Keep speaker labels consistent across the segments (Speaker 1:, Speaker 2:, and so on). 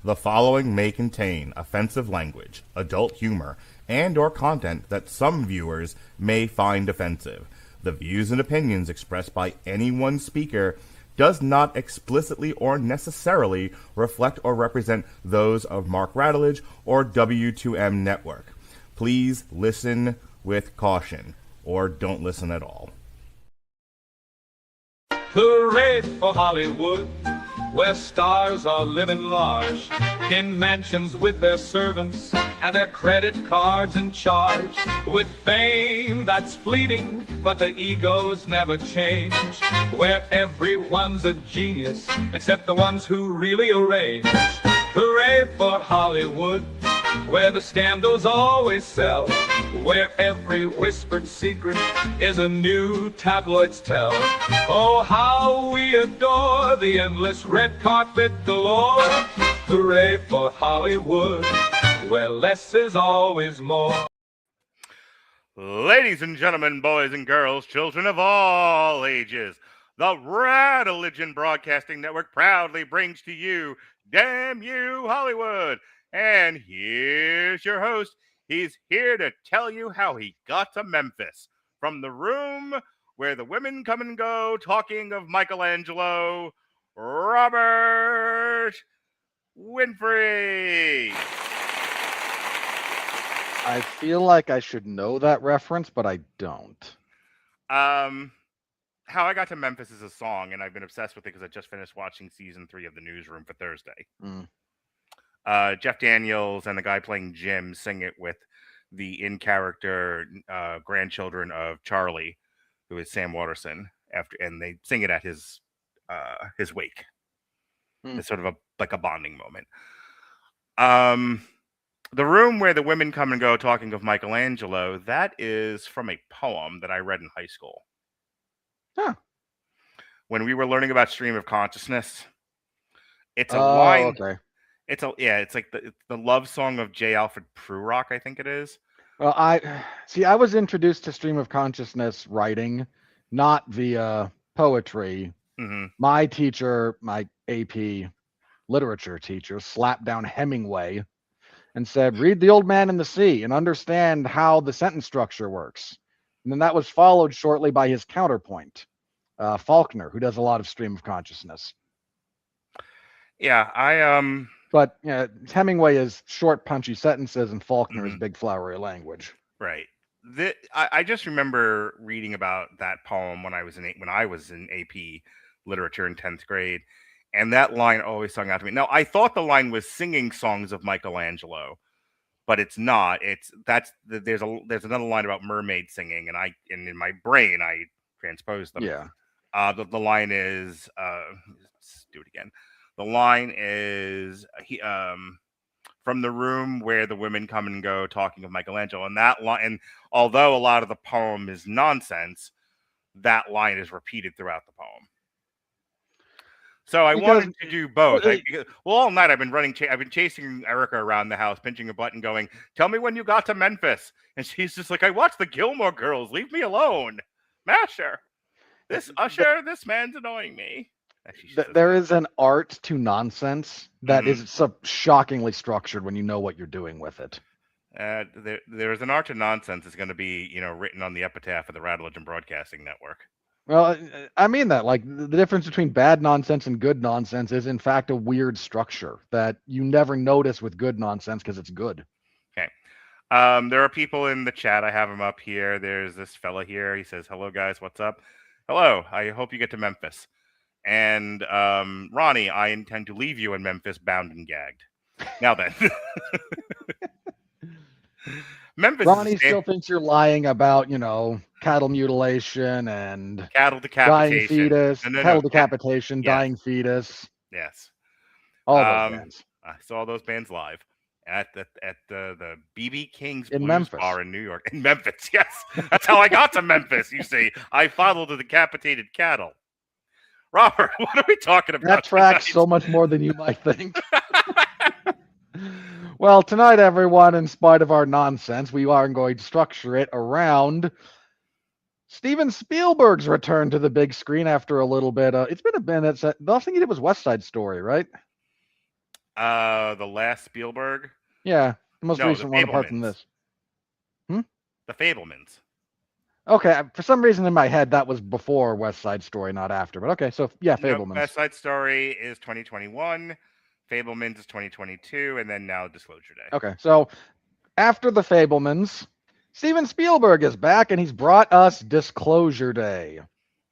Speaker 1: The following may contain offensive language, adult humor, and or content that some viewers may find offensive. The views and opinions expressed by any one speaker does not explicitly or necessarily reflect or represent those of Mark Radulich or W2M Network. Please listen with caution, or don't listen at all.
Speaker 2: Hooray for Hollywood, where stars are living large, in mansions with their servants and their credit cards in charge, with fame that's fleeting, but the egos never change, where everyone's a genius, except the ones who really arrange. Hooray for Hollywood, where the scandals always sell, where every whispered secret is a new tabloid's tell. Oh, how we adore the endless red carpet galore. Hooray for Hollywood, where less is always more.
Speaker 1: Ladies and gentlemen, boys and girls, children of all ages, the Radulich Broadcasting Network proudly brings to you Damn You Hollywood. And here's your host. He's here to tell you how he got to Memphis. From the room where the women come and go, talking of Michelangelo, Robert Winfrey.
Speaker 3: I feel like I should know that reference, but I don't.
Speaker 1: How I Got to Memphis is a song, and I've been obsessed with it because I just finished watching season 3 of The Newsroom for Thursday. Jeff Daniels and the guy playing Jim sing it with the in-character grandchildren of Charlie, who is Sam Waterston, and they sing it at his wake. It's sort of like a bonding moment. The room where the women come and go, talking of Michelangelo, that is from a poem that I read in high school.
Speaker 3: Huh.
Speaker 1: When we were learning about stream of consciousness, it's a line.
Speaker 3: Okay.
Speaker 1: It's like the love song of J. Alfred Prufrock, I think it is.
Speaker 3: Well, I was introduced to stream of consciousness writing, not via poetry.
Speaker 1: Mm-hmm.
Speaker 3: My teacher, my AP literature teacher, slapped down Hemingway and said, read The Old Man and the Sea and understand how the sentence structure works. And then that was followed shortly by his counterpoint, Faulkner, who does a lot of stream of consciousness.
Speaker 1: Yeah,
Speaker 3: But Hemingway is short, punchy sentences, and Faulkner is big, flowery language.
Speaker 1: Right. I just remember reading about that poem when I was in AP literature in 10th grade, and that line always sung out to me. Now, I thought the line was singing songs of Michelangelo, but it's not. There's another line about mermaid singing, and in my brain I transposed them.
Speaker 3: Yeah.
Speaker 1: The line is let's do it again. The line is from the room where the women come and go, talking of Michelangelo. And that line, and although a lot of the poem is nonsense, that line is repeated throughout the poem. So I wanted to do both. All night I've been chasing Erica around the house, pinching a button, going, "Tell me when you got to Memphis." And she's just like, "I watched the Gilmore Girls. Leave me alone, Masher. This man's annoying me."
Speaker 3: There is an art to nonsense that is so shockingly structured when you know what you're doing with it.
Speaker 1: There's an art to nonsense is going to be, written on the epitaph of the Radulich Broadcasting Network.
Speaker 3: Well, I mean that. Like, the difference between bad nonsense and good nonsense is, in fact, a weird structure that you never notice with good nonsense because it's good.
Speaker 1: Okay. There are people in the chat. I have them up here. There's this fella here. He says, "Hello, guys. What's up?" "Hello. I hope you get to Memphis." And Ronnie, "I intend to leave you in Memphis bound and gagged." Now then. Memphis.
Speaker 3: Ronnie still thinks you're lying about, cattle mutilation and
Speaker 1: cattle decapitation.
Speaker 3: Dying fetus, cattle decapitation,
Speaker 1: yes.
Speaker 3: Dying fetus.
Speaker 1: Yes.
Speaker 3: All those bands.
Speaker 1: I saw those bands live at the BB King's
Speaker 3: in
Speaker 1: Blues
Speaker 3: Memphis.
Speaker 1: Bar in New York. In Memphis, yes. That's how I got to Memphis, you see. I followed the decapitated cattle. Robert, what are we talking about?
Speaker 3: That tracks so much more than you might think. Well, tonight, everyone, in spite of our nonsense, we are going to structure it around Steven Spielberg's return to the big screen after a little bit. It's been a minute. The last thing he did was West Side Story, right?
Speaker 1: The last Spielberg.
Speaker 3: Yeah, the most
Speaker 1: No, the
Speaker 3: recent one apart from
Speaker 1: Fablemans.
Speaker 3: this. Hmm?
Speaker 1: The Fablemans.
Speaker 3: Okay, for some reason in my head that was before West Side Story, not after. But okay, so yeah,
Speaker 1: Nope.
Speaker 3: Fablemans.
Speaker 1: West Side Story is 2021. Fablemans is 2022, and then now Disclosure Day.
Speaker 3: Okay, so after the Fablemans, Steven Spielberg is back and he's brought us Disclosure Day.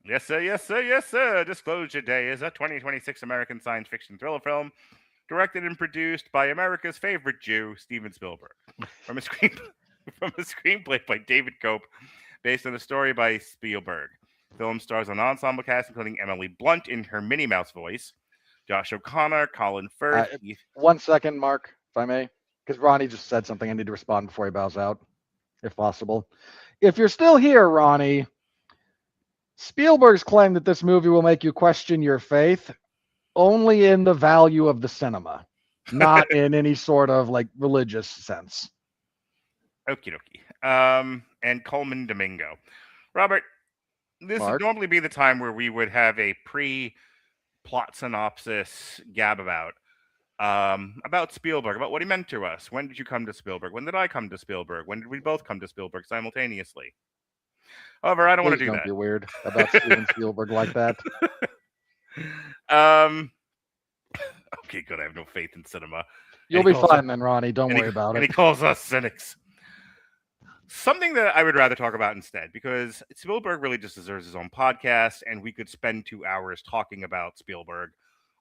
Speaker 1: Yes, sir. Yes, sir. Yes, sir. Disclosure Day is a 2026 American science fiction thriller film directed and produced by America's favorite Jew, Steven Spielberg, from a screenplay by David Koepp, based on a story by Spielberg. The film stars an ensemble cast including Emily Blunt in her Minnie Mouse voice, Josh O'Connor, Colin Firth.
Speaker 3: 1 second, Mark, if I may, because Ronnie just said something I need to respond before he bows out, if possible. If you're still here, Ronnie, Spielberg's claim that this movie will make you question your faith only in the value of the cinema, not in any sort of like religious sense.
Speaker 1: Okie dokie. And Colman Domingo. Robert, this
Speaker 3: Mark?
Speaker 1: would normally be the time where we would have a pre-plot synopsis gab about Spielberg, about what he meant to us. When did you come to Spielberg? When did I come to Spielberg? When did we both come to Spielberg simultaneously? However, I don't want to do that.
Speaker 3: Don't be weird about Steven Spielberg like that.
Speaker 1: Okay, good. I have no faith in cinema.
Speaker 3: You'll be fine then, Ronnie. Don't worry about it.
Speaker 1: And he calls us cynics. Something that I would rather talk about instead, because Spielberg really just deserves his own podcast, and we could spend 2 hours talking about Spielberg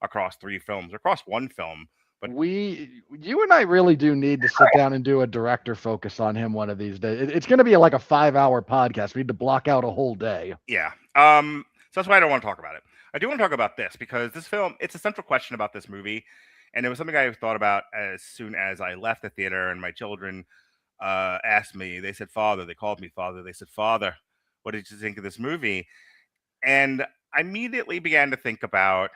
Speaker 1: across 3 films, across 1 film. But
Speaker 3: you and I really do need to sit down and do a director focus on him one of these days. It's going to be like a 5-hour podcast. We need to block out a whole day.
Speaker 1: Yeah. So that's why I don't want to talk about it. I do want to talk about this because this film, it's a central question about this movie. And it was something I thought about as soon as I left the theater, and my children asked me, they said, Father, they called me Father. They said, Father, what did you think of this movie? And I immediately began to think about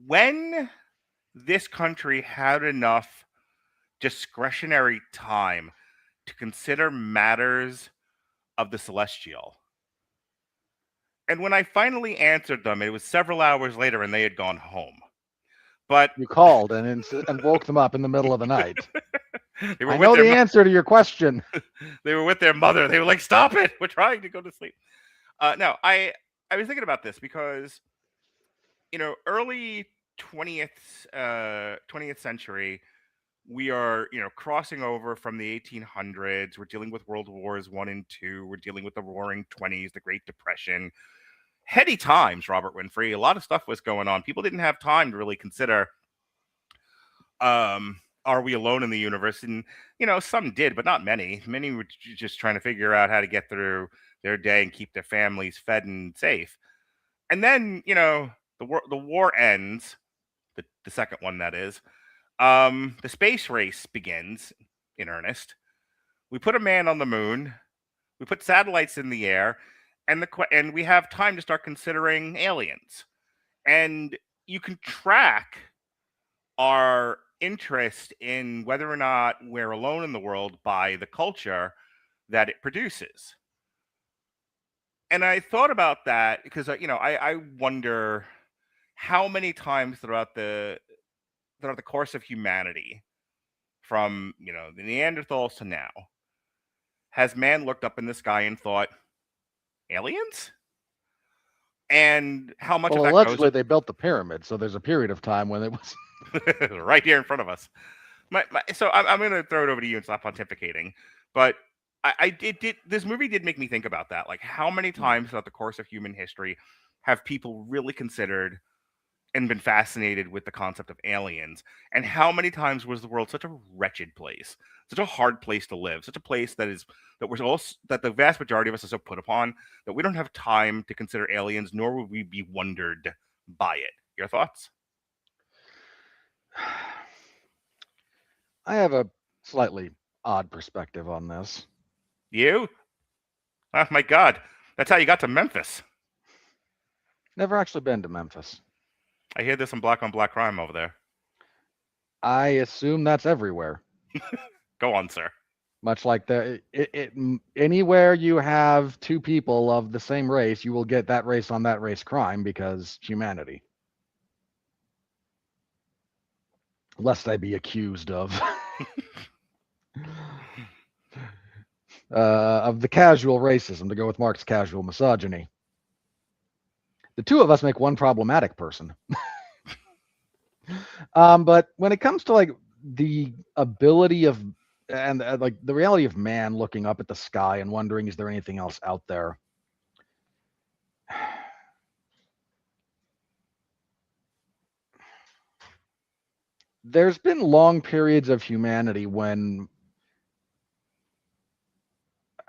Speaker 1: when this country had enough discretionary time to consider matters of the celestial. And when I finally answered them, it was several hours later and they had gone home. But
Speaker 3: you called and woke them up in the middle of the night.
Speaker 1: I
Speaker 3: know the answer to your question.
Speaker 1: They were with their mother. They were like, stop it. We're trying to go to sleep. No, I was thinking about this because, early 20th century, we are, crossing over from the 1800s. We're dealing with World Wars I and II. We're dealing with the Roaring 20s, the Great Depression. Heady times, Robert Winfrey. A lot of stuff was going on. People didn't have time to really consider, are we alone in the universe? And, some did, but not many. Many were just trying to figure out how to get through their day and keep their families fed and safe. And then, the war ends, the second one, that is. The space race begins in earnest. We put a man on the moon. We put satellites in the air. And we have time to start considering aliens. And you can track our interest in whether or not we're alone in the world by the culture that it produces. And I thought about that because, I wonder how many times throughout the course of humanity, from, the Neanderthals to now, has man looked up in the sky and thought, aliens? And how much of that
Speaker 3: allegedly they built the pyramid, so there's a period of time when it was
Speaker 1: right here in front of us. So I'm going to throw it over to you and stop pontificating. But this movie did make me think about that. Like, how many times throughout the course of human history have people really considered and been fascinated with the concept of aliens? And how many times was the world such a wretched place, such a hard place to live, such a place that the vast majority of us are so put upon that we don't have time to consider aliens, nor would we be wondered by it. Your thoughts?
Speaker 3: I have a slightly odd perspective on this.
Speaker 1: You? Oh my God. That's how you got to Memphis.
Speaker 3: Never actually been to Memphis.
Speaker 1: I hear there's some black on black crime over there.
Speaker 3: I assume that's everywhere.
Speaker 1: Go on, sir.
Speaker 3: Much like anywhere you have 2 people of the same race, you will get that race on that race crime because humanity. lest I be accused of the casual racism, to go with Mark's casual misogyny. The two of us make one problematic person. But when it comes to like the ability of and like the reality of man looking up at the sky and wondering, is there anything else out there? There's been long periods of humanity when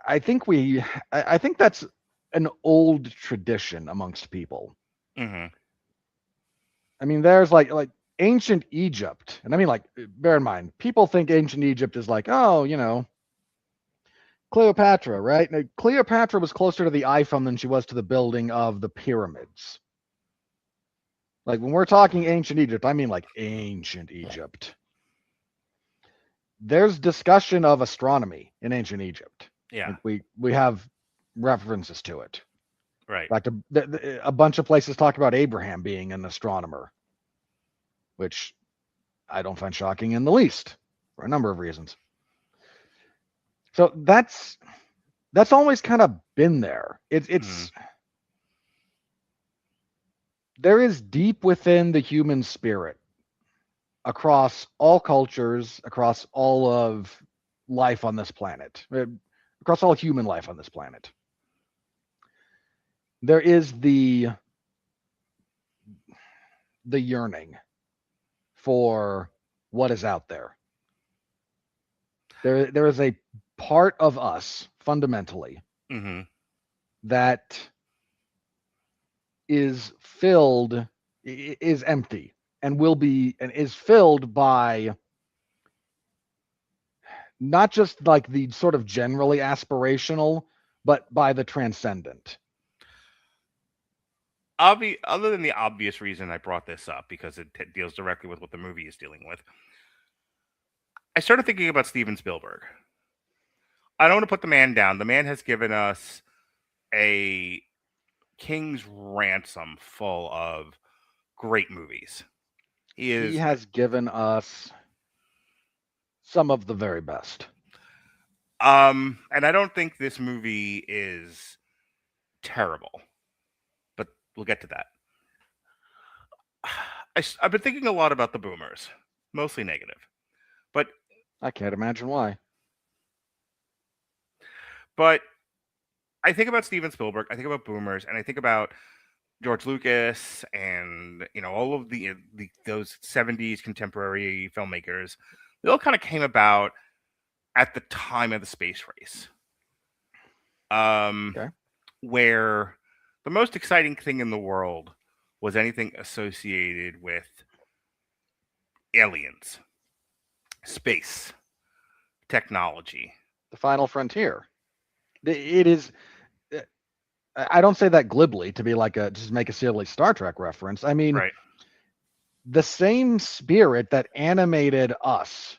Speaker 3: I think that's an old tradition amongst people.
Speaker 1: Mm-hmm.
Speaker 3: I mean, there's like ancient Egypt, and I mean, like, bear in mind, people think ancient Egypt is like, oh, Cleopatra, right? Now, Cleopatra was closer to the iPhone than she was to the building of the pyramids. Like, when we're talking ancient Egypt, I mean like ancient Egypt. There's discussion of astronomy in ancient Egypt.
Speaker 1: Yeah.
Speaker 3: Like, we have references to it.
Speaker 1: Right.
Speaker 3: In fact, a bunch of places talk about Abraham being an astronomer, which I don't find shocking in the least for a number of reasons. So that's always kind of been there. It's there is deep within the human spirit, across all cultures, across all of life on this planet, across all human life on this planet. There is the yearning for what is out there. There is a part of us fundamentally that is filled, is empty, and will be, and is filled by not just like the sort of generally aspirational, but by the transcendent.
Speaker 1: Other than the obvious reason I brought this up, because it deals directly with what the movie is dealing with, I started thinking about Steven Spielberg. I don't want to put the man down. The man has given us a king's ransom full of great movies.
Speaker 3: He has given us some of the very best.
Speaker 1: And I don't think this movie is terrible, but we'll get to that. I've been thinking a lot about the boomers, mostly negative, but
Speaker 3: I can't imagine why.
Speaker 1: But I think about Steven Spielberg, I think about boomers, and I think about George Lucas, and all of those 70s contemporary filmmakers. They all kind of came about at the time of the space race, where the most exciting thing in the world was anything associated with aliens, space, technology,
Speaker 3: the final frontier. It is. I don't say that glibly to be like just make a silly Star Trek reference. I mean,
Speaker 1: right.
Speaker 3: The same spirit that animated us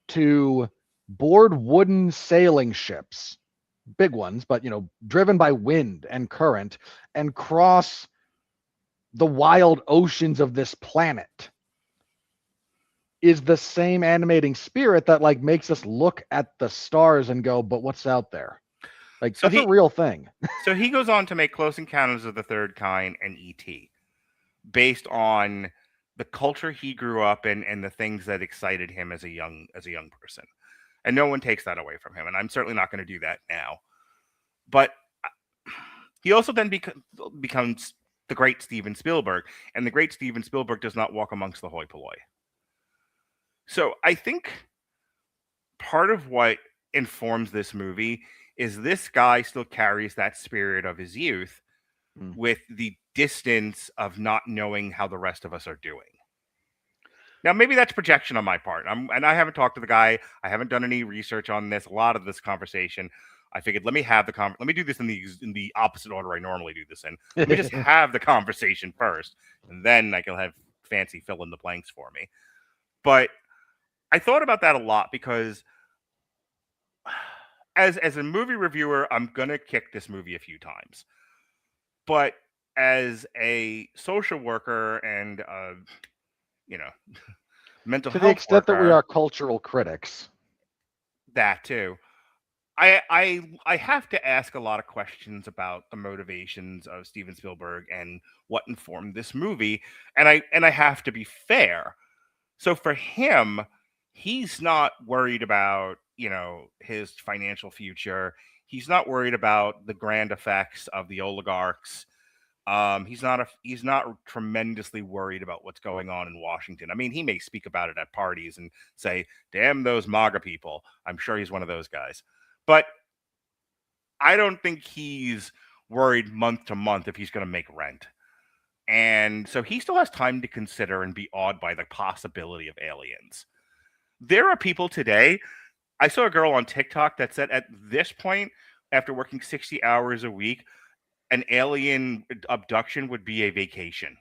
Speaker 3: to board wooden sailing ships, big ones, but driven by wind and current, and cross the wild oceans of this planet, is the same animating spirit that like makes us look at the stars and go, but what's out there? Like, so that's a real thing.
Speaker 1: So he goes on to make Close Encounters of the Third Kind and E.T. based on the culture he grew up in and the things that excited him as a young person. And no one takes that away from him, and I'm certainly not going to do that now. But he also then becomes the great Steven Spielberg, and the great Steven Spielberg does not walk amongst the hoi polloi. So I think part of what informs this movie is this guy still carries that spirit of his youth with the distance of not knowing how the rest of us are doing. Now, maybe that's projection on my part. And I haven't talked to the guy. I haven't done any research on this. A lot of this conversation, I figured, let me do this in the opposite order I normally do this in. Let me just have the conversation first, and then I can have Fancy fill in the blanks for me. But I thought about that a lot because as a movie reviewer, I'm going to kick this movie a few times. But as a social worker and, mental
Speaker 3: To the
Speaker 1: health
Speaker 3: extent that we
Speaker 1: worker.
Speaker 3: are cultural critics.
Speaker 1: That too. I have to ask a lot of questions about the motivations of Steven Spielberg and what informed this movie, and I have to be fair. So for him, he's not worried about, his financial future. He's not worried about the grand effects of the oligarchs. He's not tremendously worried about what's going on in Washington. I mean, he may speak about it at parties and say, "Damn those MAGA people." I'm sure he's one of those guys. But I don't think he's worried month to month if he's going to make rent. And so he still has time to consider and be awed by the possibility of aliens. There are people today. I saw a girl on TikTok that said at this point, after working 60 hours a week, an alien abduction would be a vacation.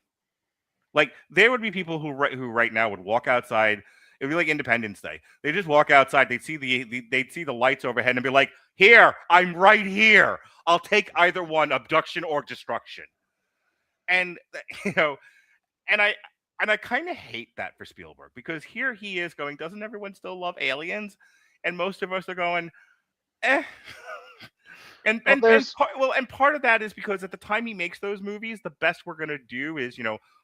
Speaker 1: Like there would be people who right now would walk outside. It'd be like Independence Day. They just walk outside. They'd see the lights overhead and be like, "Here, I'm right here. I'll take either one, abduction or destruction." And you know, and I kind of hate that for Spielberg because here he is going, "Doesn't everyone still love aliens?" And most of us are going, "Eh." And part of that is because at the time he makes those movies, the best we're gonna do is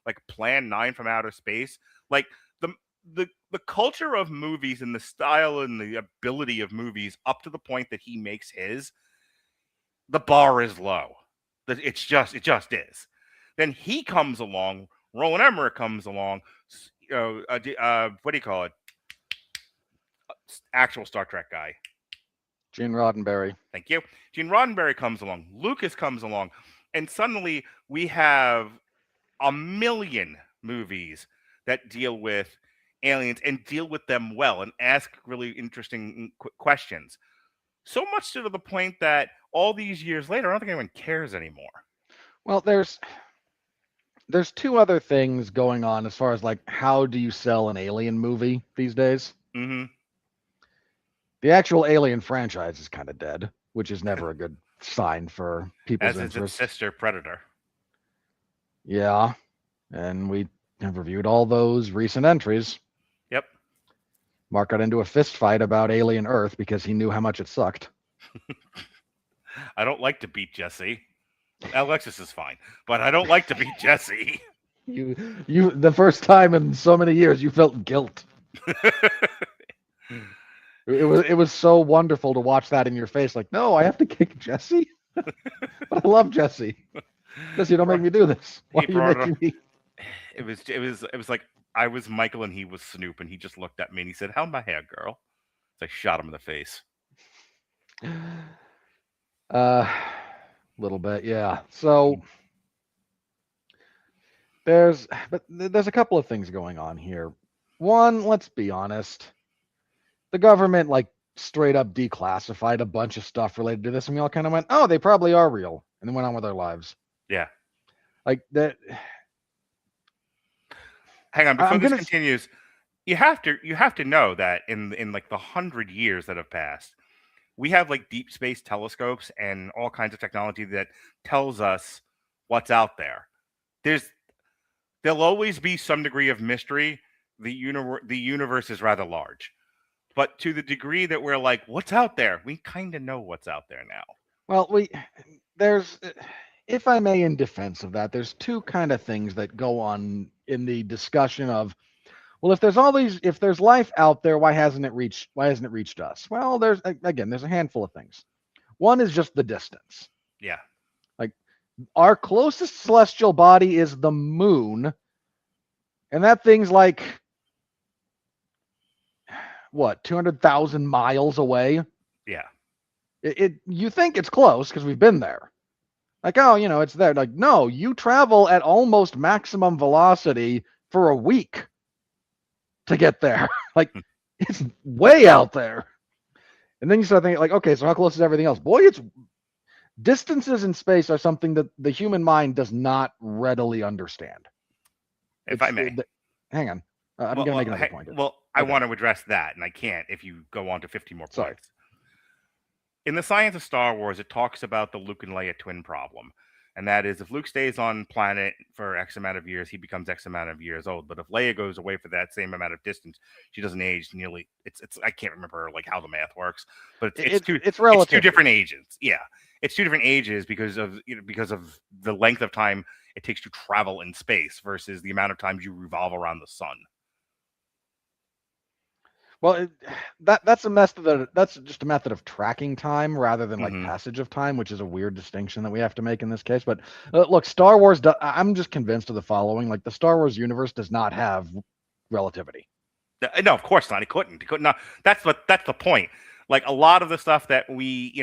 Speaker 1: like Plan 9 from outer space. Like the the culture of movies and the style and the ability of movies up to the point that he makes his, the bar is low. It just is. Then he comes along. Roland Emmerich comes along. What do you call it? Actual Star Trek guy.
Speaker 3: Gene Roddenberry.
Speaker 1: Thank you. Gene Roddenberry comes along. Lucas comes along. And suddenly we have a million movies that deal with aliens and deal with them well and ask really interesting questions. So much to the point that all these years later, I don't think anyone cares anymore.
Speaker 3: Well, there's two other things going on as far as like how do you sell an alien movie these days?
Speaker 1: Mm-hmm.
Speaker 3: The actual Alien franchise is kind of dead, which is never a good sign for people's
Speaker 1: As is its
Speaker 3: interest.
Speaker 1: sister Predator.
Speaker 3: Yeah, and we have reviewed all those recent entries.
Speaker 1: Yep.
Speaker 3: Mark got into a fist fight about Alien Earth because he knew how much it sucked.
Speaker 1: I don't like to beat Jesse. Alexis is fine, but I don't like to beat Jesse.
Speaker 3: You the first time in so many years you felt guilt. It was so wonderful to watch that in your face. Like, no, I have to kick Jesse, but I love Jesse. Jesse, don't make me do this. Why are you making me?
Speaker 1: It was like I was Michael and he was Snoop, and he just looked at me and he said, "How's my hair, girl?" So I shot him in the face.
Speaker 3: Little bit, yeah. So there's a couple of things going on here. One, let's be honest. The government like straight up declassified a bunch of stuff related to this, and we all kind of went, "Oh, they probably are real," and then went on with our lives.
Speaker 1: Yeah.
Speaker 3: Like that.
Speaker 1: Hang on, before this continues, you have to know that in like the 100 years that have passed, we have like deep space telescopes and all kinds of technology that tells us what's out there. There'll always be some degree of mystery. The universe is rather large. But to the degree that we're like, what's out there? We kind of know what's out there now.
Speaker 3: Well, there's, if I may, in defense of that, there's two kind of things that go on in the discussion of, well, if there's life out there, why hasn't it reached us? Well, there's a handful of things. One is just the distance.
Speaker 1: Yeah.
Speaker 3: Like our closest celestial body is the moon, and that thing's like what, 200,000 miles away?
Speaker 1: Yeah.
Speaker 3: You think it's close because we've been there. Like, oh, it's there. Like, no, you travel at almost maximum velocity for a week to get there. Like, it's way out there. And then you start thinking, like, okay, so how close is everything else? Boy, distances in space are something that the human mind does not readily understand.
Speaker 1: If I may.
Speaker 3: Hang on. I'm going to make another point here.
Speaker 1: Well, I want to address that, and I can't if you go on to 50 more points.
Speaker 3: Sorry.
Speaker 1: In the science of Star Wars, it talks about the Luke and Leia twin problem. And that is, if Luke stays on planet for X amount of years, he becomes X amount of years old. But if Leia goes away for that same amount of distance, she doesn't age nearly. It's I can't remember like how the math works, but
Speaker 3: it's relative.
Speaker 1: It's two different ages. Yeah, it's two different ages because of the length of time it takes to travel in space versus the amount of times you revolve around the sun.
Speaker 3: Well, that's a method. That's just a method of tracking time rather than like passage of time, which is a weird distinction that we have to make in this case. But look, Star Wars. I'm just convinced of the following: like the Star Wars universe does not have relativity.
Speaker 1: No, of course not. It couldn't. It could not. That's the point. Like a lot of the stuff that we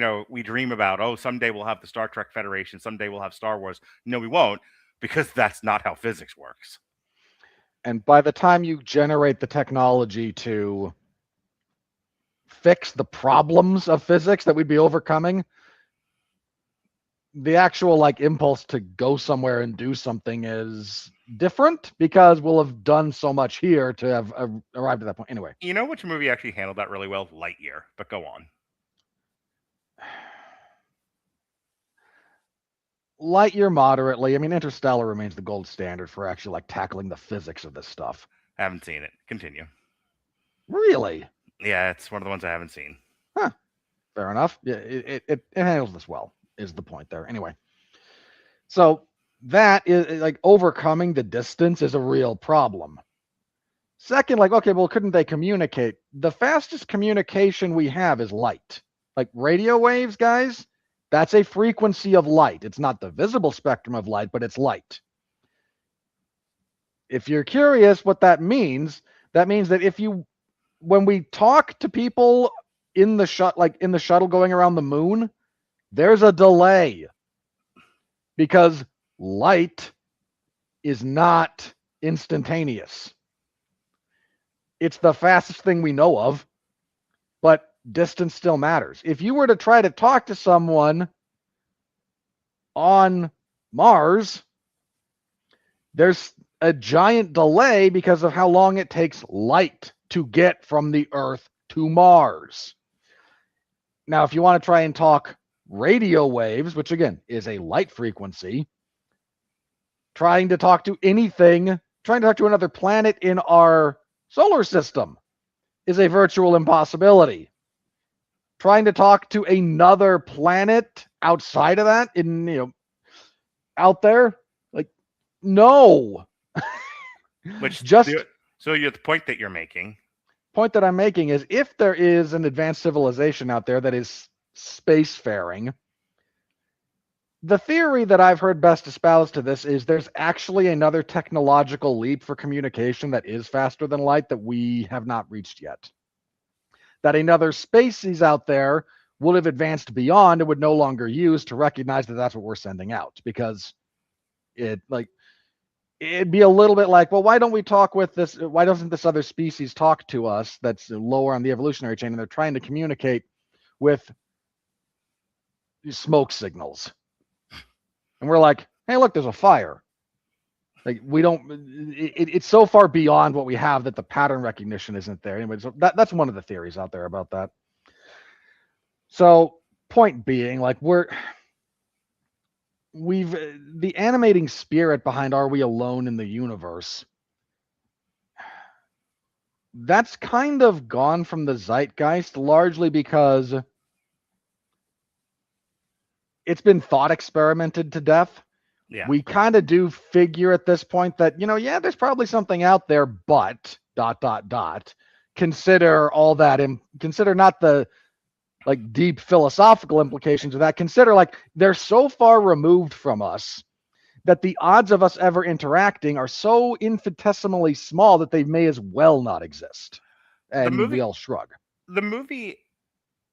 Speaker 1: dream about. Oh, someday we'll have the Star Trek Federation. Someday we'll have Star Wars. No, we won't, because that's not how physics works.
Speaker 3: And by the time you generate the technology to fix the problems of physics that we'd be overcoming, the actual like impulse to go somewhere and do something is different because we'll have done so much here to have arrived at that point. Anyway,
Speaker 1: you know which movie actually handled that really well? Lightyear. But go on.
Speaker 3: Lightyear moderately. I mean, Interstellar remains the gold standard for actually like tackling the physics of this stuff.
Speaker 1: I haven't seen it. Continue.
Speaker 3: Really?
Speaker 1: Yeah, it's one of the ones I haven't seen.
Speaker 3: Huh. Fair enough. Yeah, it handles this well, is the point there. Anyway. So that is like overcoming the distance is a real problem. Second, like, okay, well, couldn't they communicate? The fastest communication we have is light. Like radio waves, guys, that's a frequency of light. It's not the visible spectrum of light, but it's light. If you're curious what that means that when we talk to people in the shuttle going around the moon, there's a delay because light is not instantaneous. It's the fastest thing we know of, but distance still matters. If you were to try to talk to someone on Mars, there's a giant delay because of how long it takes light to get from the Earth to Mars. Now, if you want to try and talk radio waves, which again is a light frequency, trying to talk to another planet in our solar system is a virtual impossibility. Trying to talk to another planet outside of that, out there, like, no.
Speaker 1: So the point that you're making.
Speaker 3: Point that I'm making is if there is an advanced civilization out there that is spacefaring, the theory that I've heard best espoused to this is there's actually another technological leap for communication that is faster than light that we have not reached yet. That another species out there would have advanced beyond and would no longer use to recognize that that's what we're sending out, because it'd be a little bit like, well, why don't we talk with this? Why doesn't this other species talk to us that's lower on the evolutionary chain, and they're trying to communicate with smoke signals? And we're like, hey, look, there's a fire. Like, we don't, it's so far beyond what we have that the pattern recognition isn't there. Anyway, so that's one of the theories out there about that. So point being, like, the animating spirit behind Are We Alone in the Universe, that's kind of gone from the zeitgeist, largely because it's been thought experimented to death.
Speaker 1: Yeah.
Speaker 3: We kind of do figure at this point that, there's probably something out there, but ... Consider all that, and consider not the like deep philosophical implications of that. Consider like they're so far removed from us that the odds of us ever interacting are so infinitesimally small that they may as well not exist. And we all shrug.
Speaker 1: The movie,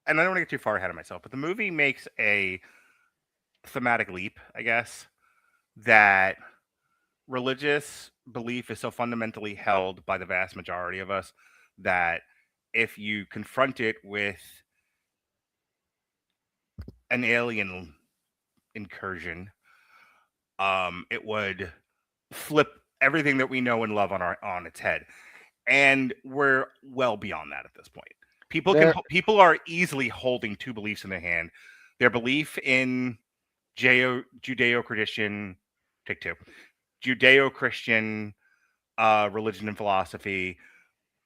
Speaker 1: and I don't want to get too far ahead of myself, but the movie makes a thematic leap, I guess, that religious belief is so fundamentally held by the vast majority of us that if you confront it with an alien incursion, it would flip everything that we know and love on its head. And we're well beyond that at this point. People are easily holding two beliefs in their hand: their belief in Judeo-Christian, take two, Judeo-Christian religion and philosophy,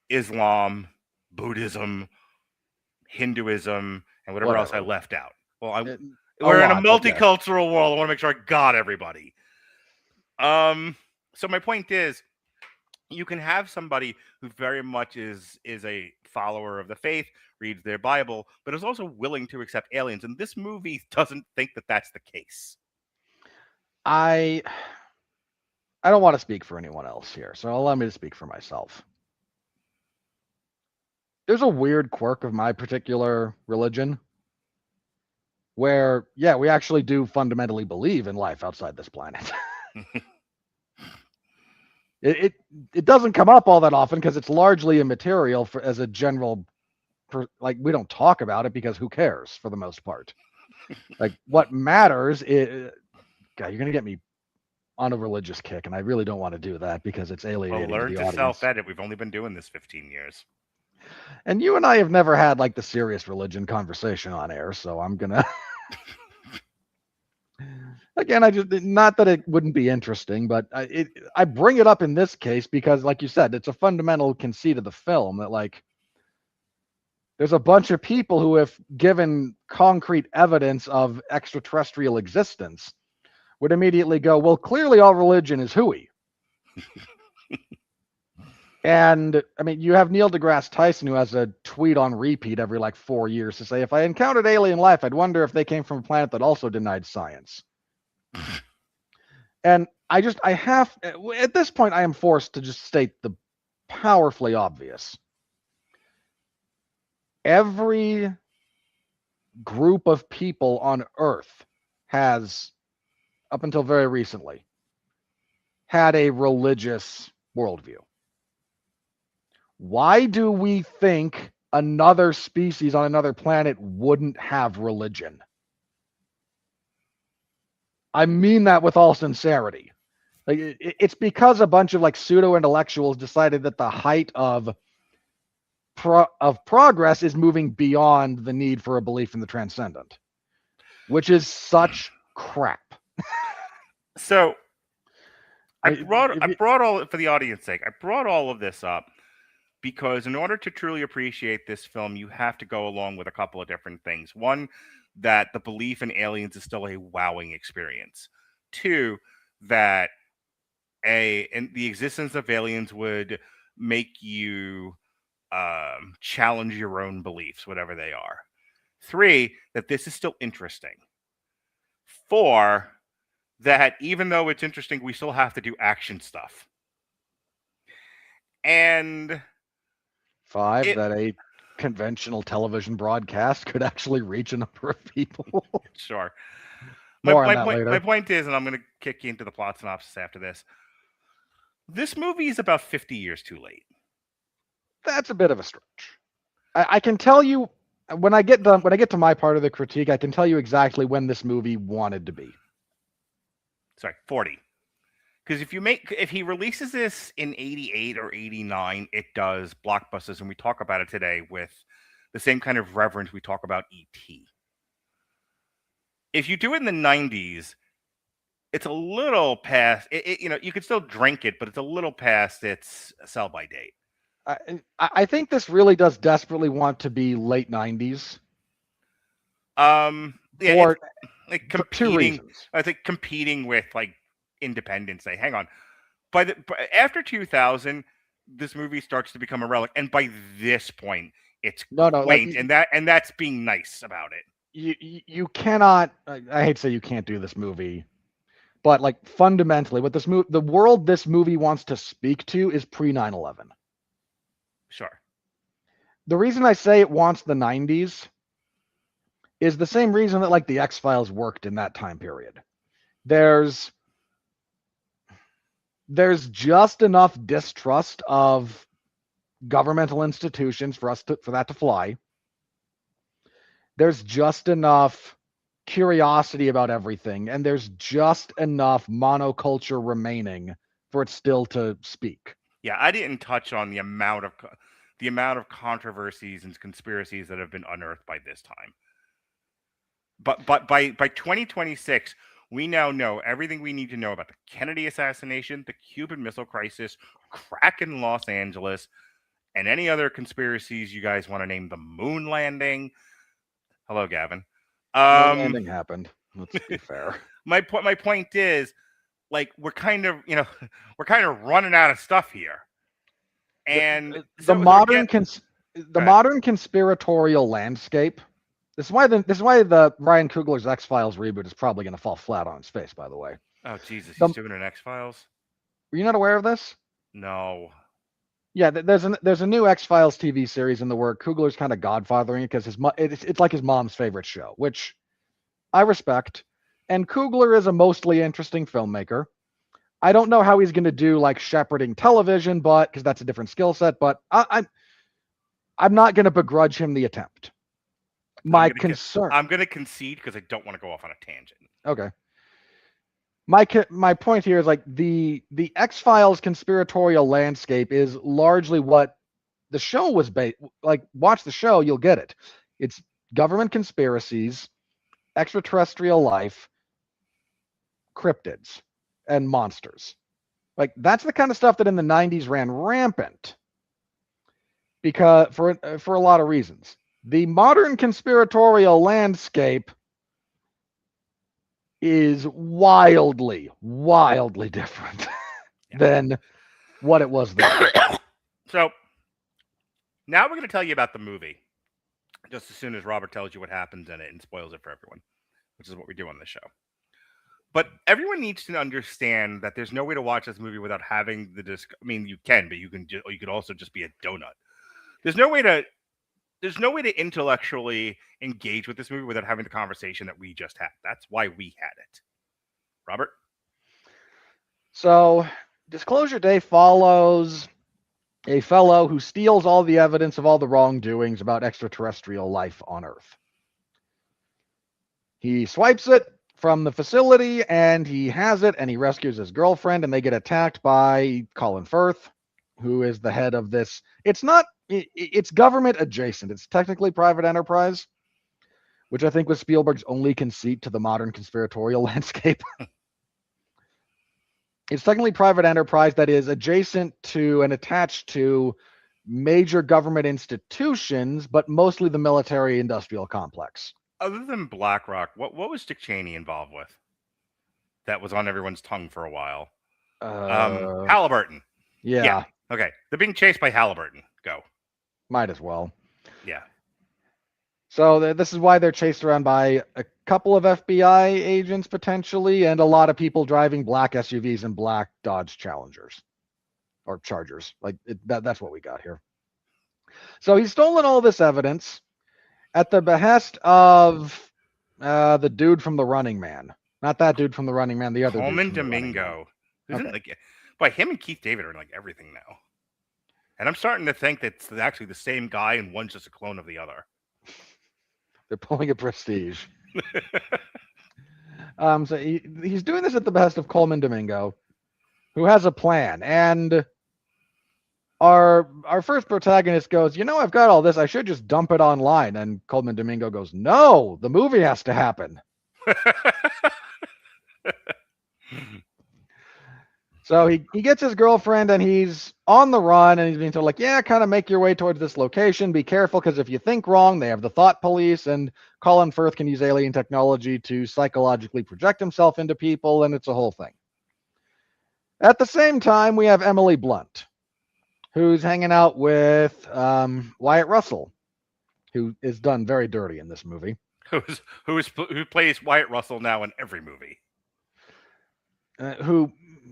Speaker 1: Islam, Buddhism, Hinduism, and whatever else I left out. Well, we're in a multicultural world. I want to make sure I got everybody. So my point is, you can have somebody who very much is a follower of the faith, reads their Bible, but is also willing to accept aliens. And this movie doesn't think that that's the case.
Speaker 3: I don't want to speak for anyone else here, so allow me to speak for myself. There's a weird quirk of my particular religion where, yeah, we actually do fundamentally believe in life outside this planet. It doesn't come up all that often because it's largely immaterial as a general, like, we don't talk about it because who cares for the most part. Like, what matters is, God, you're gonna get me on a religious kick, and I really don't want to do that because it's alienating
Speaker 1: Well, learn
Speaker 3: the
Speaker 1: to
Speaker 3: audience.
Speaker 1: self-edit. We've only been doing this 15 years.
Speaker 3: And you and I have never had like the serious religion conversation on air, so I'm gonna again, I just, not that it wouldn't be interesting, but I bring it up in this case because, like you said, it's a fundamental conceit of the film that, like, there's a bunch of people who, if given concrete evidence of extraterrestrial existence, would immediately go, well, clearly all religion is hooey. And I mean, you have Neil deGrasse Tyson, who has a tweet on repeat every like 4 years to say, if I encountered alien life, I'd wonder if they came from a planet that also denied science. And I have, at this point, I am forced to just state the powerfully obvious. Every group of people on Earth has, up until very recently, had a religious worldview. Why do we think another species on another planet wouldn't have religion? I mean that with all sincerity. Like, it's because a bunch of like pseudo intellectuals decided that the height of progress is moving beyond the need for a belief in the transcendent, which is such crap.
Speaker 1: So I brought all, for the audience sake, I brought all of this up because in order to truly appreciate this film, you have to go along with a couple of different things. One, that the belief in aliens is still a wowing experience. Two, that and the existence of aliens would make you challenge your own beliefs, whatever they are. Three, that this is still interesting. Four, that even though it's interesting, we still have to do action stuff. And
Speaker 3: five, that a conventional television broadcast could actually reach a number of people.
Speaker 1: Sure.
Speaker 3: More on that later.
Speaker 1: My point is, and I'm going to kick you into the plot synopsis after this, this movie is about 50 years too late.
Speaker 3: That's a bit of a stretch. I can tell you, when I get to my part of the critique, I can tell you exactly when this movie wanted to be.
Speaker 1: Sorry, 40. Because if he releases this in 88 or 89, it does blockbusters, and we talk about it today with the same kind of reverence we talk about E.T. If you do it in the 90s, it's a little past. You could still drink it, but it's a little past its sell-by date.
Speaker 3: I think this really does desperately want to be late 90s.
Speaker 1: For like competing.
Speaker 3: 2 reasons.
Speaker 1: I think competing with like Independence Day. Hang on. After 2000, this movie starts to become a relic, and by this point, it's quaint, and that's being nice about it.
Speaker 3: You cannot. I hate to say you can't do this movie, but like fundamentally, what the world this movie wants to speak to is pre 9/11.
Speaker 1: Sure.
Speaker 3: The reason I say it wants the 90s is the same reason that like the X-Files worked in that time period. There's just enough distrust of governmental institutions for that to fly. There's just enough curiosity about everything, and there's just enough monoculture remaining for it still to speak.
Speaker 1: Yeah, I didn't touch on the amount of controversies and conspiracies that have been unearthed by this time. But by 2026, we now know everything we need to know about the Kennedy assassination, the Cuban Missile Crisis, crack in Los Angeles, and any other conspiracies you guys want to name. The moon landing. Hello, Gavin.
Speaker 3: No landing happened. Let's be fair.
Speaker 1: My point is, like, we're kind of running out of stuff here. And
Speaker 3: the modern conspiratorial landscape. This is why the Ryan Coogler's X-Files reboot is probably going to fall flat on its face. By the way.
Speaker 1: Oh Jesus, he's doing an X-Files.
Speaker 3: Were you not aware of this?
Speaker 1: No.
Speaker 3: Yeah, there's a new X-Files TV series in the work. Coogler's kind of godfathering it because it's like his mom's favorite show, which I respect. And Coogler is a mostly interesting filmmaker. I don't know how he's going to do like shepherding television, but because that's a different skill set. But I'm not going to begrudge him the attempt. I'm
Speaker 1: going to concede because I don't want to go off on a tangent.
Speaker 3: Okay. My point here is like the X-Files conspiratorial landscape is largely what the show was based. Like, watch the show, you'll get it. It's government conspiracies, extraterrestrial life, cryptids, and monsters. Like, that's the kind of stuff that in the 90s ran rampant because for a lot of reasons. The modern conspiratorial landscape is wildly different than what it was then.
Speaker 1: So now we're going to tell you about the movie just as soon as Robert tells you what happens in it and spoils it for everyone, which is what we do on this show. But everyone needs to understand that there's no way to watch this movie without having the disc. I mean, you can, but you could also just be a donut. There's no way to intellectually engage with this movie without having the conversation that we just had. That's why we had it. Robert?
Speaker 3: So, Disclosure Day follows a fellow who steals all the evidence of all the wrongdoings about extraterrestrial life on Earth. He swipes it from the facility, and he has it, and he rescues his girlfriend, and they get attacked by Colin Firth, who is the head of this. It's government adjacent. It's technically private enterprise, which I think was Spielberg's only conceit to the modern conspiratorial landscape. It's technically private enterprise that is adjacent to and attached to major government institutions, but mostly the military-industrial complex.
Speaker 1: Other than BlackRock, what was Dick Cheney involved with? That was on everyone's tongue for a while. Halliburton.
Speaker 3: Yeah.
Speaker 1: Okay. They're being chased by Halliburton. Go.
Speaker 3: Might as well.
Speaker 1: Yeah.
Speaker 3: So this is why they're chased around by a couple of FBI agents potentially, and a lot of people driving black SUVs and black Dodge Challengers or Chargers. Like that's what we got here. So he's stolen all this evidence at the behest of the dude from The Running Man. Not that dude from The Running Man, the other
Speaker 1: Colman Domingo. Isn't but him and Keith David are in like everything now. And I'm starting to think that it's actually the same guy and one's just a clone of the other.
Speaker 3: They're pulling a Prestige. So he's doing this at the behest of Colman Domingo, who has a plan. And our first protagonist goes, I've got all this. I should just dump it online. And Colman Domingo goes, no, the movie has to happen. So he gets his girlfriend and he's on the run and he's being told, like, yeah, kind of make your way towards this location. Be careful because if you think wrong, they have the thought police, and Colin Firth can use alien technology to psychologically project himself into people, and it's a whole thing. At the same time, we have Emily Blunt, who's hanging out with Wyatt Russell, who is done very dirty in this movie.
Speaker 1: Who plays Wyatt Russell now in every movie.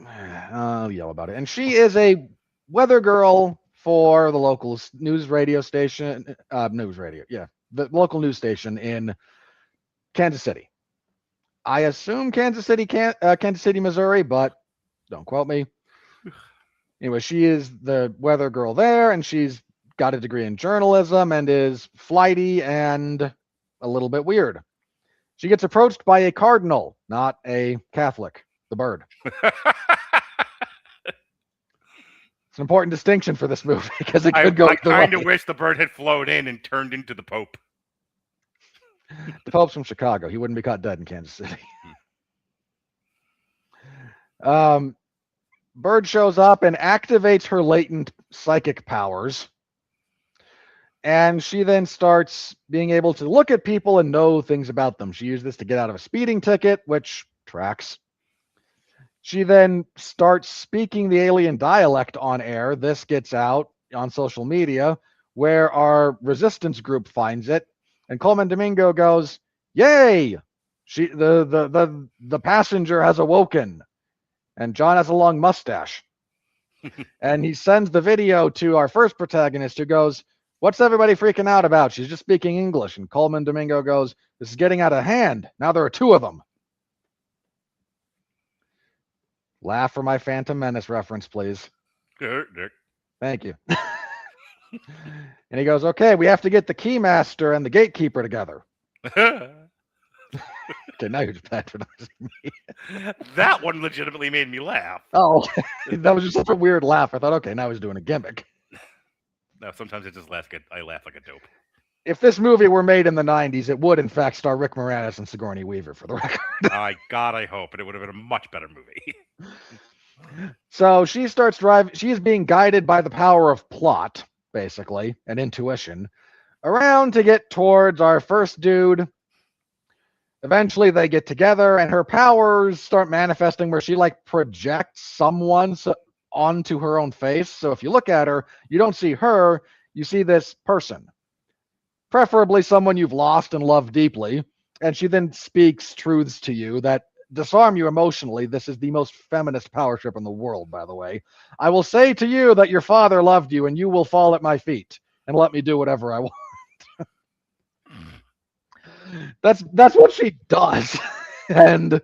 Speaker 3: I'll yell about it. And she is a weather girl for the local news radio station, the local news station in Kansas City. I assume Kansas City, Missouri, but don't quote me. Anyway, she is the weather girl there, and she's got a degree in journalism and is flighty and a little bit weird. She gets approached by a cardinal, not a Catholic. The bird. It's an important distinction for this movie because it could go.
Speaker 1: I kind of wish the bird had flown in and turned into the Pope.
Speaker 3: The Pope's from Chicago. He wouldn't be caught dead in Kansas City. Bird shows up and activates her latent psychic powers. And she then starts being able to look at people and know things about them. She used this to get out of a speeding ticket, which tracks. She then starts speaking the alien dialect on air. This gets out on social media, where our resistance group finds it. And Colman Domingo goes, "Yay! The passenger has awoken." And John has a long mustache. And he sends the video to our first protagonist, who goes, "What's everybody freaking out about? She's just speaking English." And Colman Domingo goes, "This is getting out of hand. Now there are two of them." Laugh for my Phantom Menace reference, please. Thank you. And he goes, "Okay, we have to get the Keymaster and the Gatekeeper together." Okay, now you're just patronizing me.
Speaker 1: That one legitimately made me laugh.
Speaker 3: Oh, that was just such a weird laugh. I thought, okay, now he's doing a gimmick.
Speaker 1: No, sometimes it just laughs good. I laugh like a dope.
Speaker 3: If this movie were made in the 90s, it would, in fact, star Rick Moranis and Sigourney Weaver, for the record.
Speaker 1: God, I hope. And it would have been a much better movie.
Speaker 3: So she starts driving. She is being guided by the power of plot, basically, and intuition, around to get towards our first dude. Eventually, they get together, and her powers start manifesting where she, like, projects someone onto her own face. So if you look at her, you don't see her, you see this person. Preferably someone you've lost and loved deeply. And she then speaks truths to you that disarm you emotionally. This is the most feminist power trip in the world, by the way. "I will say to you that your father loved you, and you will fall at my feet and let me do whatever I want." That's what she does. And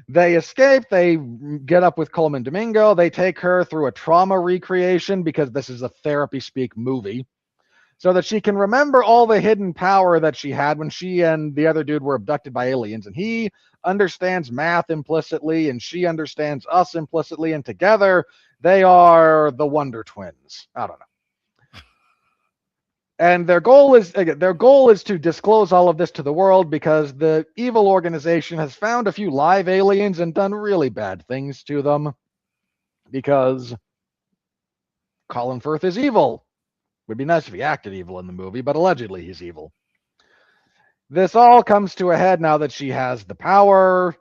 Speaker 3: they escape. They get up with Colman Domingo. They take her through a trauma recreation, because this is a therapy speak movie, so that she can remember all the hidden power that she had when she and the other dude were abducted by aliens. And he understands math implicitly, and she understands us implicitly, and together they are the Wonder Twins. I don't know. And their goal is to disclose all of this to the world, because the evil organization has found a few live aliens and done really bad things to them, because Colin Firth is evil. Would be nice if he acted evil in the movie, but allegedly he's evil. This all comes to a head now that she has the power,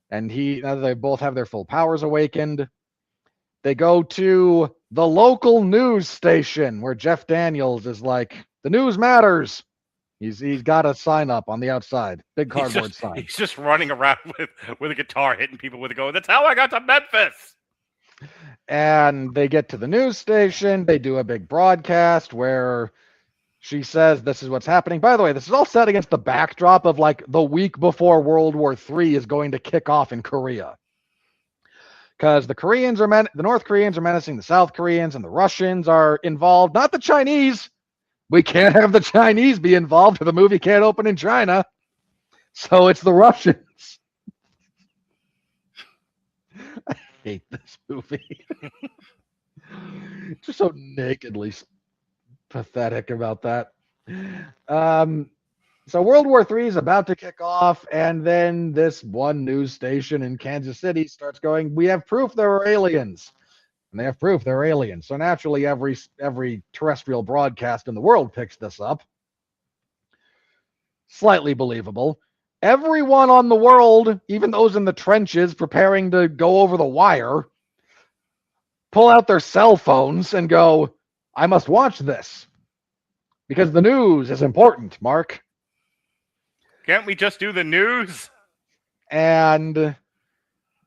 Speaker 3: and now they both have their full powers awakened. They go to the local news station, where Jeff Daniels is like, "The news matters." He's got a sign up on the outside, big cardboard sign.
Speaker 1: He's just running around with a guitar, hitting people with it, going, "That's how I got to Memphis."
Speaker 3: And they get to the news station. They do a big broadcast where she says this is what's happening. By the way, this is all set against the backdrop of, like, the week before World War III is going to kick off in Korea. Because the North Koreans are menacing the South Koreans, and the Russians are involved. Not the Chinese. We can't have the Chinese be involved, or the movie can't open in China. So it's the Russians. I hate this movie. Just so nakedly pathetic about that. So World War III is about to kick off, and then this one news station in Kansas City starts going, "We have proof there are aliens." And they have proof there are aliens. So naturally, every terrestrial broadcast in the world picks this up. Slightly believable. Everyone on the world, even those in the trenches preparing to go over the wire, pull out their cell phones and go, "I must watch this, because the news is important, Mark."
Speaker 1: Can't we just do the news?
Speaker 3: And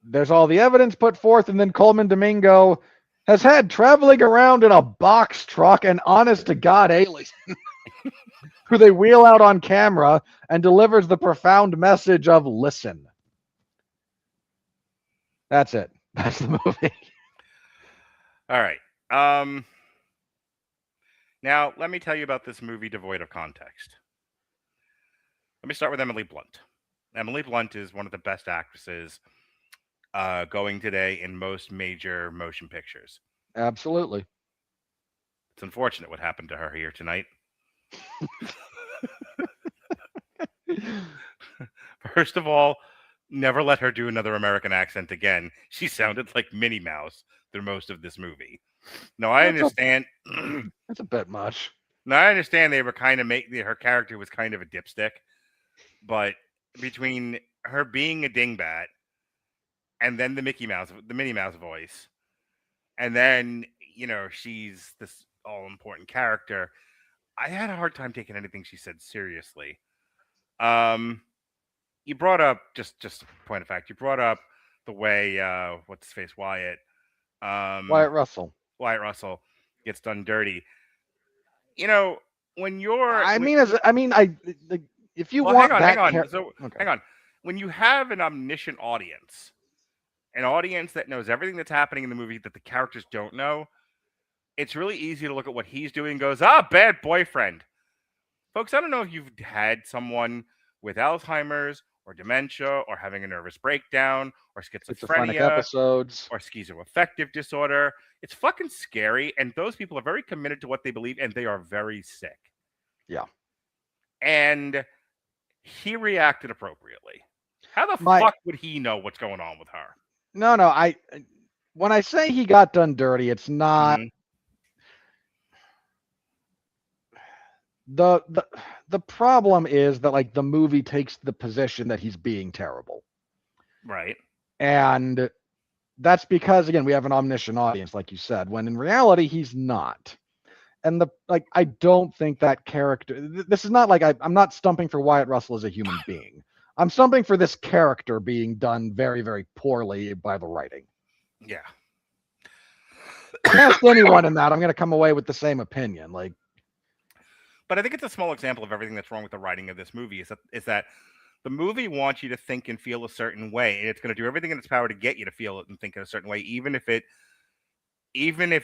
Speaker 3: there's all the evidence put forth, and then Colman Domingo has had traveling around in a box truck an honest-to-God alien who they wheel out on camera and delivers the profound message of "listen." That's it. That's the movie.
Speaker 1: All right. Now, let me tell you about this movie devoid of context. Let me start with Emily Blunt. Emily Blunt is one of the best actresses going today in most major motion pictures.
Speaker 3: Absolutely.
Speaker 1: It's unfortunate what happened to her here tonight. First of all, never let her do another American accent again. She sounded like Minnie Mouse through most of this movie. No, I
Speaker 3: That's
Speaker 1: understand.
Speaker 3: a bit much.
Speaker 1: Now I understand they were kind of her character was kind of a dipstick, but between her being a dingbat and then the Minnie Mouse voice, and then she's this all important character, I had a hard time taking anything she said seriously. You brought up just a point of fact. You brought up the way what's his face Wyatt
Speaker 3: Wyatt Russell.
Speaker 1: Wyatt Russell gets done dirty. When you're
Speaker 3: if you
Speaker 1: well,
Speaker 3: want
Speaker 1: hang on.
Speaker 3: that
Speaker 1: So hang on. When you have an omniscient audience, an audience that knows everything that's happening in the movie that the characters don't know, it's really easy to look at what he's doing and goes, bad boyfriend. Folks, I don't know if you've had someone with Alzheimer's or dementia or having a nervous breakdown or schizophrenia
Speaker 3: episodes
Speaker 1: or schizoaffective disorder. It's fucking scary, and those people are very committed to what they believe, and they are very sick.
Speaker 3: Yeah.
Speaker 1: And he reacted appropriately. How the fuck would he know what's going on with her?
Speaker 3: No, when I say he got done dirty, it's not the problem is that like the movie takes the position that he's being terrible.
Speaker 1: Right.
Speaker 3: And that's because again, we have an omniscient audience, like you said, when in reality he's not. And I don't think that character, this is not like I'm not stumping for Wyatt Russell as a human being. I'm stumping for this character being done very, very poorly by the writing.
Speaker 1: Yeah.
Speaker 3: Cast anyone in that, I'm going to come away with the same opinion.
Speaker 1: But I think it's a small example of everything that's wrong with the writing of this movie is that the movie wants you to think and feel a certain way, and it's going to do everything in its power to get you to feel it and think in a certain way, even if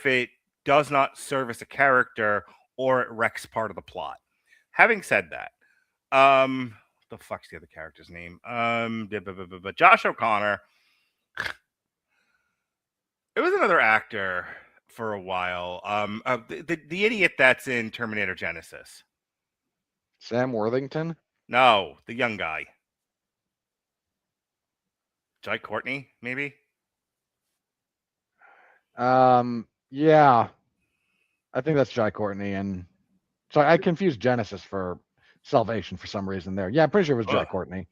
Speaker 1: it does not service a character or it wrecks part of the plot. Having said that, the fuck's the other character's name? Josh O'Connor. It was another actor for a while. The idiot that's in Terminator Genesis.
Speaker 3: Sam Worthington?
Speaker 1: No, the young guy. Jai Courtney, maybe?
Speaker 3: Yeah. I think that's Jai Courtney, and so I confused Genesis for Salvation for some reason there. Yeah, I'm pretty sure it was Jai Courtney.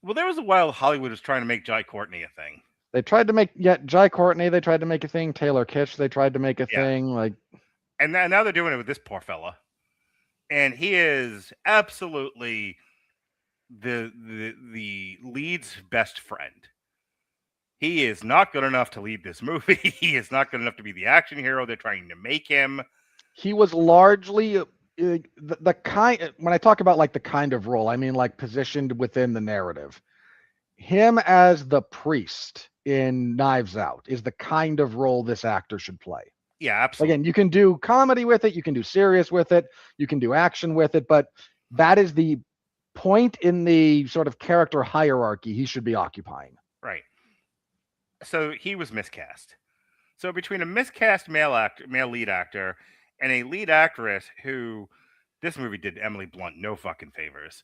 Speaker 1: Well, there was a while Hollywood was trying to make Jai Courtney a thing.
Speaker 3: They tried to make Jai Courtney. They tried to make a thing. Taylor Kitsch. They tried to make a thing.
Speaker 1: And now they're doing it with this poor fella, and he is absolutely the lead's best friend. He is not good enough to lead this movie. He is not good enough to be the action hero they're trying to make him.
Speaker 3: He was largely the kind. When I talk about like the kind of role, I mean like positioned within the narrative. Him as the priest in Knives Out is the kind of role this actor should play.
Speaker 1: Yeah, absolutely.
Speaker 3: Again, you can do comedy with it, you can do serious with it, you can do action with it, but that is the point in the sort of character hierarchy he should be occupying.
Speaker 1: Right. So he was miscast. So between a miscast male lead actor and a lead actress who this movie did Emily Blunt no fucking favors.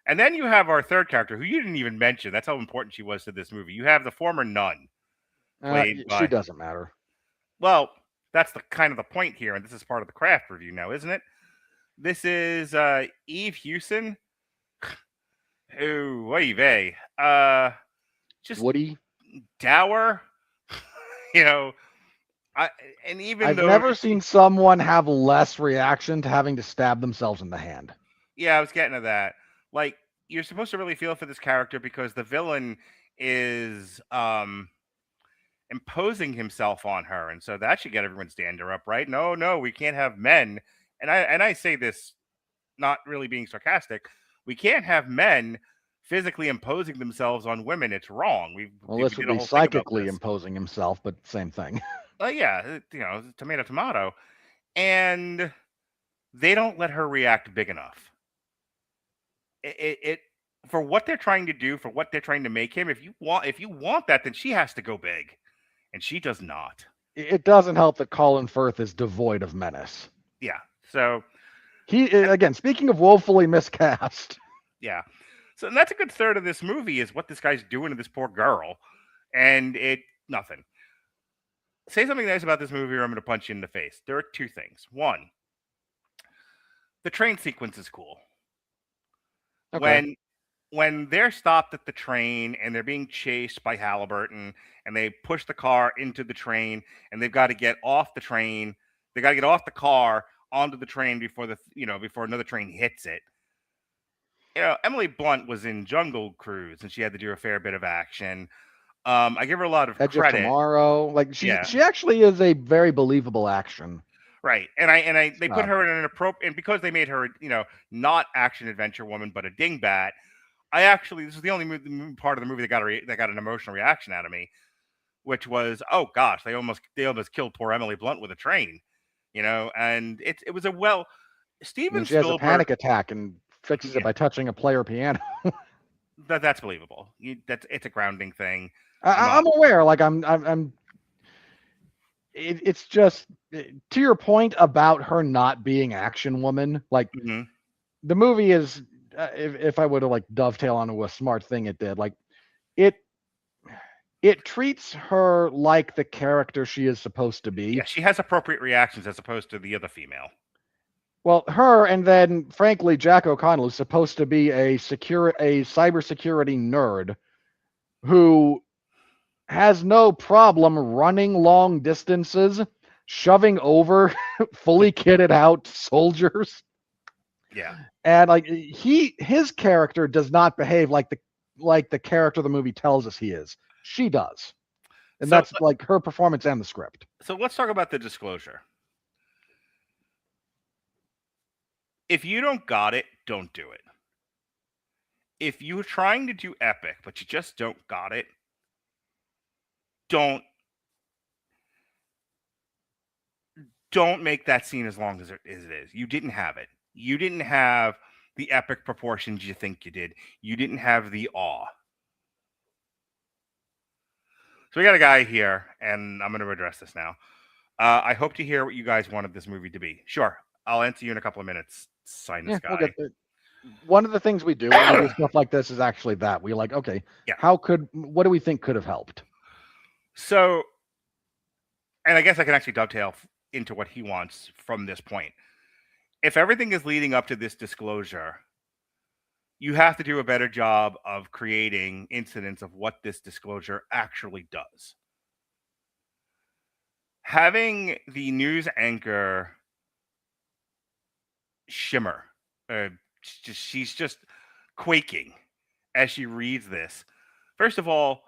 Speaker 1: And then you have our third character who you didn't even mention. That's how important she was to this movie. You have the former nun.
Speaker 3: She doesn't matter.
Speaker 1: Well, that's the kind of the point here, and this is part of the craft review now, isn't it? This is Eve Hewson. Who, oy vey. Just
Speaker 3: Woody.
Speaker 1: Dour. I've
Speaker 3: never seen someone have less reaction to having to stab themselves in the hand.
Speaker 1: Yeah, I was getting to that. Like, you're supposed to really feel for this character because the villain is imposing himself on her, and so that should get everyone stand her up, right? No, we can't have men, and I say this not really being sarcastic. We can't have men physically imposing themselves on women. It's wrong.
Speaker 3: This would be psychically imposing himself, but same thing.
Speaker 1: Yeah, tomato, and they don't let her react big enough. It for what they're trying to do, for what they're trying to make him. If you want that, then she has to go big, and she does not.
Speaker 3: It doesn't help that Colin Firth is devoid of menace.
Speaker 1: Yeah. So
Speaker 3: he again, speaking of woefully miscast.
Speaker 1: Yeah. So and that's a good third of this movie is what this guy's doing to this poor girl, and nothing. Say something nice about this movie, or I'm going to punch you in the face. There are two things. One, the train sequence is cool.
Speaker 3: Okay.
Speaker 1: When they're stopped at the train and they're being chased by Halliburton and they push the car into the train and they've got to get off the train, they got to get off the car onto the train before before another train hits it. Emily Blunt was in Jungle Cruise and she had to do a fair bit of action. I give her a lot of
Speaker 3: Edge of
Speaker 1: credit.
Speaker 3: Tomorrow, like she
Speaker 1: Yeah.
Speaker 3: actually is a very believable action.
Speaker 1: Right, and they put her in an appropriate, and because they made her, not action adventure woman, but a dingbat. This is the only part of the movie that got an emotional reaction out of me, which was, oh gosh, they almost killed poor Emily Blunt with a train, and it was Steven
Speaker 3: And she has a
Speaker 1: Spielberg.
Speaker 3: panic attack and fixes it by touching a player piano.
Speaker 1: That's believable. It's a grounding thing.
Speaker 3: I'm aware. Like it's just to your point about her not being action woman. Like the movie is, if I would have like dovetail onto a smart thing it did, like it treats her like the character she is supposed to be.
Speaker 1: Yeah, she has appropriate reactions as opposed to the other female.
Speaker 3: Well, her, and then frankly, Jack O'Connell is supposed to be a cybersecurity nerd who has no problem running long distances, shoving over fully kitted out soldiers.
Speaker 1: Yeah.
Speaker 3: And like his character does not behave like the character the movie tells us he is. She does. And that's like her performance and the script.
Speaker 1: So let's talk about the disclosure. If you don't got it, don't do it. If you're trying to do epic, but you just don't got it, don't make that scene as long as it is. You didn't have it. You didn't have the epic proportions you think you did. You didn't have the awe. So we got a guy here, and I'm going to address this now. I hope to hear what you guys wanted this movie to be. Sure, I'll answer you in a couple of minutes. Sign this guy.
Speaker 3: One of the things we do when we do stuff like this is actually that we like, okay, what do we think could have helped?
Speaker 1: So, and I guess I can actually dovetail into what he wants from this point. If everything is leading up to this disclosure, you have to do a better job of creating incidents of what this disclosure actually does. Having the news anchor shimmer, she's just quaking as she reads this. First of all,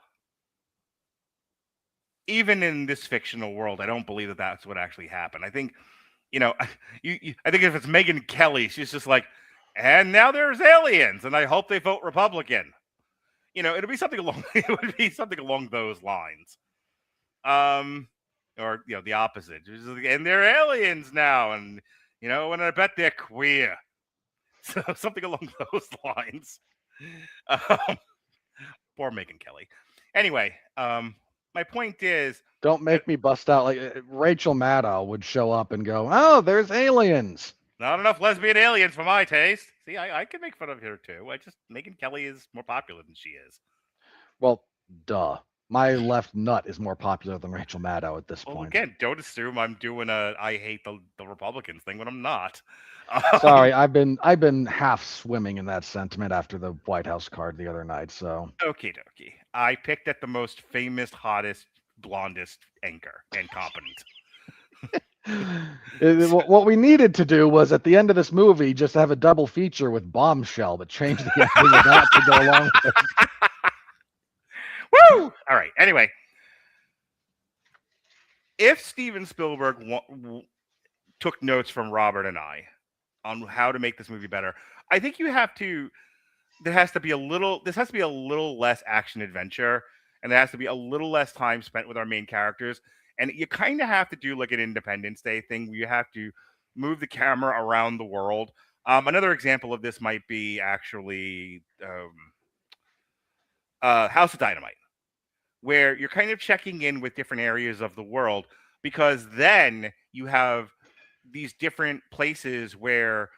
Speaker 1: even in this fictional world, I don't believe that that's what actually happened. I think, I think if it's Megyn Kelly, she's just like, and now there's aliens, and I hope they vote Republican. It'll be something along. It would be something along those lines. Or the opposite. And they're aliens now, and and I bet they're queer. So something along those lines. Poor Megyn Kelly. Anyway, my point is,
Speaker 3: don't make me bust out like Rachel Maddow would show up and go, "Oh, there's aliens."
Speaker 1: Not enough lesbian aliens for my taste. See, I can make fun of her too. Megyn Kelly is more popular than she is.
Speaker 3: Well, duh. My left nut is more popular than Rachel Maddow at this point.
Speaker 1: Again, don't assume I'm doing I hate the Republicans thing when I'm not.
Speaker 3: Sorry, I've been half swimming in that sentiment after the White House card the other night. So
Speaker 1: okie dokie. I picked at the most famous, hottest, blondest anchor and competent.
Speaker 3: What we needed to do was at the end of this movie just have a double feature with Bombshell, but change the ending of that to go along with it.
Speaker 1: Woo! All right. Anyway, if Steven Spielberg took notes from Robert and I on how to make this movie better, I think there has to be a little less action adventure, and there has to be a little less time spent with our main characters. And you kind of have to do like an Independence Day thing where you have to move the camera around the world. Another example of this might be actually House of Dynamite, where you're kind of checking in with different areas of the world, because then you have these different places where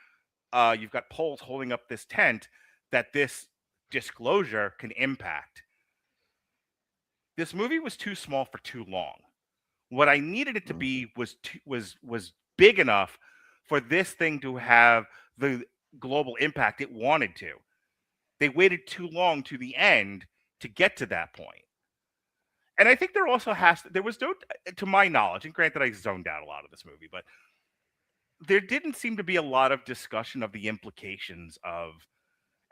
Speaker 1: you've got poles holding up this tent that this disclosure can impact. This movie was too small for too long. What I needed it to be was big enough for this thing to have the global impact it wanted to. They waited too long to the end to get to that point. And I think there also there was no, to my knowledge, and granted I zoned out a lot of this movie, but there didn't seem to be a lot of discussion of the implications of,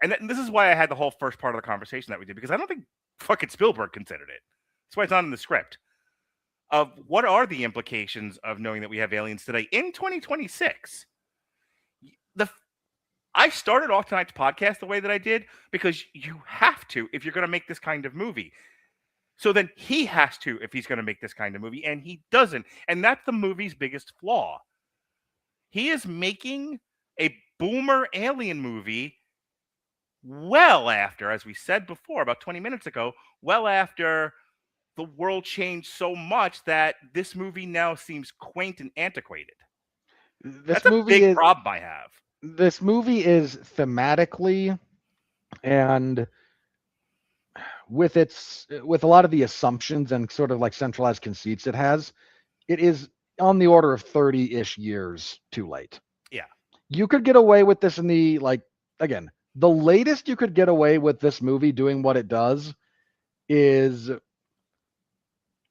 Speaker 1: and this is why I had the whole first part of the conversation that we did, because I don't think fucking Spielberg considered it. That's why it's not in the script. Of what are the implications of knowing that we have aliens today in 2026? I started off tonight's podcast the way that I did because you have to if you're going to make this kind of movie. So then he has to if he's going to make this kind of movie, and he doesn't. And that's the movie's biggest flaw. He is making a boomer alien movie well after, as we said before, about 20 minutes ago, well after the world changed so much that this movie now seems quaint and antiquated. That's a big problem I have.
Speaker 3: This movie is thematically and with a lot of the assumptions and sort of like centralized conceits it is on the order of 30-ish years too late.
Speaker 1: Yeah.
Speaker 3: You could get away with this in the, like, again, the latest you could get away with this movie doing what it does is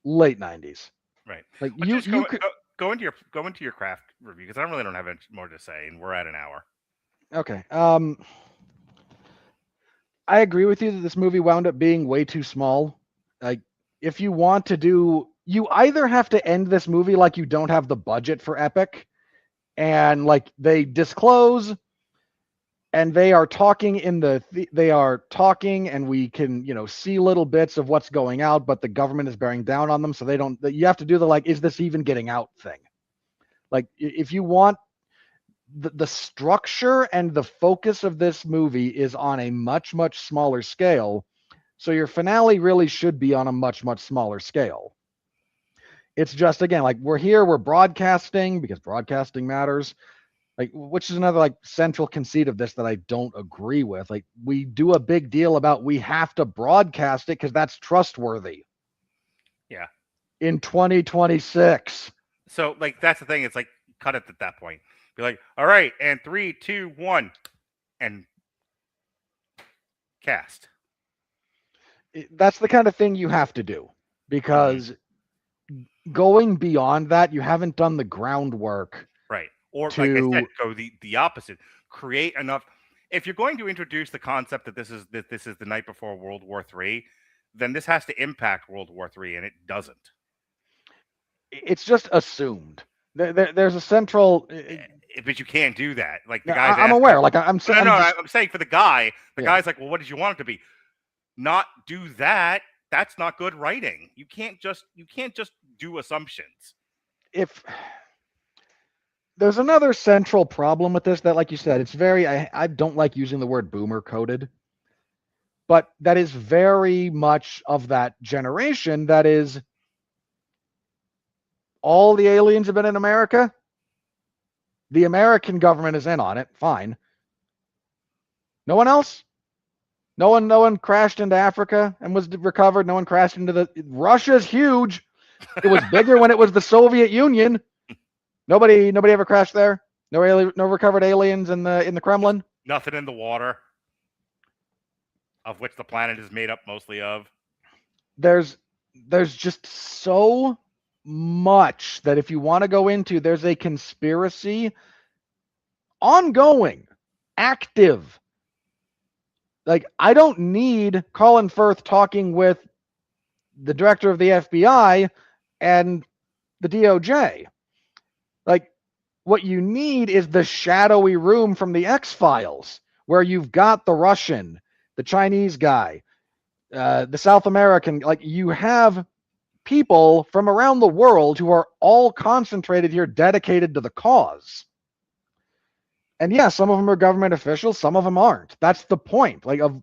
Speaker 3: late 90s.
Speaker 1: Right.
Speaker 3: Like
Speaker 1: but you could go into your craft review, because I really don't have much more to say, and we're at an hour.
Speaker 3: Okay. I agree with you that this movie wound up being way too small. Like, if you want to do, you either have to end this movie like you don't have the budget for epic, and like they disclose, and they are talking and we can, see little bits of what's going out, but the government is bearing down on them, so you have to do the, like, is this even getting out thing? Like, if you want the structure and the focus of this movie is on a much, much smaller scale, so your finale really should be on a much, much smaller scale. It's just, again, like, we're broadcasting because broadcasting matters. Like, which is another like central conceit of this that I don't agree with. Like, we do a big deal about we have to broadcast it because that's trustworthy.
Speaker 1: Yeah.
Speaker 3: In 2026.
Speaker 1: So, like, that's the thing. It's like, cut it at that point. Be like, all right, and 3, 2, 1, and cast.
Speaker 3: That's the kind of thing you have to do, because going beyond that, you haven't done the groundwork.
Speaker 1: Right. Or, like I said, go the opposite. Create enough. If you're going to introduce the concept that this is the night before World War III, then this has to impact World War III, and it doesn't.
Speaker 3: It's just assumed. There's a central.
Speaker 1: But you can't do that. Like, the
Speaker 3: guy's I'm aware. Like, I'm saying.
Speaker 1: I'm saying for the guy. The guy's like, well, what did you want it to be? Not do that. That's not good writing. You can't just do assumptions.
Speaker 3: If there's another central problem with this, that, like you said, it's very, I don't like using the word boomer coded, but that is very much of that generation. That is, all the aliens have been in America. The American government is in on it. Fine. No one else? No one crashed into Africa and was recovered. No one crashed into Russia's huge. It was bigger when it was the Soviet Union. Nobody ever crashed there. No recovered aliens in the Kremlin.
Speaker 1: Nothing in the water, of which the planet is made up mostly of.
Speaker 3: There's just so much that if you want to go into, there's a conspiracy ongoing, active. Like, I don't need Colin Firth talking with the director of the FBI and the DOJ. Like, what you need is the shadowy room from the X-Files, where you've got the Russian, the Chinese guy, the South American. Like, you have people from around the world who are all concentrated here, dedicated to the cause. And yeah, some of them are government officials, some of them aren't. That's the point, like, of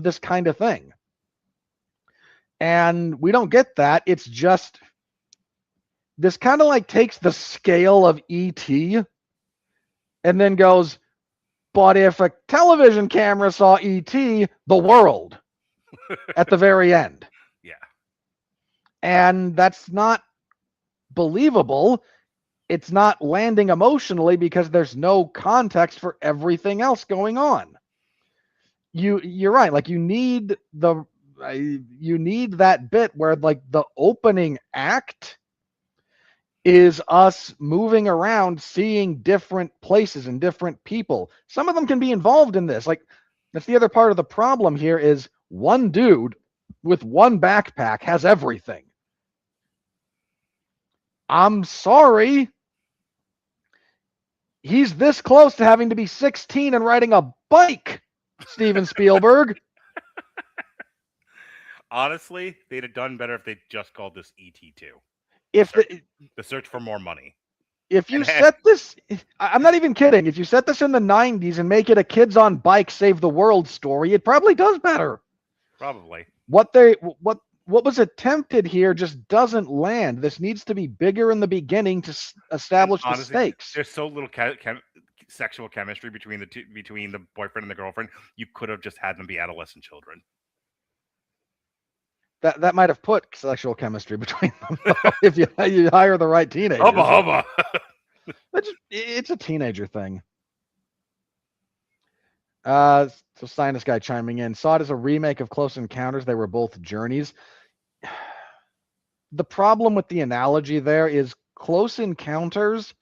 Speaker 3: this kind of thing. And we don't get that. It's just, this kind of like takes the scale of ET and then goes, But if a television camera saw E.T., the world at the very end.
Speaker 1: Yeah.
Speaker 3: And that's not believable. It's not landing emotionally because there's no context for everything else going on. You're right. Like you need that bit where like the opening act is us moving around, seeing different places and different people. Some of them can be involved in this. Like that's the other part of the problem here is one dude with one backpack has everything. I'm sorry. He's this close to having to be 16 and riding a bike, Steven Spielberg.
Speaker 1: Honestly, they'd have done better if they just called this ET2.
Speaker 3: If
Speaker 1: the search for more money.
Speaker 3: If you set this, I'm not even kidding. If you set this in the 90s and make it a kids on bike save the world story, it probably does better.
Speaker 1: Probably.
Speaker 3: What was attempted here just doesn't land. This needs to be bigger in the beginning to establish the stakes.
Speaker 1: There's so little sexual chemistry between the boyfriend and the girlfriend. You could have just had them be adolescent children.
Speaker 3: That might have put sexual chemistry between them if you hire the right teenager.
Speaker 1: Hubba.
Speaker 3: It's a teenager thing. So Sinus guy chiming in. Saw it as a remake of Close Encounters. They were both journeys. The problem with the analogy there is Close Encounters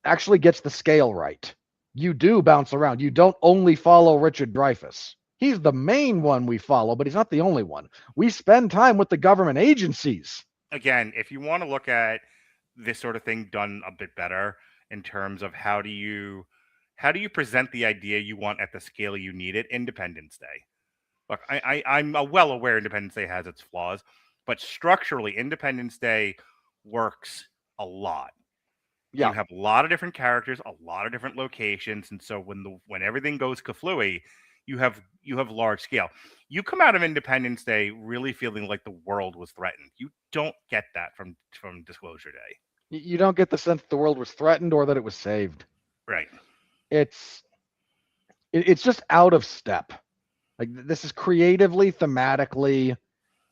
Speaker 3: actually gets the scale right. You do bounce around. You don't only follow Richard Dreyfuss. He's the main one we follow, but he's not the only one. We spend time with the government agencies.
Speaker 1: Again, if you want to look at this sort of thing done a bit better in terms of how do you present the idea you want at the scale you need it, Independence Day. Look, I'm well aware Independence Day has its flaws, but structurally, Independence Day works a lot. Yeah. You have a lot of different characters, a lot of different locations, and so when everything goes kaflooey, you have large scale. You come out of Independence Day really feeling like the world was threatened. You don't get that from Disclosure Day.
Speaker 3: You don't get the sense that the world was threatened or that it was saved.
Speaker 1: Right.
Speaker 3: It's just out of step. Like this is creatively, thematically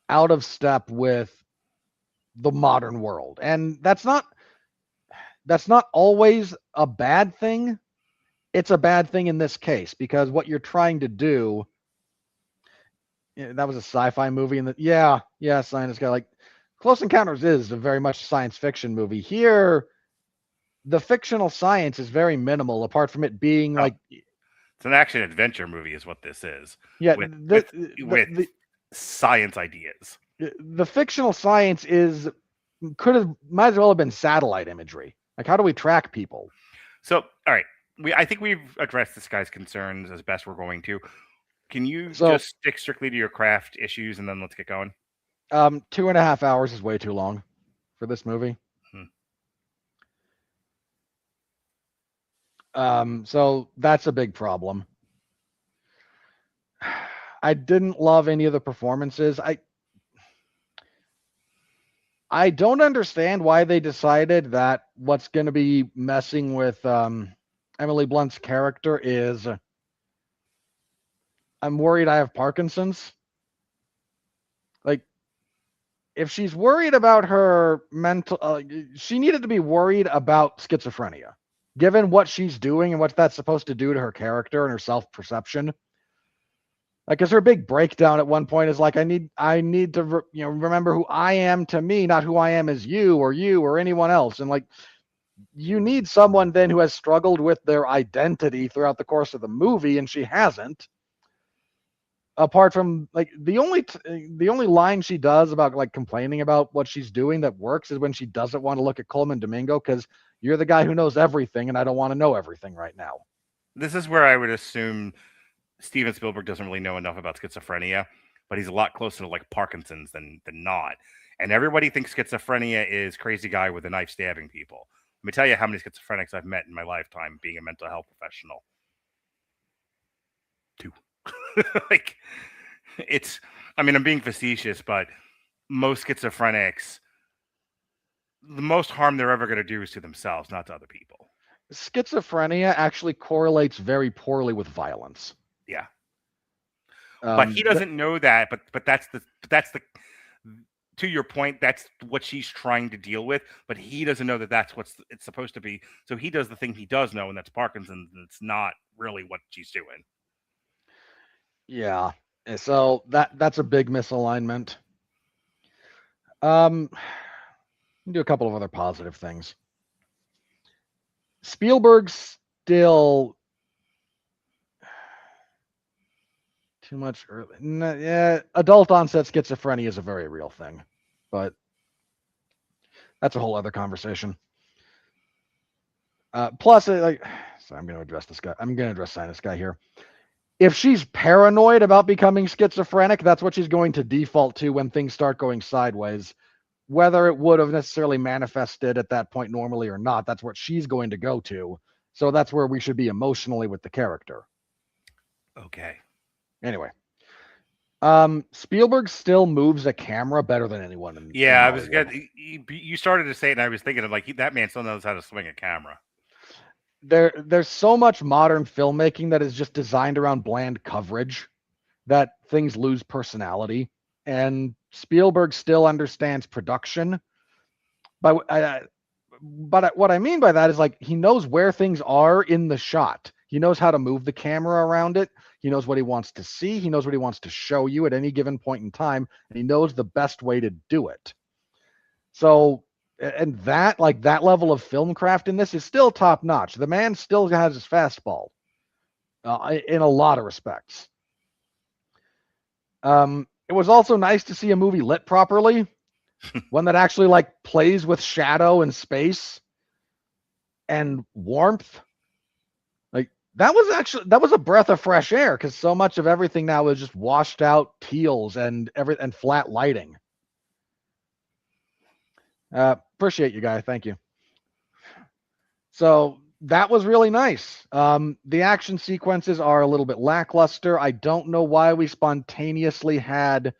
Speaker 3: out of step with the modern world. And that's not always a bad thing. It's a bad thing in this case because what you're trying to do, that was a sci-fi movie, and Sinus guy, like Close Encounters is a very much science fiction movie. Here, the fictional science is very minimal, apart from it being like
Speaker 1: it's an action adventure movie, is what this is.
Speaker 3: Yeah,
Speaker 1: with science ideas.
Speaker 3: The fictional science might as well have been satellite imagery. Like, how do we track people?
Speaker 1: So, all right. I think we've addressed this guy's concerns as best we're going to. Can you just stick strictly to your craft issues and then let's get going?
Speaker 3: 2.5 hours is way too long for this movie. So that's a big problem. I didn't love any of the performances. I don't understand why they decided that what's going to be messing with Emily Blunt's character is I'm worried I have Parkinson's. Like, if she's worried about her mental, she needed to be worried about schizophrenia, given what she's doing and what that's supposed to do to her character and her self-perception. Like, because her big breakdown at one point is like, I need to remember who I am to me, not who I am as you or anyone else. And like, you need someone then who has struggled with their identity throughout the course of the movie, and she hasn't. Apart from like the only line she does about like complaining about what she's doing that works is when she doesn't want to look at Colman Domingo because you're the guy who knows everything, and I don't want to know everything right now.
Speaker 1: This is where I would assume Steven Spielberg doesn't really know enough about schizophrenia, but he's a lot closer to like Parkinson's than not. And everybody thinks schizophrenia is crazy guy with a knife stabbing people. Let me tell you how many schizophrenics I've met in my lifetime being a mental health professional. 2. Like, I'm being facetious, but most schizophrenics, the most harm they're ever going to do is to themselves, not to other people.
Speaker 3: schizophrenia actually correlates very poorly with violence.
Speaker 1: Yeah. But he doesn't know that. But that's the to your point. That's what she's trying to deal with. But he doesn't know that that's what it's supposed to be. So he does the thing he does know, and that's Parkinson's. And it's not really what she's doing.
Speaker 3: Yeah. So that's a big misalignment. Do a couple of other positive things. Spielberg still too much early. Yeah, adult onset schizophrenia is a very real thing, but that's a whole other conversation. Plus, so I'm going to address this guy. I'm going to address this guy here. If she's paranoid about becoming schizophrenic, that's what she's going to default to when things start going sideways. Whether it would have necessarily manifested at that point normally or not, that's what she's going to go to. So that's where we should be emotionally with the character.
Speaker 1: Okay.
Speaker 3: Anyway, Spielberg still moves a camera better than anyone.
Speaker 1: I was good. You started to say it, and I was thinking of that man still knows how to swing a camera.
Speaker 3: There's so much modern filmmaking that is just designed around bland coverage that things lose personality. And Spielberg still understands production. But what I mean by that is he knows where things are in the shot. He knows how to move the camera around it. He knows what he wants to see. He knows what he wants to show you at any given point in time. And he knows the best way to do it. So, and that level of film craft in this is still top notch. The man still has his fastball in a lot of respects. It was also nice to see a movie lit properly, one that actually plays with shadow and space and warmth. That was a breath of fresh air, because so much of everything now is just washed out teals and flat lighting. Appreciate you guys. Thank you. So that was really nice. The action sequences are a little bit lackluster. I don't know why we spontaneously had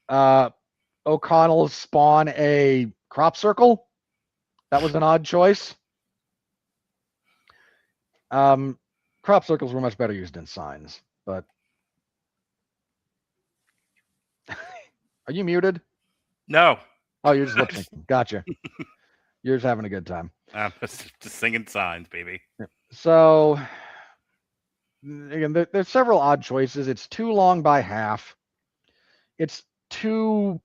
Speaker 3: O'Connell spawn a crop circle. That was an odd choice. Crop circles were much better used in signs, but are you muted?
Speaker 1: No.
Speaker 3: Oh, you're just lip syncing. Gotcha. You're just having a good time.
Speaker 1: I'm just singing signs, baby.
Speaker 3: So, again, there's several odd choices. It's too long by half. It's too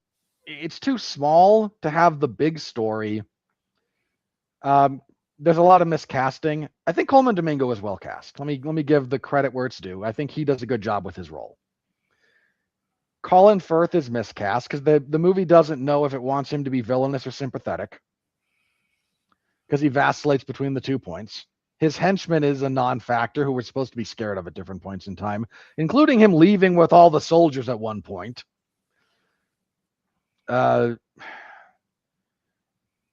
Speaker 3: small to have the big story. There's a lot of miscasting. I think Colman Domingo is well cast. Let me give the credit where it's due. I think he does a good job with his role. Colin Firth is miscast because the movie doesn't know if it wants him to be villainous or sympathetic, because he vacillates between the 2 points. His henchman is a non-factor who we're supposed to be scared of at different points in time, including him leaving with all the soldiers at one point.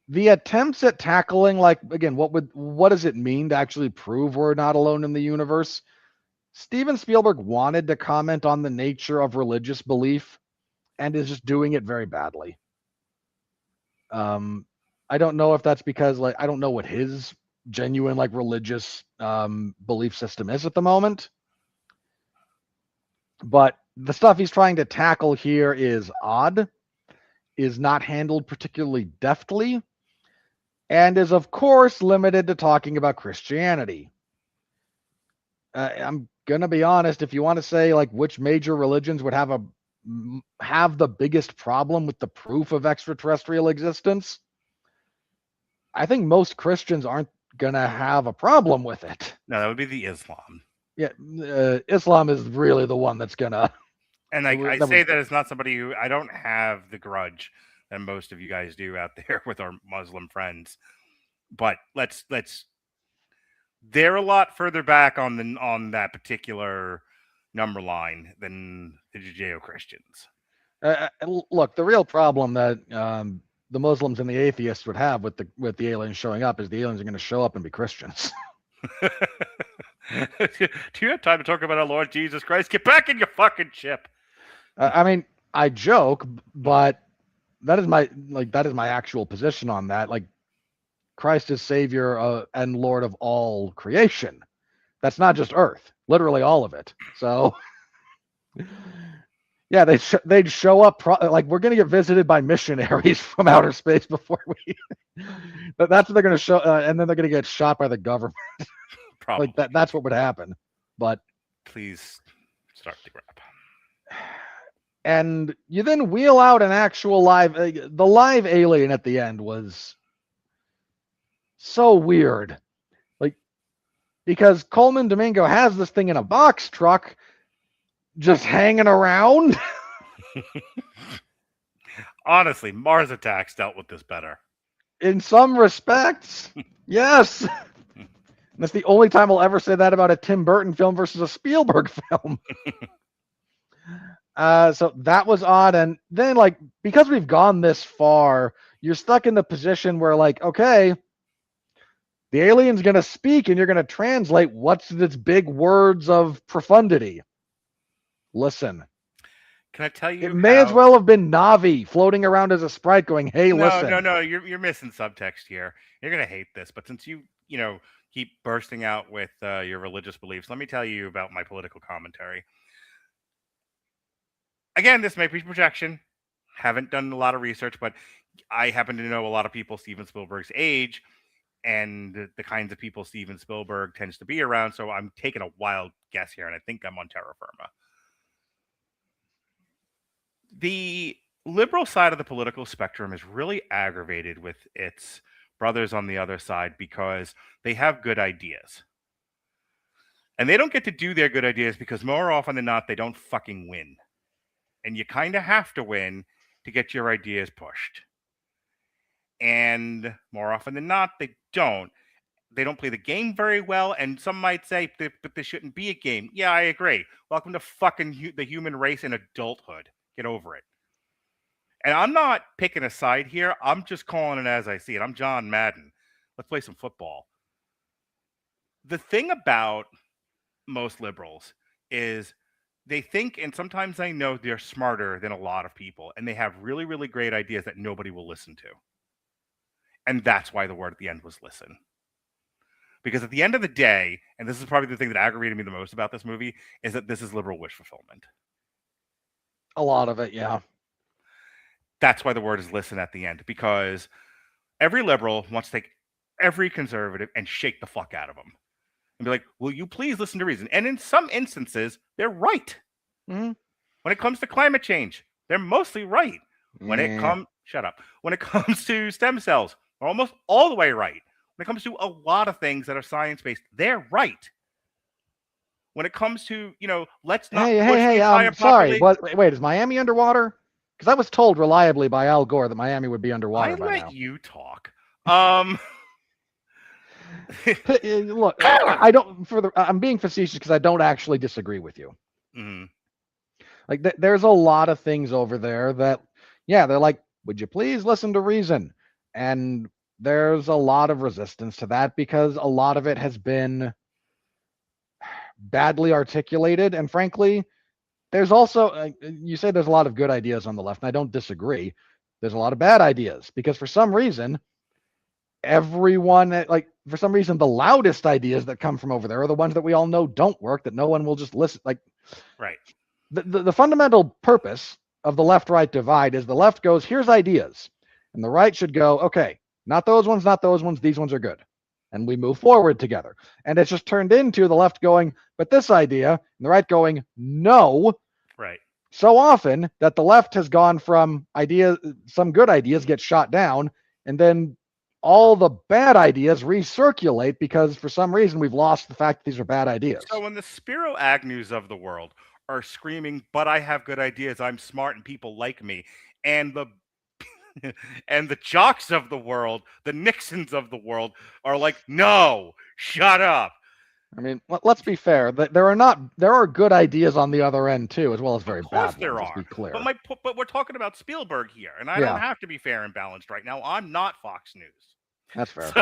Speaker 3: The attempts at tackling, again, what does it mean to actually prove we're not alone in the universe? Steven Spielberg wanted to comment on the nature of religious belief and is just doing it very badly. I don't know if that's because I don't know what his genuine religious belief system is at the moment. But the stuff he's trying to tackle here is odd, is not handled particularly deftly, and is, of course, limited to talking about Christianity. I'm going to be honest, if you want to say which major religions would have the biggest problem with the proof of extraterrestrial existence, I think most Christians aren't going to have a problem with it.
Speaker 1: No, that would be the Islam.
Speaker 3: Yeah, Islam is really the one that's going to...
Speaker 1: And I say that as not somebody who... I don't have the grudge that most of you guys do out there with our Muslim friends. But let's they're a lot further back on that particular number line than the Judeo-Christians.
Speaker 3: Look, the real problem that the Muslims and the atheists would have with the aliens showing up is the aliens are going to show up and be Christians.
Speaker 1: Do you have time to talk about our Lord Jesus Christ? Get back in your fucking ship.
Speaker 3: I mean, I joke, but that is my actual position on that. Christ is Savior and Lord of all creation. That's not just Earth, literally all of it. So, yeah, they'd show up like we're gonna get visited by missionaries from outer space before we. But that's what they're gonna show, and then they're gonna get shot by the government.
Speaker 1: Probably.
Speaker 3: Like that's what would happen. But
Speaker 1: please start the grab.
Speaker 3: And you then wheel out an actual the live alien at the end was so weird. Like, because Colman Domingo has this thing in a box truck just hanging around.
Speaker 1: Honestly, Mars Attacks dealt with this better.
Speaker 3: In some respects, yes. That's the only time I'll ever say that about a Tim Burton film versus a Spielberg film. So that was odd. And then, like, because we've gone this far, you're stuck in the position where, like, okay, the alien's going to speak and you're going to translate what's its big words of profundity. Listen.
Speaker 1: Can I tell you?
Speaker 3: It may as well have been Navi floating around as a sprite going, hey, listen.
Speaker 1: No, you're missing subtext here. You're going to hate this, but since you keep bursting out with your religious beliefs, let me tell you about my political commentary. Again, this may be projection. Haven't done a lot of research, but I happen to know a lot of people Steven Spielberg's age and the kinds of people Steven Spielberg tends to be around. So I'm taking a wild guess here, and I think I'm on terra firma. The liberal side of the political spectrum is really aggravated with its brothers on the other side because they have good ideas. And they don't get to do their good ideas because more often than not, they don't fucking win. And you kind of have to win to get your ideas pushed. And more often than not, they don't. They don't play the game very well. And some might say, but this shouldn't be a game. Yeah, I agree. Welcome to fucking the human race in adulthood. Get over it. And I'm not picking a side here. I'm just calling it as I see it. I'm John Madden. Let's play some football. The thing about most liberals is they think, and sometimes I know they're smarter than a lot of people, and they have really, really great ideas that nobody will listen to. And that's why the word at the end was listen. Because at the end of the day, and this is probably the thing that aggravated me the most about this movie, is that this is liberal wish fulfillment.
Speaker 3: A lot of it, yeah.
Speaker 1: That's why the word is listen at the end, because every liberal wants to take every conservative and shake the fuck out of them. And be like, will you please listen to reason? And in some instances, they're right.
Speaker 3: Mm-hmm.
Speaker 1: When it comes to climate change, they're mostly right. When it comes, when it comes to stem cells, they're almost all the way right. When it comes to a lot of things that are science-based, they're right. When it comes to, let's not push the entire
Speaker 3: sorry. Wait, is Miami underwater? Because I was told reliably by Al Gore that Miami would be underwater by now.
Speaker 1: I let you talk.
Speaker 3: Look, I don't. I'm being facetious because I don't actually disagree with you.
Speaker 1: Mm-hmm.
Speaker 3: Like, there's a lot of things over there that, yeah, they're like, would you please listen to reason? And there's a lot of resistance to that because a lot of it has been badly articulated. And frankly, there's also, you say there's a lot of good ideas on the left, and I don't disagree. There's a lot of bad ideas because for some reason, for some reason, the loudest ideas that come from over there are the ones that we all know don't work, that no one will just listen. Like,
Speaker 1: right.
Speaker 3: The fundamental purpose of the left-right divide is the left goes, here's ideas. And the right should go, okay, not those ones, these ones are good. And we move forward together. And it's just turned into the left going, but this idea, and the right going, no.
Speaker 1: Right.
Speaker 3: So often that the left has gone from some good ideas get shot down, and then all the bad ideas recirculate because for some reason we've lost the fact that these are bad ideas.
Speaker 1: So when the Spiro Agnews of the world are screaming, but I have good ideas, I'm smart and people like me, and the and the jocks of the world, the Nixons of the world are like, no, shut up.
Speaker 3: I mean, let's be fair. There are good ideas on the other end too, as well as very bad ones.
Speaker 1: There are.
Speaker 3: Let's be clear.
Speaker 1: But we're talking about Spielberg here, and I don't have to be fair and balanced right now. I'm not Fox News.
Speaker 3: That's fair.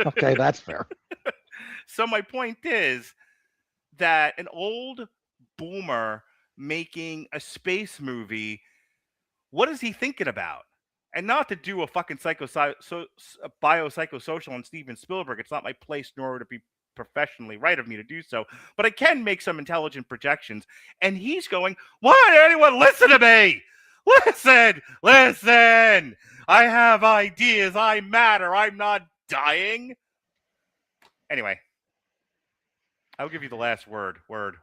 Speaker 3: Okay, that's fair.
Speaker 1: So my point is that an old boomer making a space movie, what is he thinking about? And not to do a fucking biopsychosocial on Steven Spielberg. It's not my place, nor would it be professionally right of me to do so. But I can make some intelligent projections. And he's going, why did anyone listen to me? Listen. I have ideas. I matter. I'm not dying. Anyway, I'll give you the last word. Word.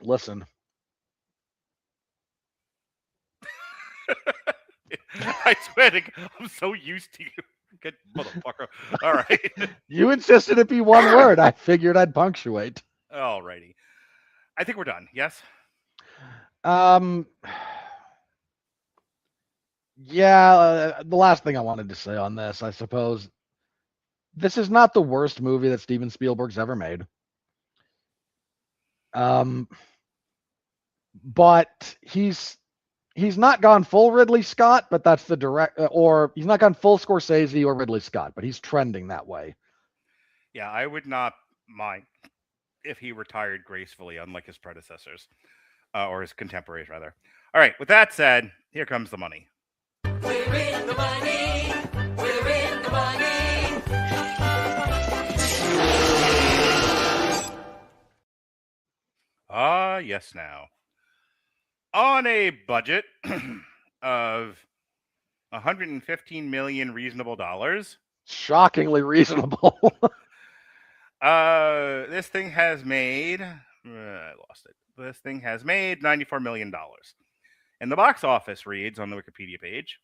Speaker 3: Listen.
Speaker 1: I swear to God, I'm so used to you. Good motherfucker. All right.
Speaker 3: You insisted it be one word. I figured I'd punctuate.
Speaker 1: All righty. I think we're done. Yes?
Speaker 3: Yeah, the last thing I wanted to say on this, I suppose, this is not the worst movie that Steven Spielberg's ever made. But he's not gone full Ridley Scott, but that's the or he's not gone full Scorsese or Ridley Scott, but he's trending that way.
Speaker 1: Yeah, I would not mind if he retired gracefully, unlike his predecessors, or his contemporaries, rather. All right, with that said, here comes the money.
Speaker 4: We're in the money. We're in the money.
Speaker 1: Ah, yes, now. On a budget of 115 million reasonable dollars.
Speaker 3: Shockingly reasonable.
Speaker 1: This thing has made I lost it. This thing has made $94 million. And the box office reads on the Wikipedia page,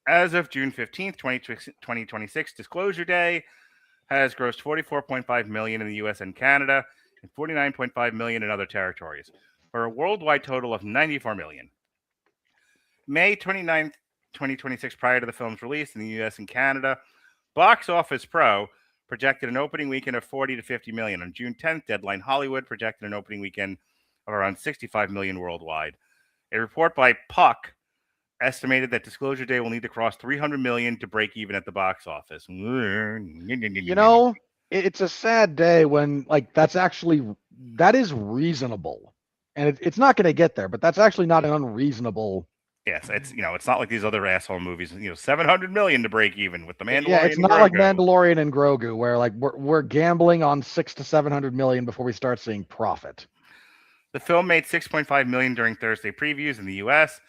Speaker 1: as of June 15th, 2026, Disclosure Day has grossed $44.5 million in the US and Canada and $49.5 million in other territories, for a worldwide total of $94 million. May 29th, 2026, prior to the film's release in the US and Canada, Box Office Pro projected an opening weekend of 40 to 50 million. On June 10th, Deadline Hollywood projected an opening weekend of around 65 million worldwide. A report by Puck estimated that Disclosure Day will need to cross 300 million to break even at the box office.
Speaker 3: You know, it's a sad day when, like, that is reasonable. And it's not going to get there, but that's actually not an unreasonable.
Speaker 1: Yes, it's not like these other asshole movies. 700 million to break even with the Mandalorian.
Speaker 3: Yeah, it's not like Mandalorian and Grogu, where like we're gambling on 600 to 700 million before we start seeing profit.
Speaker 1: The film made 6.5 million during Thursday previews in the U.S.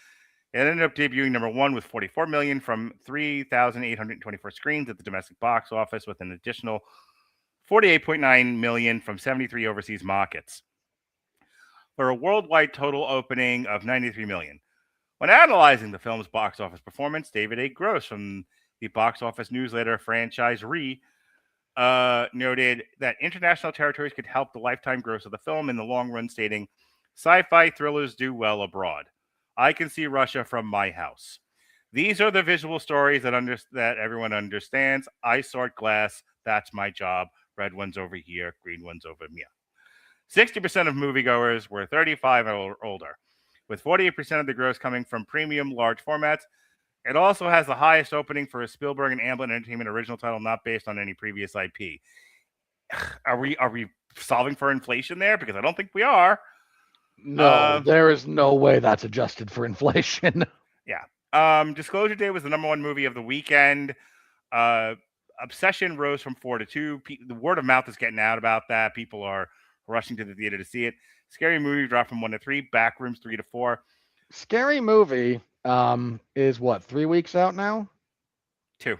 Speaker 1: It ended up debuting number one with 44 million from 3,824 screens at the domestic box office, with an additional 48.9 million from 73 overseas markets, for a worldwide total opening of 93 million. When analyzing the film's box office performance, David A. Gross from the box office newsletter Franchise noted that international territories could help the lifetime gross of the film in the long run, stating, "Sci-fi thrillers do well abroad. I can see Russia from my house. These are the visual stories that everyone understands. I sort glass. That's my job. Red ones over here, green ones over here." 60% of moviegoers were 35 or older, with 48% of the gross coming from premium large formats. It also has the highest opening for a Spielberg and Amblin Entertainment original title not based on any previous IP. Are we solving for inflation there? Because I don't think we are.
Speaker 3: No, there is no way that's adjusted for inflation.
Speaker 1: Yeah. Disclosure Day was the number one movie of the weekend. Obsession rose from 4 to 2. The word of mouth is getting out about that. People are rushing to the theater to see it. Scary Movie dropped from 1 to 3. Backrooms 3 to 4.
Speaker 3: Scary Movie is what, 3 weeks out now?
Speaker 1: 2.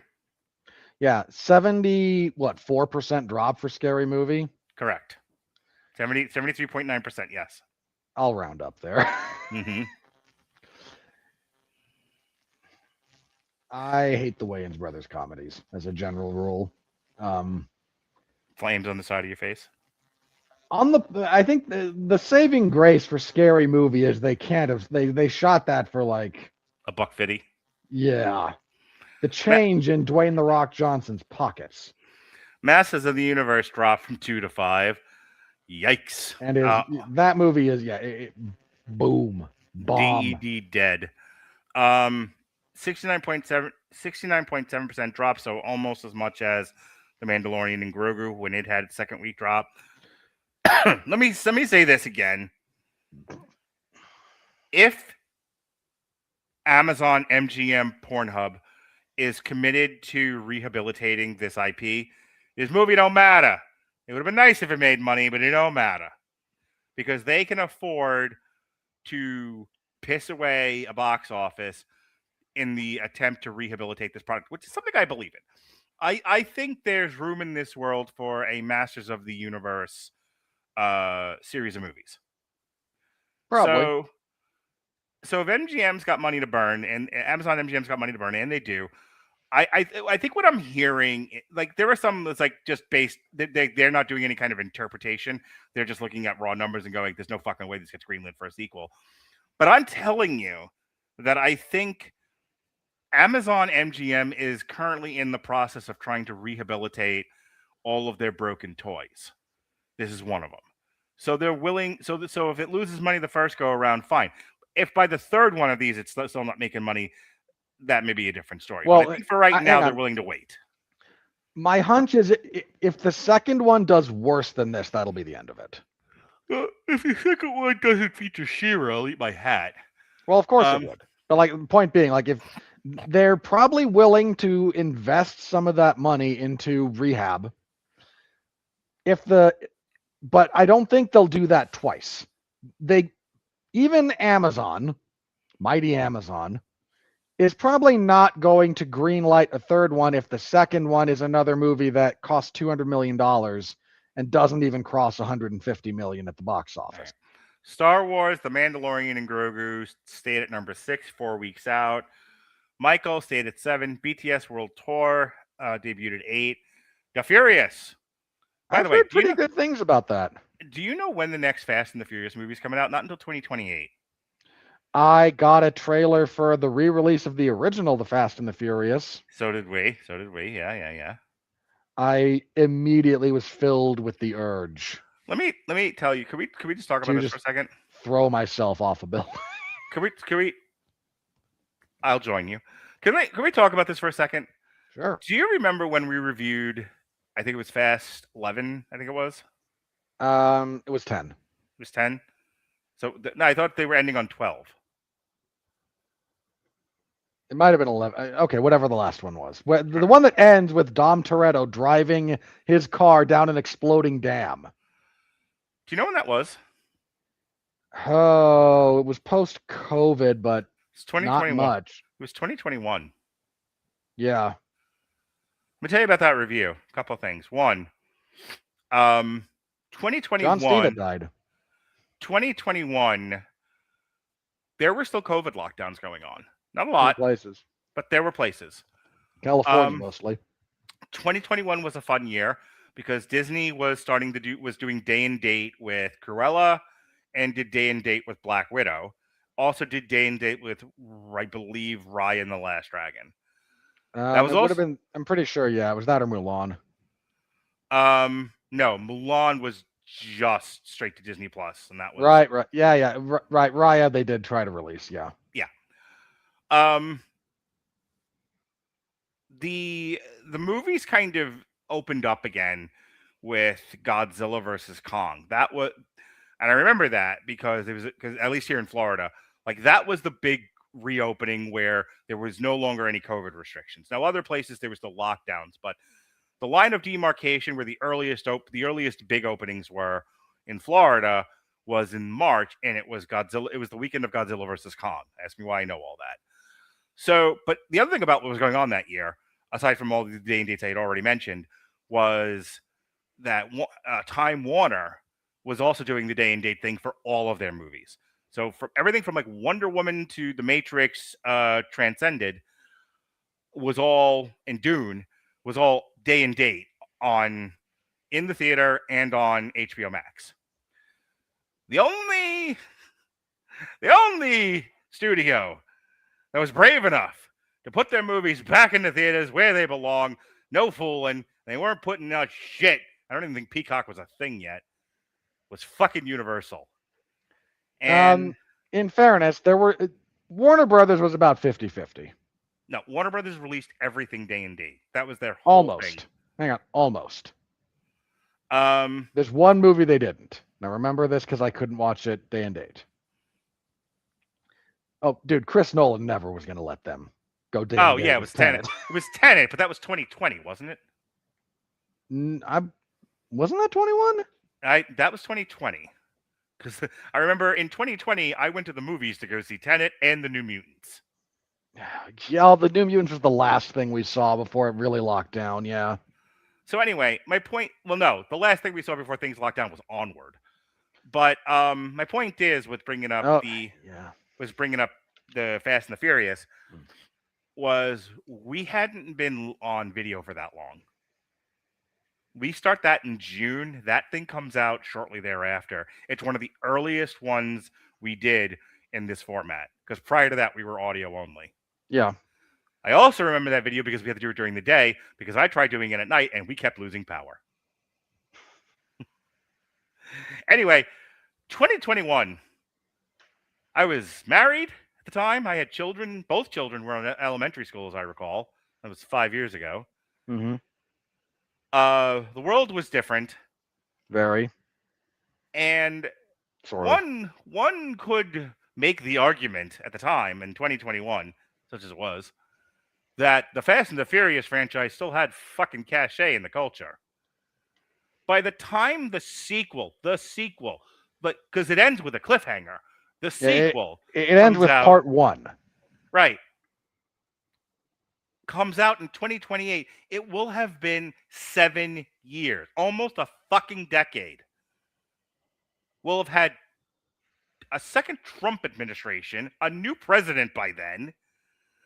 Speaker 3: Yeah, 4% drop for Scary Movie?
Speaker 1: Correct. 73.9%, yes.
Speaker 3: I'll round up there.
Speaker 1: Mm-hmm.
Speaker 3: I hate the Wayans Brothers comedies as a general rule.
Speaker 1: Flames on the side of your face.
Speaker 3: I think the saving grace for Scary Movie is they shot that for like
Speaker 1: $150.
Speaker 3: Yeah. The change in Dwayne "The Rock" Johnson's pockets.
Speaker 1: Masters of the Universe dropped from 2 to 5. Yikes.
Speaker 3: And that movie is boom. Bomb.
Speaker 1: DED dead. 69.7% drop, so almost as much as The Mandalorian and Grogu when it had its second week drop. let me say this again. If Amazon, MGM, Pornhub is committed to rehabilitating this IP. This movie don't matter. It would have been nice if it made money, but it don't matter because they can afford to piss away a box office in the attempt to rehabilitate this product, which is something I believe in. I think there's room in this world for a Masters of the Universe series of movies.
Speaker 3: Probably.
Speaker 1: So if MGM's got money to burn, and Amazon MGM's got money to burn, and they do, I think what I'm hearing, like there are some that's like just based, they're not doing any kind of interpretation. They're just looking at raw numbers and going, "There's no fucking way this gets greenlit for a sequel." But I'm telling you that I think Amazon MGM is currently in the process of trying to rehabilitate all of their broken toys. This is one of them. So they're willing. So if it loses money the first go around, fine. If by the third one of these it's still not making money, that may be a different story.
Speaker 3: Well,
Speaker 1: but I think for right now,
Speaker 3: hang
Speaker 1: they're
Speaker 3: on.
Speaker 1: willing to wait.
Speaker 3: My hunch is if the second one does worse than this, that'll be the end of it.
Speaker 1: If the second one doesn't feature She-Ra, I'll eat my hat.
Speaker 3: Well, of course it would. But like, the point being, like, if they're probably willing to invest some of that money into rehab, but I don't think they'll do that twice. Even Amazon, mighty Amazon, is probably not going to greenlight a third one if the second one is another movie that costs $200 million and doesn't even cross 150 million at the box office.
Speaker 1: Star Wars, The Mandalorian, and Grogu stayed at number 6, 4 weeks out. Michael stayed at 7. BTS World Tour debuted at 8. The Furious. By the way,
Speaker 3: heard pretty good things about that.
Speaker 1: Do you know when the next Fast and the Furious movie is coming out? Not until 2028.
Speaker 3: I got a trailer for the re-release of the original The Fast and the Furious.
Speaker 1: So did we. Yeah.
Speaker 3: I immediately was filled with the urge.
Speaker 1: Let me tell you. Could we just talk about this for a second?
Speaker 3: Throw myself off a building.
Speaker 1: Can we? I'll join you. Can we talk about this for a second?
Speaker 3: Sure.
Speaker 1: Do you remember when we reviewed? I think it was Fast 11. I think it was.
Speaker 3: It was 10.
Speaker 1: It was 10. So no, I thought they were ending on 12.
Speaker 3: It might have been 11. Okay, whatever the last one was. The one that ends with Dom Toretto driving his car down an exploding dam.
Speaker 1: Do you know when that was?
Speaker 3: Oh, it was post-COVID, but
Speaker 1: it's 2021.
Speaker 3: Not much.
Speaker 1: It was 2021.
Speaker 3: Yeah.
Speaker 1: Let me tell you about that review. A couple of things. One, 2021.
Speaker 3: John Cena died.
Speaker 1: 2021, there were still COVID lockdowns going on. Not a lot,
Speaker 3: places,
Speaker 1: but there were places.
Speaker 3: California mostly.
Speaker 1: 2021 was a fun year because Disney was doing day and date with Cruella, and did day and date with Black Widow. Also did day and date with, I believe, Raya and the Last Dragon.
Speaker 3: That was would have been. I'm pretty sure. Yeah, it was that or Mulan.
Speaker 1: No, Mulan was just straight to Disney Plus, and that was
Speaker 3: right. Yeah, right. Raya, they did try to release. Yeah.
Speaker 1: The movies kind of opened up again with Godzilla versus Kong. That was, and I remember that because at least here in Florida, like that was the big reopening where there was no longer any COVID restrictions. Now, other places there was the lockdowns, but the line of demarcation where the earliest big openings were in Florida was in March, and it was Godzilla. It was the weekend of Godzilla versus Kong. Ask me why I know all that. So, but the other thing about what was going on that year, aside from all the day and dates I had already mentioned, was that Time Warner was also doing the day and date thing for all of their movies. So, from everything from like Wonder Woman to The Matrix, Transcended, was all, and Dune was all day and date in the theater and on HBO Max. The only studio that was brave enough to put their movies back in the theaters where they belong, no fooling, they weren't putting out shit. I don't even think Peacock was a thing yet. Was fucking Universal. And
Speaker 3: in fairness, there were Warner Brothers was about 50-50.
Speaker 1: No, Warner Brothers released everything day and date. That was their whole thing.
Speaker 3: Hang on, almost.
Speaker 1: Um,
Speaker 3: There's one movie they didn't. Now remember this because I couldn't watch it day and date. Oh, dude, Chris Nolan never was going to let them go day
Speaker 1: Oh
Speaker 3: to
Speaker 1: yeah,
Speaker 3: day
Speaker 1: it
Speaker 3: with
Speaker 1: was Tenet. It was Tenet, but that was 2020, wasn't it?
Speaker 3: Wasn't that 21?
Speaker 1: That was 2020. Because I remember in 2020, I went to the movies to go see Tenet and the New Mutants.
Speaker 3: Yeah, the New Mutants was the last thing we saw before it really locked down. Yeah.
Speaker 1: So anyway, my point. Well, no, the last thing we saw before things locked down was Onward. But my point is, with bringing up the Fast and the Furious, was we hadn't been on video for that long. We start that in June. That thing comes out shortly thereafter. It's one of the earliest ones we did in this format, because prior to that, we were audio only.
Speaker 3: Yeah.
Speaker 1: I also remember that video because we had to do it during the day, because I tried doing it at night and we kept losing power. Anyway, 2021. I was married at the time. I had children. Both children were in elementary school, as I recall. That was 5 years ago.
Speaker 3: Mm-hmm.
Speaker 1: The world was different.
Speaker 3: Very.
Speaker 1: And
Speaker 3: Sort of.
Speaker 1: one could make the argument at the time in 2021, such as it was, that the Fast and the Furious franchise still had fucking cachet in the culture. By the time the sequel, but because it ends with a cliffhanger, the sequel
Speaker 3: it ends with part 1.
Speaker 1: Right. Comes out in 2028. It will have been 7 years, almost a fucking decade. We'll have had a second Trump administration, a new president by then.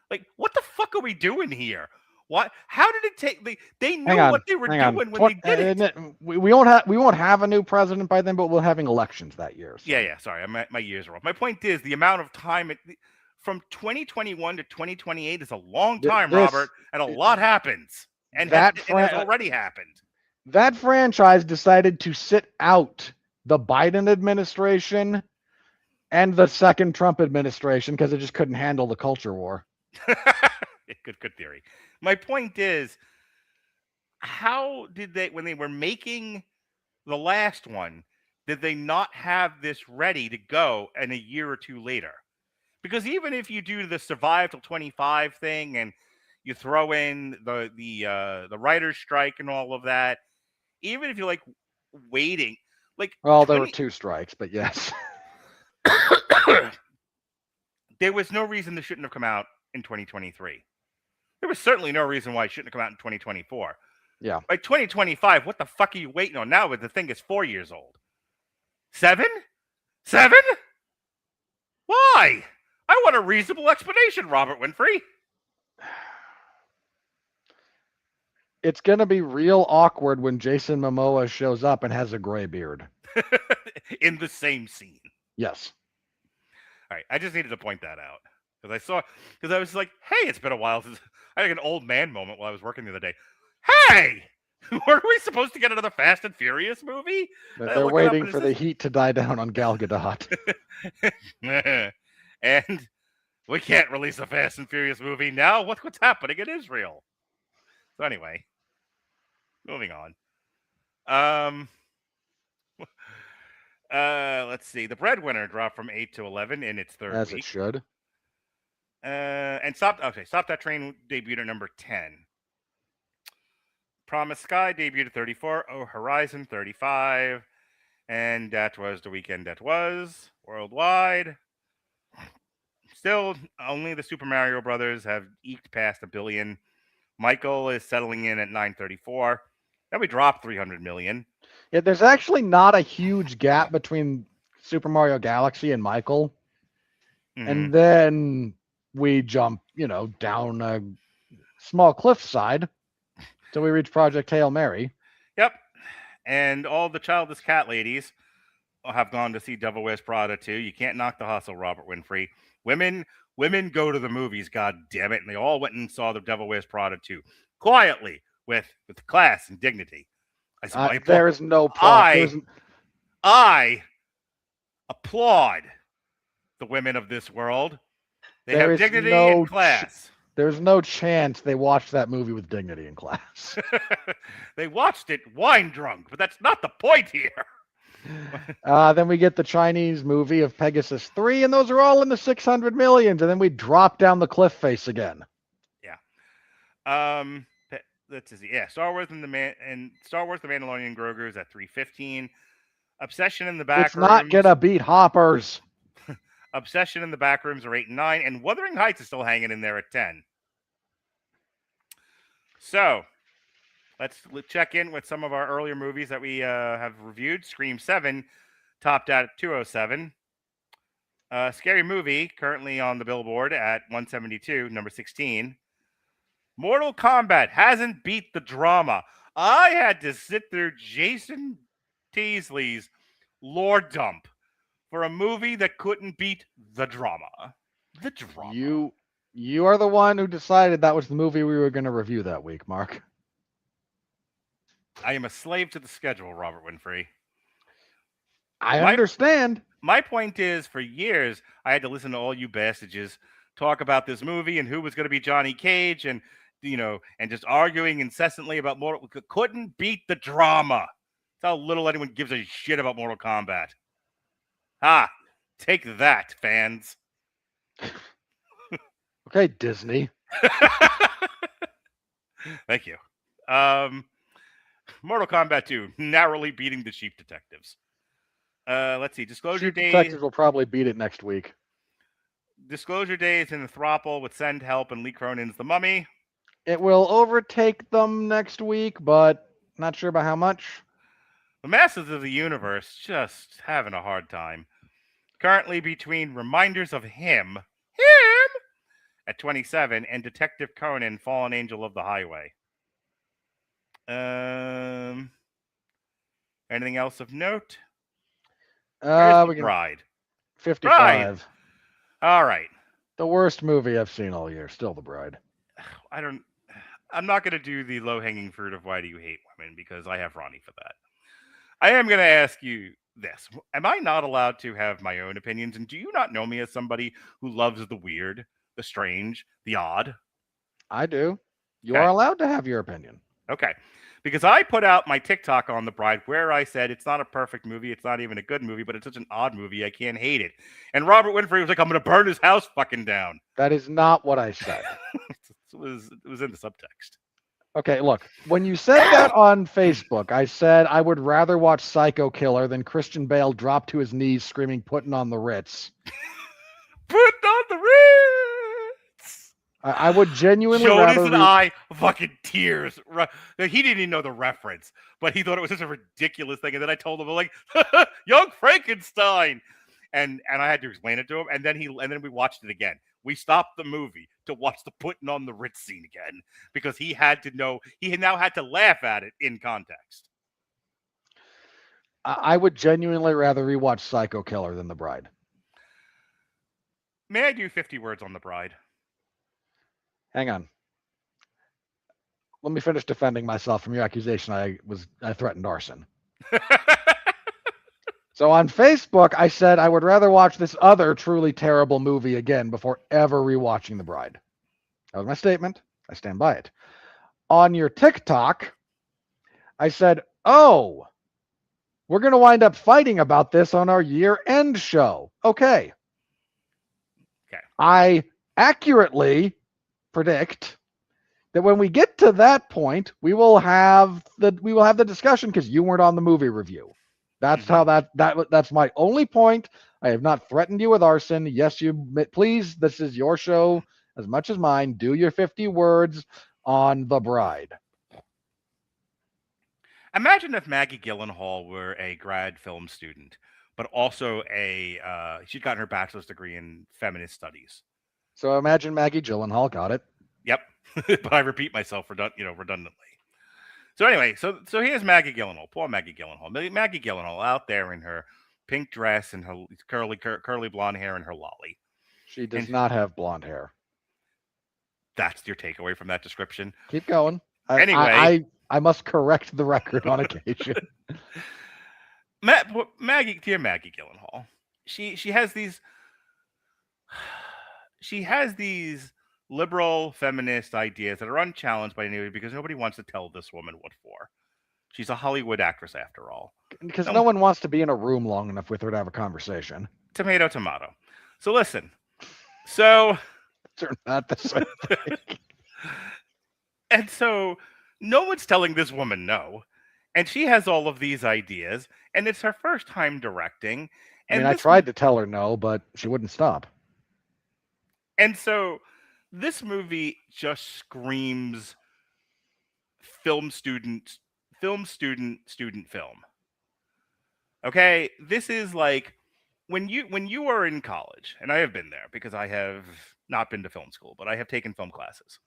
Speaker 1: Like, what the fuck are we doing here? What? How did it take? They knew what they were doing when they did it.
Speaker 3: We won't have a new president by then, but we're having elections that year. So.
Speaker 1: Yeah. Sorry, my years are off. My point is the amount of time from 2021 to 2028 is a long time, Robert, and a lot happens, and has already happened.
Speaker 3: That franchise decided to sit out the Biden administration and the second Trump administration because it just couldn't handle the culture war.
Speaker 1: Good theory. My point is, how did they, when they were making the last one, did they not have this ready to go and a year or two later? Because even if you do the survive till 25 thing and you throw in the writer's strike and all of that, even if you're like waiting, like,
Speaker 3: well, there were 2 strikes, but yes.
Speaker 1: There was no reason this shouldn't have come out in 2023. There was certainly no reason why it shouldn't have come out in 2024.
Speaker 3: Yeah.
Speaker 1: By 2025, what the fuck are you waiting on now? The thing is 4 years old. 7? 7? Why? I want a reasonable explanation, Robert Winfrey.
Speaker 3: It's going to be real awkward when Jason Momoa shows up and has a gray beard.
Speaker 1: In the same scene.
Speaker 3: Yes.
Speaker 1: All right. I just needed to point that out. Because I was like, hey, it's been a while since I had an old man moment while I was working the other day. Hey, were we supposed to get another Fast and Furious movie?
Speaker 3: They're waiting for the heat to die down on Gal Gadot.
Speaker 1: And we can't release a Fast and Furious movie now. What's happening in Israel? So anyway, moving on. Let's see. The Breadwinner dropped from 8 to 11 in its third week.
Speaker 3: As it should.
Speaker 1: And Stop That Train debuted at number 10. Promised Sky debuted at 34. Oh, Horizon 35. And that was the weekend that was worldwide. Still, only the Super Mario Brothers have eked past $1 billion. Michael is settling in at 934. Then we dropped 300 million.
Speaker 3: Yeah, there's actually not a huge gap between Super Mario Galaxy and Michael. Mm-hmm. And then we jump, down a small cliffside till we reach Project Hail Mary.
Speaker 1: Yep. And all the childless cat ladies have gone to see Devil Wears Prada too. You can't knock the hustle, Robert Winfrey. Women go to the movies, god damn it, and they all went and saw the Devil Wears Prada too, quietly, with class and dignity.
Speaker 3: There is no plot.
Speaker 1: I applaud the women of this world. They have dignity and class.
Speaker 3: There's no chance they watched that movie with dignity and class.
Speaker 1: They watched it wine drunk, but that's not the point here.
Speaker 3: Then we get the Chinese movie of Pegasus 3, and those are all in the 600 millions. And then we drop down the cliff face again.
Speaker 1: Let's see. Yeah, Star Wars and Star Wars: The Mandalorian Grogu is at 315. Obsession in the Back
Speaker 3: It's not
Speaker 1: Rooms.
Speaker 3: gonna beat Hoppers.
Speaker 1: Obsession in the Back Rooms are 8 and 9, and Wuthering Heights is still hanging in there at 10. So let's check in with some of our earlier movies that we have reviewed. Scream 7 topped out at 207. Scary Movie currently on the billboard at 172, number 16. Mortal Kombat hasn't beat the drama. I had to sit through Jason Teasley's lore dump for a movie that couldn't beat the drama. The drama.
Speaker 3: You are the one who decided that was the movie we were going to review that week, Mark.
Speaker 1: I am a slave to the schedule, Robert Winfrey.
Speaker 3: I understand.
Speaker 1: My point is, for years, I had to listen to all you bastages talk about this movie and who was going to be Johnny Cage and, and just arguing incessantly about Mortal Kombat. Couldn't beat the drama. That's how little anyone gives a shit about Mortal Kombat. Take that, fans.
Speaker 3: Okay, Disney.
Speaker 1: Thank you. Mortal Kombat 2, narrowly beating the Sheep Detectives. Let's see. Disclosure Days.
Speaker 3: Detectives will probably beat it next week.
Speaker 1: Disclosure Days in the Throple with Send Help and Lee Cronin's The Mummy.
Speaker 3: It will overtake them next week, but not sure about how much.
Speaker 1: The Masters of the Universe just having a hard time. Currently between Reminders of Him at 27 and Detective Conan, Fallen Angel of the Highway. Anything else of note? Bride.
Speaker 3: 55.
Speaker 1: Bride. All right.
Speaker 3: The worst movie I've seen all year. Still The Bride.
Speaker 1: I'm not going to do the low-hanging fruit of why do you hate women because I have Ronnie for that. I am going to ask you this. Am I not allowed to have my own opinions? And do you not know me as somebody who loves the weird, the strange, the odd?
Speaker 3: I do. You
Speaker 1: Okay.
Speaker 3: are allowed to have your opinion.
Speaker 1: Okay. Because I put out my TikTok on The Bride where I said it's not a perfect movie, it's not even a good movie, but it's such an odd movie, I can't hate it. And Robert Winfrey was like, I'm going to burn his house fucking down.
Speaker 3: That is not what I said.
Speaker 1: it was in the subtext.
Speaker 3: Okay, look. When you said that on Facebook, I said I would rather watch Psycho Killer than Christian Bale drop to his knees screaming, "Putting on the Ritz."
Speaker 1: Putting on the Ritz!
Speaker 3: I would genuinely
Speaker 1: Jonas
Speaker 3: rather...
Speaker 1: and I fucking tears. He didn't even know the reference, but he thought it was such a ridiculous thing. And then I told him, like, Young Frankenstein. And I had to explain it to him. And then we watched it again. We stopped the movie to watch the putting on the Ritz scene again because he had to know. He now had to laugh at it in context.
Speaker 3: I would genuinely rather rewatch Psycho Killer than The Bride.
Speaker 1: May I do 50 words on The Bride?
Speaker 3: Hang on. Let me finish defending myself from your accusation I threatened arson. So on Facebook, I said I would rather watch this other truly terrible movie again before ever rewatching The Bride. That was my statement. I stand by it. On your TikTok, I said, oh, we're going to wind up fighting about this on our year-end show. Okay. I accurately predict that when we get to that point, we will have the discussion because you weren't on the movie review. That's how that's my only point. I have not threatened you with arson. Yes, please, this is your show as much as mine. Do your 50 words on The Bride.
Speaker 1: Imagine if Maggie Gyllenhaal were a grad film student, but also she'd gotten her bachelor's degree in feminist studies.
Speaker 3: So imagine Maggie Gyllenhaal got it.
Speaker 1: Yep, but I repeat myself redundantly. So anyway, so here's Maggie Gyllenhaal. Poor Maggie Gyllenhaal. Maggie Gyllenhaal out there in her pink dress and her curly blonde hair and her lolly.
Speaker 3: She does not have blonde hair.
Speaker 1: That's your takeaway from that description.
Speaker 3: Keep going.
Speaker 1: Anyway,
Speaker 3: I must correct the record on occasion.
Speaker 1: Dear Maggie Gyllenhaal, she has these liberal feminist ideas that are unchallenged by anybody because nobody wants to tell this woman what for. She's a Hollywood actress after all.
Speaker 3: Because
Speaker 1: No.
Speaker 3: no one wants to be in a room long enough with her to have a conversation.
Speaker 1: Tomato, tomato. So listen. So
Speaker 3: They're not the same thing.
Speaker 1: and so no one's telling this woman no. And she has all of these ideas, and it's her first time directing.
Speaker 3: I
Speaker 1: And
Speaker 3: mean, I
Speaker 1: this
Speaker 3: tried to tell her no, but she wouldn't stop.
Speaker 1: And so this movie just screams film student film. Okay? This is like when you are in college, and I have been there because I have not been to film school, but I have taken film classes,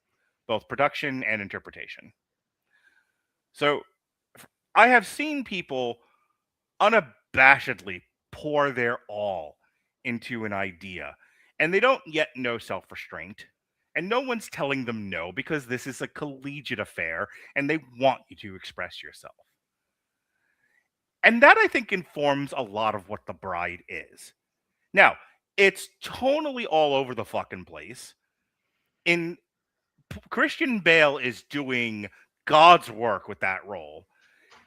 Speaker 1: both production and interpretation. So I have seen people unabashedly pour their all into an idea, and they don't yet know self-restraint, and no one's telling them no because this is a collegiate affair and they want you to express yourself. And that, I think, informs a lot of what The Bride is. Now, it's tonally all over the fucking place. Christian Bale is doing God's work with that role.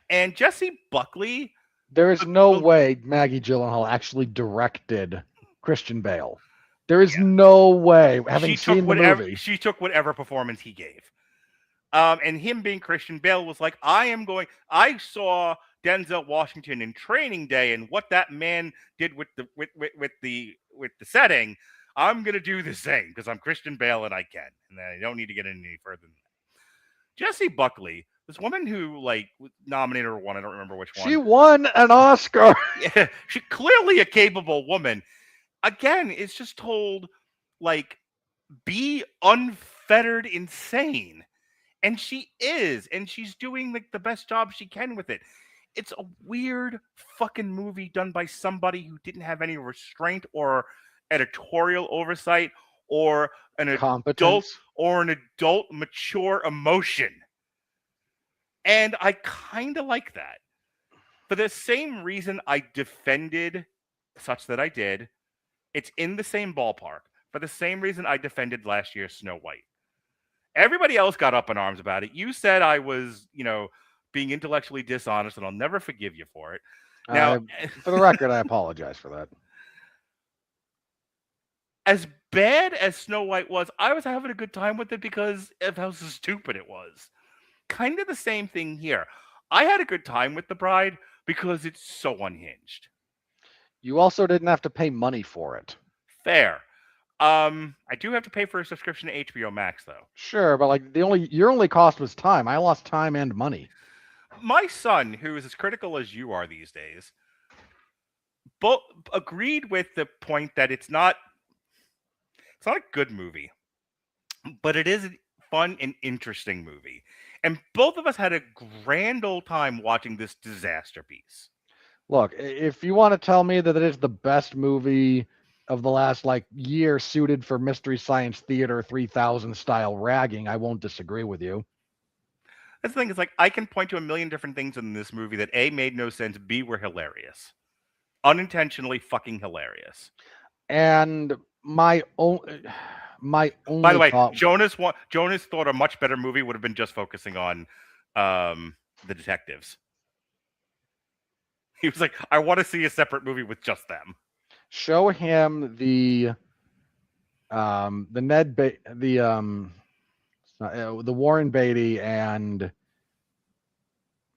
Speaker 1: And Jesse Buckley,
Speaker 3: There is no way Maggie Gyllenhaal actually directed Christian Bale. There is no way, having seen the movie.
Speaker 1: She took whatever performance he gave. And him being Christian Bale was like, I saw Denzel Washington in Training Day, and what that man did with the setting. I'm gonna do the same because I'm Christian Bale and I can, and I don't need to get any further than that. Jesse Buckley, this woman who nominated or won, I don't remember which one.
Speaker 3: She won an Oscar.
Speaker 1: Yeah, she's clearly a capable woman. Again, it's just told be unfettered insane. And she is, and she's doing the best job she can with it. It's a weird fucking movie done by somebody who didn't have any restraint or editorial oversight or an adult mature emotion. And I kind of like that. For the same reason I defended Such That I Did, it's in the same ballpark. For the same reason I defended last year's Snow White. Everybody else got up in arms about it. You said I was, being intellectually dishonest, and I'll never forgive you for it. Now,
Speaker 3: for the record, I apologize for that.
Speaker 1: As bad as Snow White was, I was having a good time with it because of how stupid it was. Kind of the same thing here. I had a good time with The Bride because it's so unhinged.
Speaker 3: You also didn't have to pay money for it.
Speaker 1: Fair. I do have to pay for a subscription to HBO Max, though.
Speaker 3: Sure, but your only cost was time. I lost time and money.
Speaker 1: My son, who is as critical as you are these days, both agreed with the point that it's not a good movie, but it is a fun and interesting movie. And both of us had a grand old time watching this disaster piece.
Speaker 3: Look, if you want to tell me that it is the best movie of the last year suited for Mystery Science Theater 3000 style ragging, I won't disagree with you.
Speaker 1: That's the thing. It's I can point to a million different things in this movie that A, made no sense, B, were hilarious. Unintentionally fucking hilarious.
Speaker 3: And my only
Speaker 1: By the way,
Speaker 3: thought...
Speaker 1: Jonas thought a much better movie would have been just focusing on the detectives. He was like, I want to see a separate movie with just them.
Speaker 3: Show him the Warren Beatty and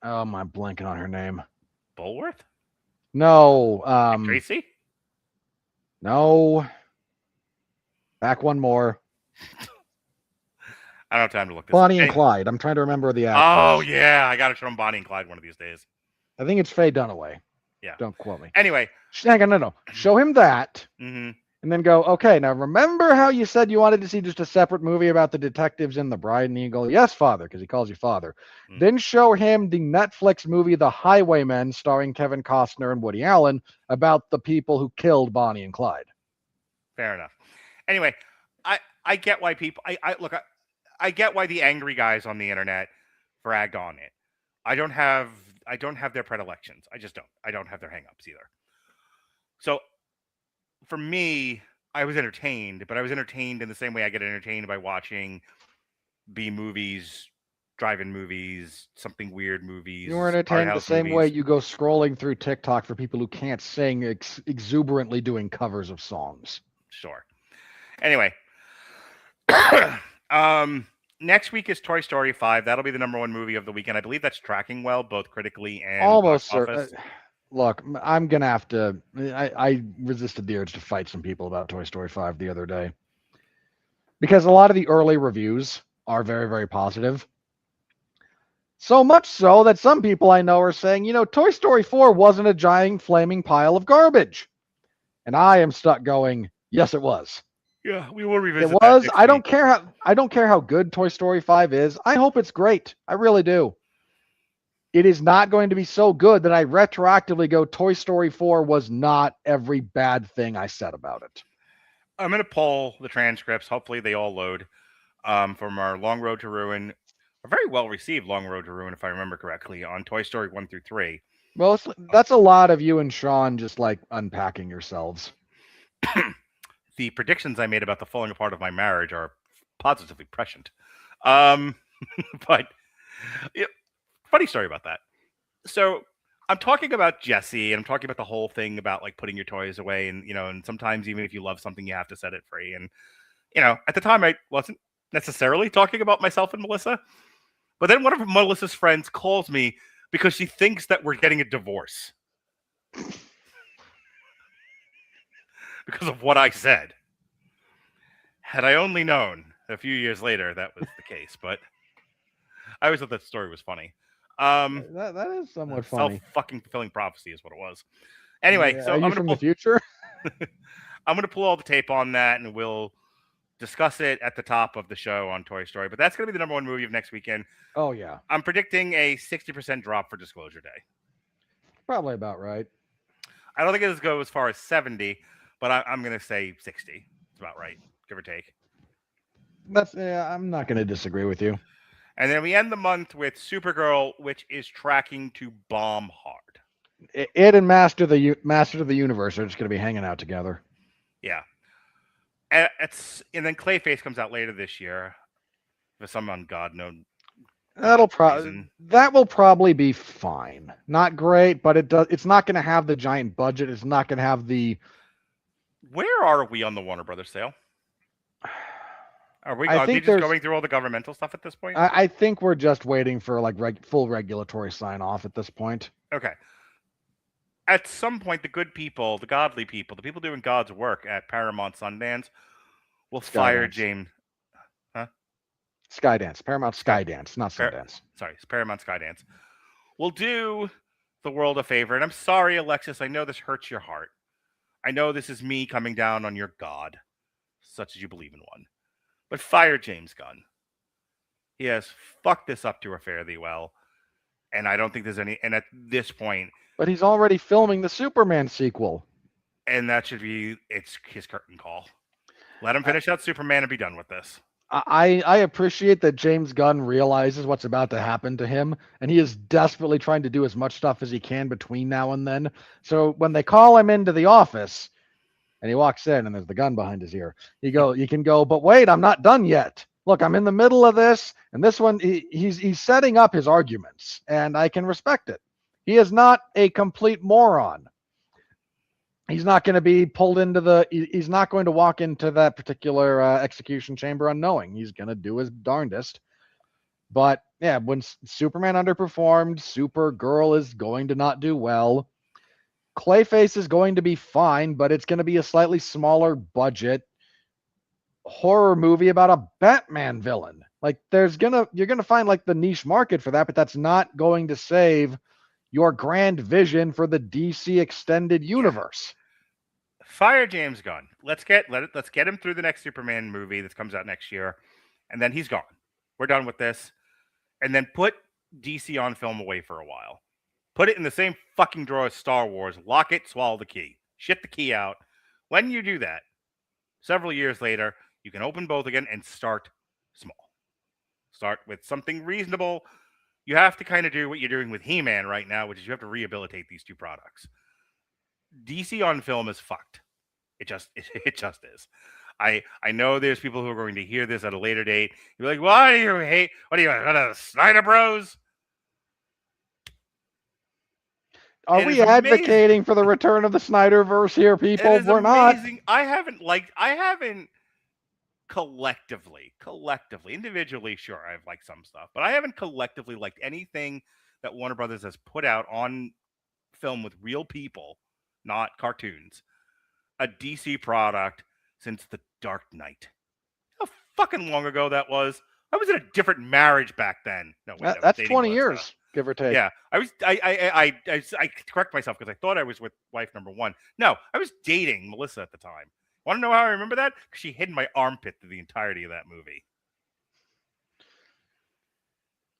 Speaker 3: am I blanking on her name?
Speaker 1: Bulworth?
Speaker 3: No.
Speaker 1: Tracy?
Speaker 3: No. Back one more.
Speaker 1: I don't have time to look this
Speaker 3: Bonnie
Speaker 1: up.
Speaker 3: and Clyde. I'm trying to remember the actors.
Speaker 1: Oh, yeah. I got to show them Bonnie and Clyde one of these days.
Speaker 3: I think it's Faye Dunaway.
Speaker 1: Yeah.
Speaker 3: Don't quote me.
Speaker 1: Anyway.
Speaker 3: Hang on, no. Show him that.
Speaker 1: Mm-hmm.
Speaker 3: And then go, okay, now remember how you said you wanted to see just a separate movie about the detectives in The Bride? And you go, yes, father, because he calls you father. Mm. Then show him the Netflix movie The Highwaymen, starring Kevin Costner and Woody Allen, about the people who killed Bonnie and Clyde.
Speaker 1: Fair enough. Anyway, I get why people... I get why the angry guys on the internet bragged on it. I don't have their predilections. I just don't. I don't have their hangups either. So... for me, I was entertained, but I was entertained in the same way I get entertained by watching B movies drive-in movies, something weird movies.
Speaker 3: You were
Speaker 1: art
Speaker 3: entertained the
Speaker 1: house
Speaker 3: same way
Speaker 1: movies.
Speaker 3: you go scrolling through TikTok for people who can't sing exuberantly doing covers of songs.
Speaker 1: Sure. Anyway, next week is Toy Story 5. That'll be the number one movie of the weekend. I believe that's tracking well, both critically and
Speaker 3: Almost
Speaker 1: box
Speaker 3: certain.
Speaker 1: office.
Speaker 3: Look, I'm gonna have to. I resisted the urge to fight some people about Toy Story 5 the other day because a lot of the early reviews are very, very positive. So much so that some people I know are saying, Toy Story 4 wasn't a giant flaming pile of garbage. And I am stuck going, yes, it was.
Speaker 1: Yeah, we will revisit
Speaker 3: It
Speaker 1: that
Speaker 3: was.
Speaker 1: next
Speaker 3: I don't
Speaker 1: week.
Speaker 3: care how good Toy Story 5 is. I hope it's great. I really do. It is not going to be so good that I retroactively go, Toy Story 4 was not every bad thing I said about it.
Speaker 1: I'm going to pull the transcripts. Hopefully they all load from our Long Road to Ruin. A very well received Long Road to Ruin, if I remember correctly, on Toy Story 1 through 3.
Speaker 3: Well, that's a lot of you and Sean just like unpacking yourselves.
Speaker 1: The predictions I made about the falling apart of my marriage are positively prescient. But yeah, funny story about that. So I'm talking about Jesse, and I'm talking about the whole thing about like putting your toys away, and and sometimes even if you love something, you have to set it free. And at the time, I wasn't necessarily talking about myself and Melissa, but then one of Melissa's friends calls me because she thinks that we're getting a divorce because of what I said. Had I only known a few years later that was the case, but I always thought that story was funny.
Speaker 3: That is somewhat funny.
Speaker 1: Self-fucking fulfilling prophecy is what it was. Anyway,
Speaker 3: Yeah,
Speaker 1: so
Speaker 3: are you from the future?
Speaker 1: I'm going to pull all the tape on that, and we'll discuss it at the top of the show on Toy Story. But that's going to be the number one movie of next weekend.
Speaker 3: Oh, yeah.
Speaker 1: I'm predicting a 60% drop for Disclosure Day.
Speaker 3: Probably about right.
Speaker 1: I don't think it'll go as far as 70, but I'm going to say 60. It's about right, give or take.
Speaker 3: I'm not going to disagree with you.
Speaker 1: And then we end the month with Supergirl, which is tracking to bomb hard.
Speaker 3: It and Master of the Universe are just going to be hanging out together.
Speaker 1: Yeah. And then Clayface comes out later this year for some ungodknown reason.
Speaker 3: That will probably be fine. Not great, but it's not going to have the giant budget. It's not going to have the.
Speaker 1: Where are we on the Warner Brothers sale? Are we just going through all the governmental stuff at this point?
Speaker 3: I think we're just waiting for like full regulatory sign off at this point.
Speaker 1: Okay. At some point, the good people, the godly people, the people doing God's work at Paramount Sundance will fire James. Huh?
Speaker 3: Skydance. Paramount Skydance, not Sundance.
Speaker 1: Sorry, it's Paramount Skydance. We'll do the world a favor. And I'm sorry, Alexis, I know this hurts your heart. I know this is me coming down on your God, such as you believe in one. But fire James Gunn. He has fucked this up to a fare thee well. And I don't think there's any. And at this point.
Speaker 3: But he's already filming the Superman sequel.
Speaker 1: And that should be it's his curtain call. Let him finish out Superman and be done with this.
Speaker 3: I appreciate that James Gunn realizes what's about to happen to him, and he is desperately trying to do as much stuff as he can between now and then. So when they call him into the office, and he walks in, and there's the gun behind his ear, you can go, but wait, I'm not done yet. Look, I'm in the middle of this, and this one, he's setting up his arguments, and I can respect it. He is not a complete moron. He's not going to be pulled into he's not going to walk into that particular execution chamber unknowing. He's going to do his darndest. But yeah, when Superman underperformed, Supergirl is going to not do well. Clayface is going to be fine, but it's going to be a slightly smaller budget horror movie about a Batman villain. Like you're going to find like the niche market for that, but that's not going to save your grand vision for the DC extended universe.
Speaker 1: Fire James Gunn. Let's get him through the next Superman movie that comes out next year, and then he's gone. We're done with this. And then put DC on film away for a while. Put it in the same fucking drawer as Star Wars. Lock it, swallow the key. Shit the key out. When you do that, several years later, you can open both again and start small. Start with something reasonable. You have to kind of do what you're doing with He-Man right now, which is you have to rehabilitate these two products. DC on film is fucked. It just is. I know there's people who are going to hear this at a later date. You're like, why do you hate? What are you, Snyder Bros?
Speaker 3: Are
Speaker 1: It
Speaker 3: we
Speaker 1: is amazing.
Speaker 3: advocating for the return of the Snyderverse here,
Speaker 1: It
Speaker 3: people?
Speaker 1: is
Speaker 3: We're not.
Speaker 1: amazing. I haven't collectively, individually, sure, I've liked some stuff, but I haven't collectively liked anything that Warner Brothers has put out on film with real people, not cartoons, a DC product since The Dark Knight. How fucking long ago that was? I was in a different marriage back then. No, wait, I was
Speaker 3: That's
Speaker 1: dating
Speaker 3: 20
Speaker 1: Melissa.
Speaker 3: years, give or take.
Speaker 1: Yeah, I was. I correct myself because I thought I was with wife number one. No, I was dating Melissa at the time. Want to know how I remember that? Because she hid in my armpit through the entirety of that movie.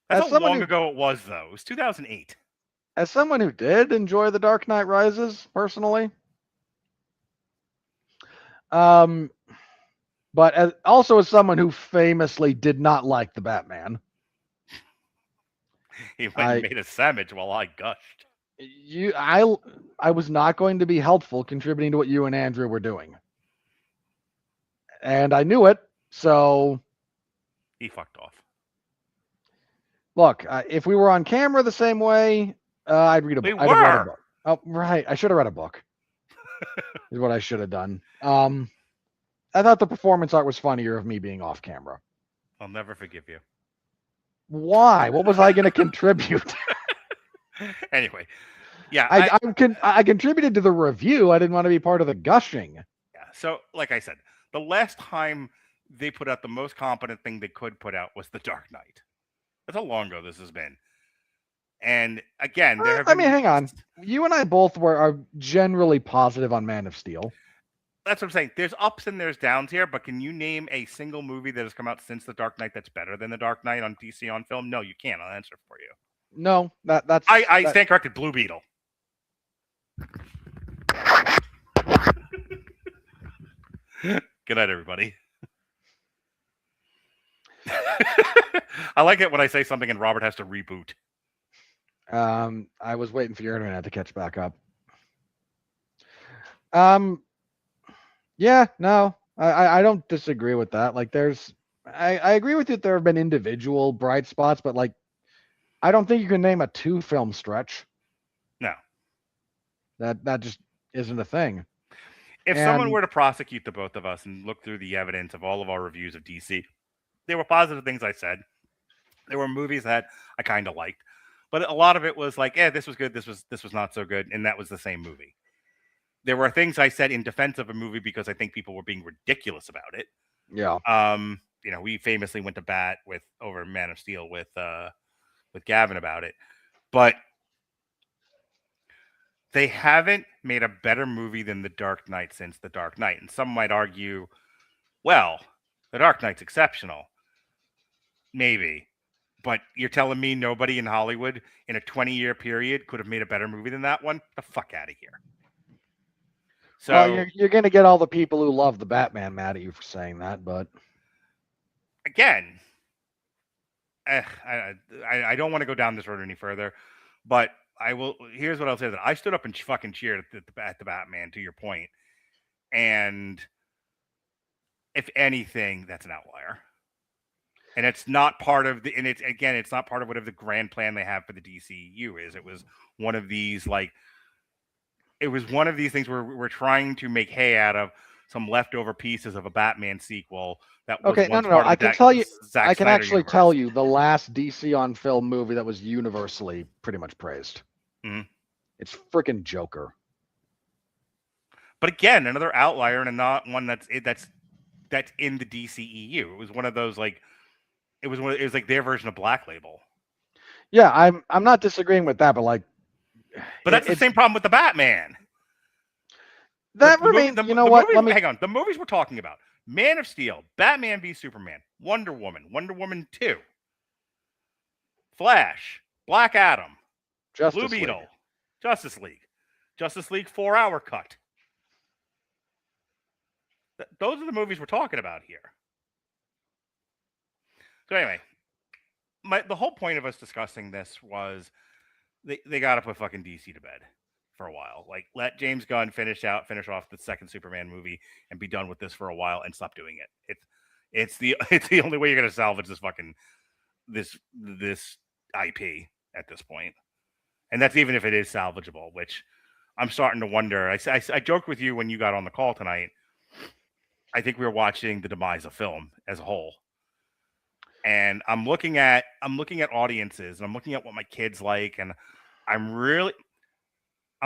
Speaker 1: That's
Speaker 3: As
Speaker 1: how long
Speaker 3: someone who-
Speaker 1: ago it was, though. It was 2008.
Speaker 3: As someone who did enjoy The Dark Knight Rises, personally, but also as someone who famously did not like the Batman,
Speaker 1: He went and made a sandwich while I gushed.
Speaker 3: I was not going to be helpful contributing to what you and Andrew were doing, and I knew it. So
Speaker 1: He fucked off.
Speaker 3: look, if we were on camera the same way, I'd read a book. I'd have read a book. Oh, right. I should have read a book. Is what I should have done. I thought the performance art was funnier of me being off camera.
Speaker 1: I'll never forgive you.
Speaker 3: Why? What was I going to contribute?
Speaker 1: Anyway, yeah,
Speaker 3: I contributed to the review. I didn't want to be part of the gushing.
Speaker 1: yeah. So, like I said, the last time they put out the most competent thing they could put out was The Dark Knight. That's how long ago this has been. And again, there have
Speaker 3: I
Speaker 1: been,
Speaker 3: mean, hang on. You and I both are generally positive on Man of Steel.
Speaker 1: That's what I'm saying. There's ups and there's downs here, but can you name a single movie that has come out since The Dark Knight that's better than The Dark Knight on DC on film? No, you can't. I'll answer for you.
Speaker 3: No, that's
Speaker 1: I stand corrected. Blue Beetle. Good night, everybody. I like it when I say something and Robert has to reboot.
Speaker 3: I was waiting for your internet to catch back up. Yeah, no, I don't disagree with that. Like, I agree with you that there have been individual bright spots, but like, I don't think you can name a 2-film stretch.
Speaker 1: No.
Speaker 3: That just isn't a thing.
Speaker 1: If someone were to prosecute the both of us and look through the evidence of all of our reviews of DC, there were positive things I said. There were movies that I kind of liked, but a lot of it was like, this was good, this was not so good, and that was the same movie. There were things I said in defense of a movie because I think people were being ridiculous about it.
Speaker 3: Yeah.
Speaker 1: We famously went to bat over Man of Steel with Gavin about it, but they haven't made a better movie than The Dark Knight since The Dark Knight. And some might argue, well, The Dark Knight's exceptional. Maybe. But you're telling me nobody in Hollywood in a 20-year period could have made a better movie than that one? Get the fuck out of here. So
Speaker 3: well, you're going to get all the people who love the Batman mad at you for saying that, but
Speaker 1: again, I don't want to go down this road any further, but I will. Here's what I'll say: that I stood up and fucking cheered at the Batman. To your point, and if anything, that's an outlier, and it's not part of the. And it's not part of whatever the grand plan they have for the DCU is. It was one of these things where we're trying to make hay out of some leftover pieces of a Batman sequel. That was
Speaker 3: okay, no. I can tell you. I can actually tell you the last DC on film movie that was universally pretty much praised.
Speaker 1: Mm-hmm.
Speaker 3: It's freaking Joker.
Speaker 1: But again, another outlier and not one that's in the DCEU. It was one of those it was like their version of Black Label.
Speaker 3: Yeah, I'm not disagreeing with that, but
Speaker 1: that's the same problem with the Batman.
Speaker 3: That remains. You know what?
Speaker 1: Hang on. The movies we're talking about: Man of Steel, Batman v Superman, Wonder Woman 2, Flash, Black Adam, Blue Beetle, Justice League 4-hour cut. Those are the movies we're talking about here. So anyway, the whole point of us discussing this was they got to put fucking DC to bed. for a while. Like, let James Gunn finish off the second Superman movie and be done with this for a while and stop doing it. It's the only way you're gonna salvage this fucking this IP at this point. And that's even if it is salvageable, which I'm starting to wonder. I joked with you when you got on the call tonight. I think we were watching the demise of film as a whole. And I'm looking at audiences, and I'm looking at what my kids like, and I'm going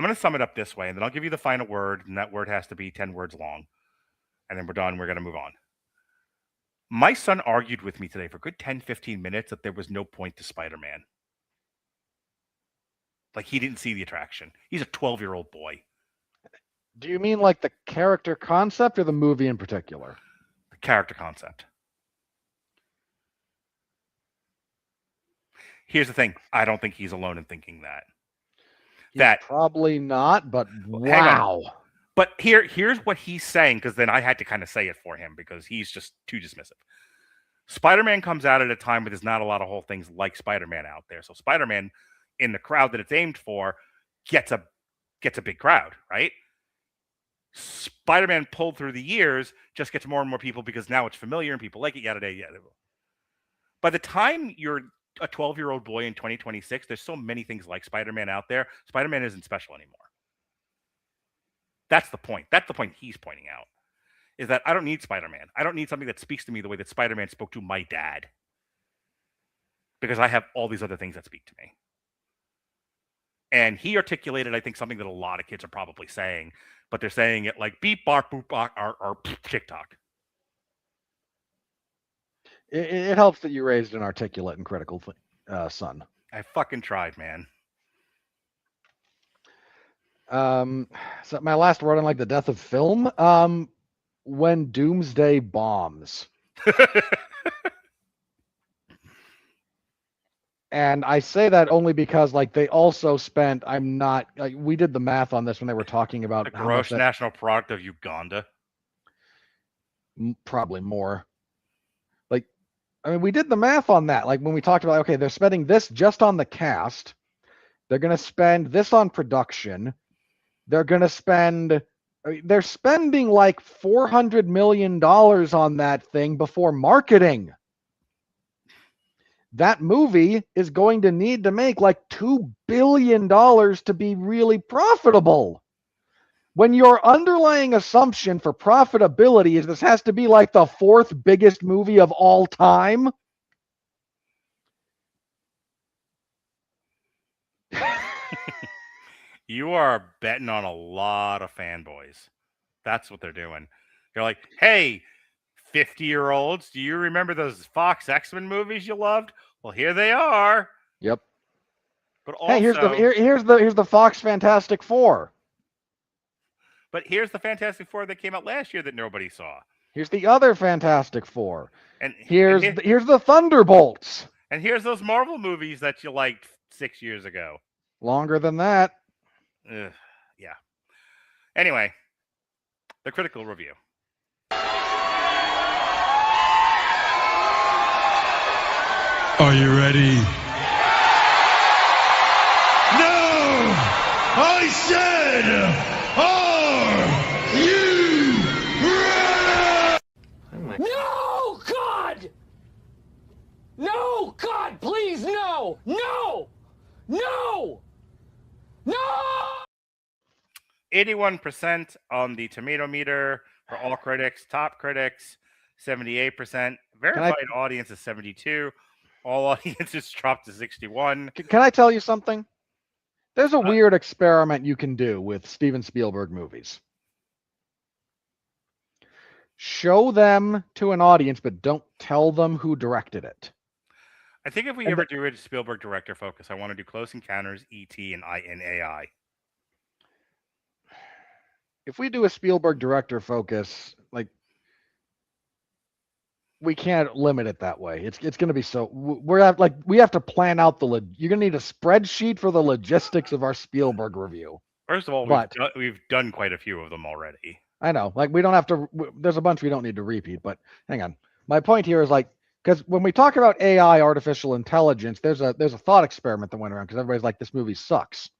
Speaker 1: to sum it up this way, and then I'll give you the final word, and that word has to be 10 words long. And then we're done. We're going to move on. My son argued with me today for a good 10, 15 minutes that there was no point to Spider-Man. Like, he didn't see the attraction. He's a 12-year-old boy.
Speaker 3: Do you mean like the character concept or the movie in particular?
Speaker 1: The character concept. Here's the thing. I don't think he's alone in thinking that.
Speaker 3: Probably not, but
Speaker 1: hang on.
Speaker 3: wow.
Speaker 1: But here's what he's saying, because then I had to kind of say it for him because he's just too dismissive. Spider-Man comes out at a time where there's not a lot of whole things like Spider-Man out there. So Spider-Man, in the crowd that it's aimed for, gets a big crowd, right? Spider-Man pulled through the years just gets more and more people because now it's familiar and people like it, yada, yada, yada. By the time you're a 12-year-old boy in 2026, there's so many things like Spider-Man out there. Spider-Man isn't special anymore. That's the point. That's the point he's pointing out, is that I don't need Spider-Man. I don't need something that speaks to me the way that Spider-Man spoke to my dad, because I have all these other things that speak to me. And he articulated, I think, something that a lot of kids are probably saying, but they're saying it like beep, bark, boop, bark, or TikTok.
Speaker 3: It helps that you raised an articulate and critical son.
Speaker 1: I fucking tried, man.
Speaker 3: So my last word on like the death of film. When Doomsday bombs. And I say that only because like they also spent, we did the math on this when they were talking about
Speaker 1: the gross national product of Uganda.
Speaker 3: Probably more. Like, I mean, we did the math on that. Like when we talked about, okay, they're spending this just on the cast. They're going to spend this on production. They're spending like $400 million on that thing before marketing. That movie is going to need to make like $2 billion to be really profitable. When your underlying assumption for profitability is this has to be like the fourth biggest movie of all time.
Speaker 1: You are betting on a lot of fanboys. That's what they're doing. You're like, hey, 50-year-olds, do you remember those Fox X-Men movies you loved? Well, here they are.
Speaker 3: Yep.
Speaker 1: But also,
Speaker 3: hey, here's the Fox Fantastic Four.
Speaker 1: But here's the Fantastic Four that came out last year that nobody saw.
Speaker 3: Here's the other Fantastic Four.
Speaker 1: And
Speaker 3: here's the Thunderbolts.
Speaker 1: And here's those Marvel movies that you liked 6 years ago.
Speaker 3: Longer than that.
Speaker 1: Yeah. Anyway, the critical review.
Speaker 5: Are you ready? No! I said, are you ready?
Speaker 4: No, God! No, God, please, no! No! No! No!
Speaker 1: 81% on the tomato meter for all critics. Top critics, 78%. Verified audience is 72%. All audiences dropped to 61.
Speaker 3: Can I tell you something? There's a weird experiment you can do with Steven Spielberg movies. Show them to an audience, but don't tell them who directed it.
Speaker 1: I think if we ever do a Spielberg director focus, I want to do Close Encounters, E.T., and AI.
Speaker 3: If we do a Spielberg director focus, like, we can't limit it that way. It's going to be so we have to plan out you're going to need a spreadsheet for the logistics of our Spielberg review.
Speaker 1: First of all, we've done quite a few of them already.
Speaker 3: I know, like we don't have to. There's a bunch we don't need to repeat. But hang on, my point here is like, because when we talk about AI, artificial intelligence, there's a thought experiment that went around because everybody's like, this movie sucks.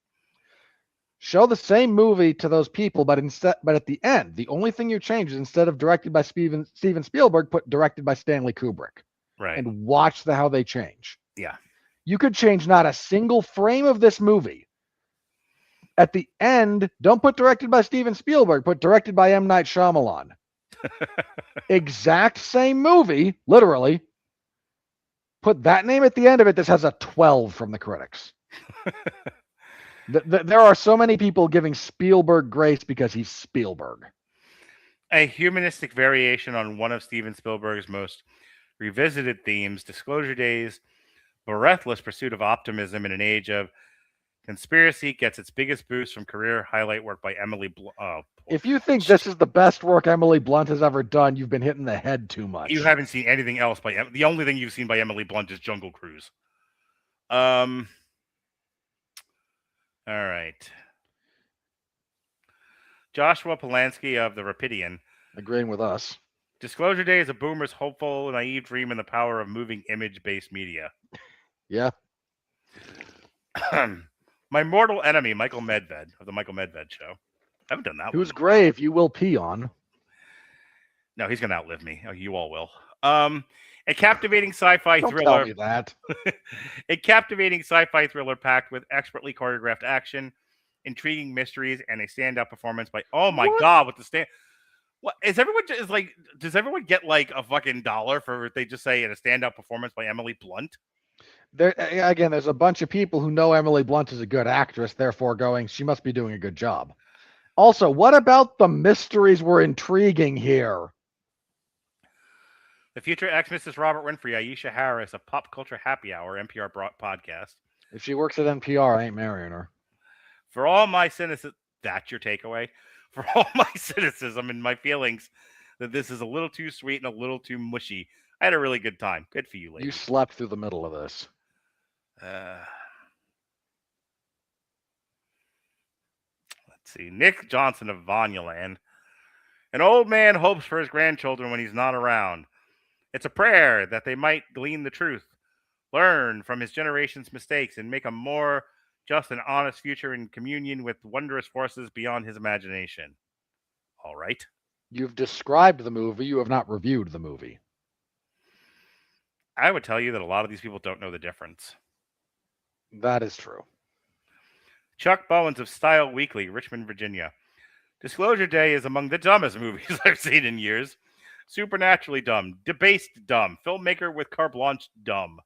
Speaker 3: Show the same movie to those people, but at the end, the only thing you change is instead of directed by Steven Spielberg, put directed by Stanley Kubrick,
Speaker 1: Right.
Speaker 3: and watch how they change.
Speaker 1: Yeah.
Speaker 3: You could change not a single frame of this movie. At the end, don't put directed by Steven Spielberg, put directed by M. Night Shyamalan. Exact same movie, literally. Put that name at the end of it. This has a 12 from the critics. There are so many people giving Spielberg grace because he's Spielberg.
Speaker 1: A humanistic variation on one of Steven Spielberg's most revisited themes, Disclosure Day's breathless pursuit of optimism in an age of conspiracy gets its biggest boost from career highlight work by Emily Blunt.
Speaker 3: If you think this is the best work Emily Blunt has ever done, you've been hitting the head too much.
Speaker 1: You haven't seen anything else by the only thing you've seen by Emily Blunt is Jungle Cruise. All right. Joshua Polanski of The Rapidian.
Speaker 3: Agreeing with us.
Speaker 1: Disclosure Day is a boomer's hopeful, naive dream in the power of moving image-based media.
Speaker 3: Yeah.
Speaker 1: My mortal enemy, Michael Medved of The Michael Medved Show. I haven't done that
Speaker 3: Whose
Speaker 1: one.
Speaker 3: grave you will pee on.
Speaker 1: No, he's going to outlive me. Oh, you all will. A captivating sci-fi
Speaker 3: Don't
Speaker 1: thriller.
Speaker 3: tell me that.
Speaker 1: A captivating sci-fi thriller packed with expertly choreographed action, intriguing mysteries, and a standout performance by. Oh my God! With the stand. What is everyone just like? Does everyone get like a fucking dollar for if they just say a standout performance by Emily Blunt?
Speaker 3: There again, there's a bunch of people who know Emily Blunt is a good actress, therefore going, she must be doing a good job. Also, what about the mysteries were intriguing here?
Speaker 1: The future ex-Mrs. Robert Winfrey, Aisha Harris, a pop culture happy hour NPR podcast.
Speaker 3: If she works at NPR, I ain't marrying her.
Speaker 1: For all my cynicism, that's your takeaway. For all my cynicism and my feelings that this is a little too sweet and a little too mushy, I had a really good time. Good for you, ladies.
Speaker 3: You slept through the middle of this.
Speaker 1: Let's see. Nick Johnson of Vanyaland. An old man hopes for his grandchildren when he's not around. It's a prayer that they might glean the truth, learn from his generation's mistakes, and make a more just and honest future in communion with wondrous forces beyond his imagination. All right.
Speaker 3: You've described the movie. You have not reviewed the movie.
Speaker 1: I would tell you that a lot of these people don't know the difference.
Speaker 3: That is true.
Speaker 1: Chuck Bowens of Style Weekly, Richmond, Virginia. Disclosure Day is among the dumbest movies I've seen in years. Supernaturally dumb, debased dumb, filmmaker with carte blanche dumb.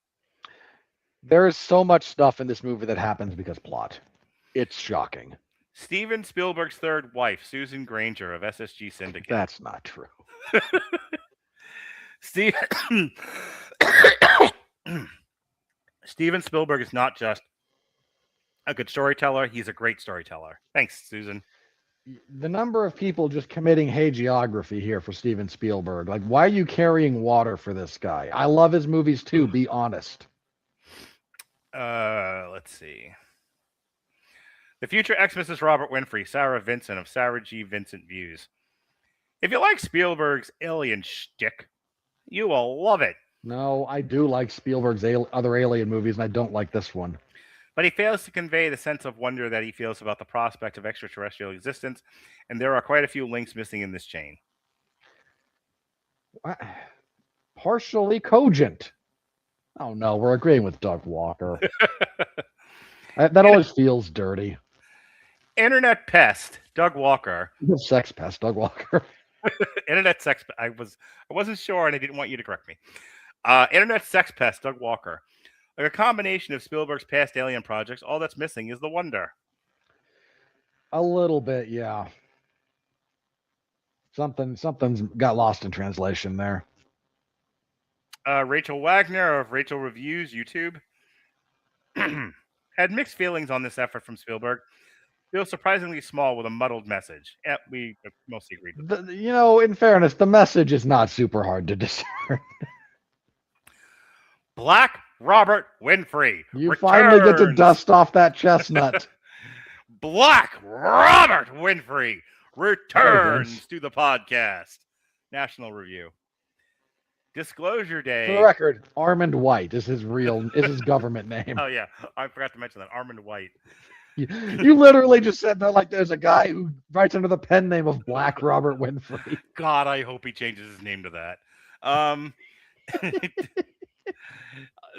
Speaker 3: There is so much stuff in this movie that happens because plot. It's shocking.
Speaker 1: Steven Spielberg's third wife, Susan Granger of SSG Syndicate.
Speaker 3: That's not true.
Speaker 1: Steven Spielberg is not just a good storyteller, he's a great storyteller. Thanks, Susan.
Speaker 3: The number of people just committing hagiography here for Steven Spielberg. Like, why are you carrying water for this guy? I love his movies too, be honest.
Speaker 1: Let's see. The future ex-Mrs. Robert Winfrey, Sarah Vincent of Sarah G. Vincent Views. If you like Spielberg's alien shtick, you will love it.
Speaker 3: No, I do like Spielberg's other alien movies, and I don't like this one.
Speaker 1: But he fails to convey the sense of wonder that he feels about the prospect of extraterrestrial existence, and there are quite a few links missing in this chain.
Speaker 3: Partially cogent. Oh no, we're agreeing with Doug Walker. That always feels dirty.
Speaker 1: Internet pest, Doug Walker.
Speaker 3: Sex pest, Doug Walker.
Speaker 1: Internet sex. I wasn't sure, and I didn't want you to correct me. Internet sex pest, Doug Walker. Like a combination of Spielberg's past alien projects, all that's missing is the wonder.
Speaker 3: A little bit, yeah. Something's got lost in translation there.
Speaker 1: Rachel Wagner of Rachel Reviews YouTube had mixed feelings on this effort from Spielberg. Feels surprisingly small with a muddled message. Yeah, we mostly agreed with that.
Speaker 3: In fairness, the message is not super hard to discern.
Speaker 1: Black Robert Winfrey.
Speaker 3: You finally get to dust off that chestnut.
Speaker 1: Black Robert Winfrey returns to the podcast. National Review. Disclosure Day.
Speaker 3: For the record, Armand White is his government name.
Speaker 1: Oh yeah, I forgot to mention that. Armand White.
Speaker 3: You literally just said that like there's a guy who writes under the pen name of Black Robert Winfrey.
Speaker 1: God, I hope he changes his name to that. Um,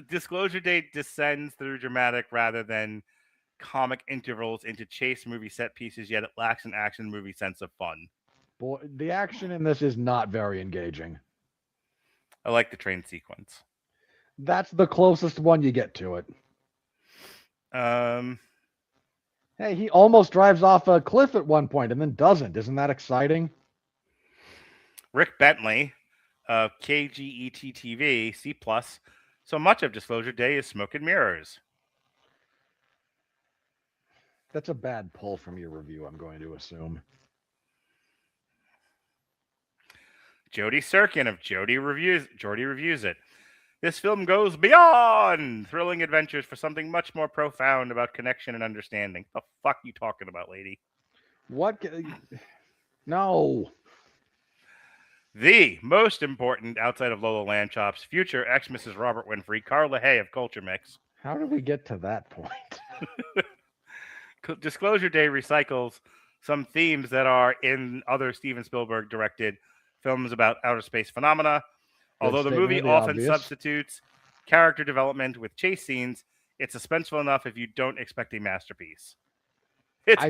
Speaker 1: Disclosure Day descends through dramatic rather than comic intervals into chase movie set pieces, yet it lacks an action movie sense of fun.
Speaker 3: Boy, the action in this is not very engaging.
Speaker 1: I like the train sequence.
Speaker 3: That's the closest one you get to it. Hey, he almost drives off a cliff at one point and then doesn't. Isn't that exciting?
Speaker 1: Rick Bentley of KGET TV, C+. So much of Disclosure Day is smoke and mirrors.
Speaker 3: That's a bad pull from your review, I'm going to assume.
Speaker 1: Jody Sirkin of Jordy Reviews It. This film goes beyond thrilling adventures for something much more profound about connection and understanding. The fuck you talking about, lady?
Speaker 3: What? No.
Speaker 1: The most important, outside of Lola Lamchop's future ex-Mrs. Robert Winfrey, Carla Hay of Culture Mix.
Speaker 3: How did we get to that point?
Speaker 1: Disclosure Day recycles some themes that are in other Steven Spielberg directed films about outer space phenomena. Although the movie often substitutes character development with chase scenes, it's suspenseful enough if you don't expect a masterpiece. It's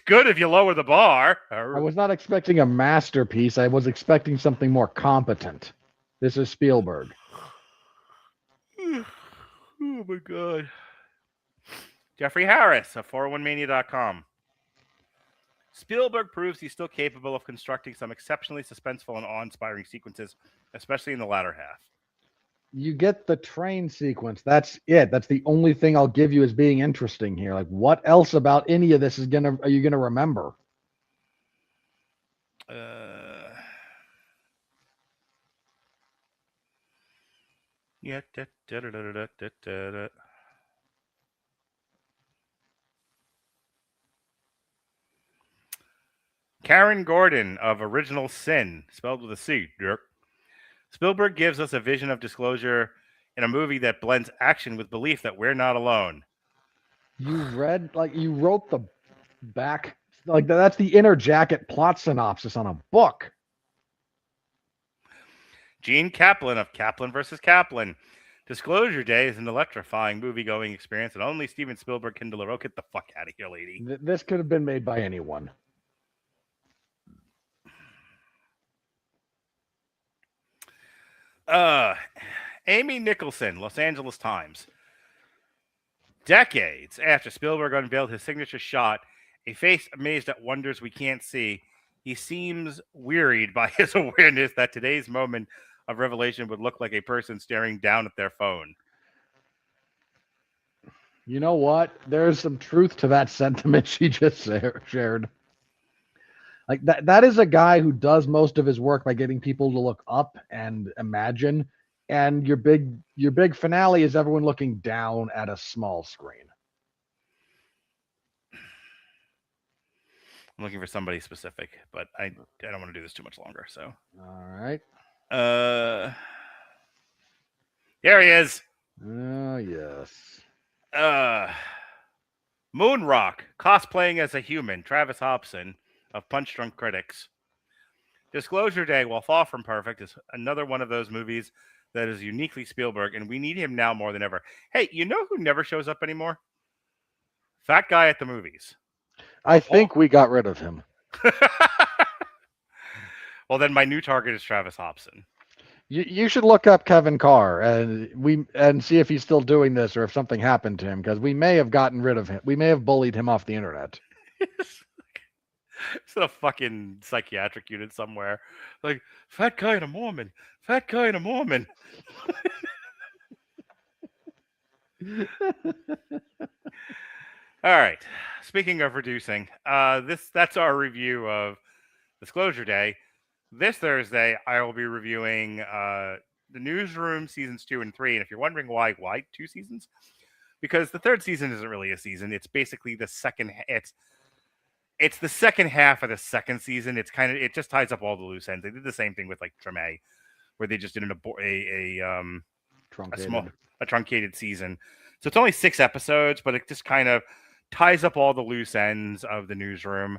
Speaker 1: good if you lower the bar.
Speaker 3: I was not expecting a masterpiece. I was expecting something more competent. This is Spielberg.
Speaker 1: Oh my God. Jeffrey Harris of 401mania.com. Spielberg proves he's still capable of constructing some exceptionally suspenseful and awe-inspiring sequences, especially in the latter half.
Speaker 3: You get the train sequence. That's it. That's the only thing I'll give you as being interesting here. Like, what else about any of this are you gonna remember?
Speaker 1: Karen Gordon of Original Sin, spelled with a C. Dirk. Spielberg gives us a vision of disclosure in a movie that blends action with belief that we're not alone.
Speaker 3: You wrote the back, like that's the inner jacket plot synopsis on a book.
Speaker 1: Gene Kaplan of Kaplan vs. Kaplan. Disclosure Day is an electrifying movie-going experience that only Steven Spielberg can deliver. Oh, get the fuck out of here, lady.
Speaker 3: This could have been made by anyone.
Speaker 1: Amy Nicholson, Los Angeles Times. Decades after Spielberg unveiled his signature shot, a face amazed at wonders we can't see, he seems wearied by his awareness that today's moment of revelation would look like a person staring down at their phone.
Speaker 3: You know what? There's some truth to that sentiment she just shared. Like that is a guy who does most of his work by getting people to look up and imagine. And your big finale is everyone looking down at a small screen.
Speaker 1: I'm looking for somebody specific, but I don't want to do this too much longer. So,
Speaker 3: all right.
Speaker 1: There he is.
Speaker 3: Oh yes.
Speaker 1: Moonrock, cosplaying as a human. Travis Hobson of Punch Drunk Critics. Disclosure Day, while far from perfect, is another one of those movies that is uniquely Spielberg, and we need him now more than ever. Hey, you know who never shows up anymore? Fat guy at the movies.
Speaker 3: I think we got rid of him.
Speaker 1: Well, then my new target is Travis Hobson.
Speaker 3: You should look up Kevin Carr and see if he's still doing this or if something happened to him, because we may have gotten rid of him. We may have bullied him off the internet.
Speaker 1: It's in a fucking psychiatric unit somewhere. Like, fat guy and a Mormon. Fat guy and a Mormon. All right. Speaking of reducing, that's our review of Disclosure Day. This Thursday, I will be reviewing The Newsroom Seasons 2 and 3. And if you're wondering why 2 seasons? Because the third season isn't really a season. It's basically the second. It's the second half of the second season. It just ties up all the loose ends. They did the same thing with like Treme, where they just did a truncated season. So it's only 6 episodes, but it just kind of ties up all the loose ends of the newsroom.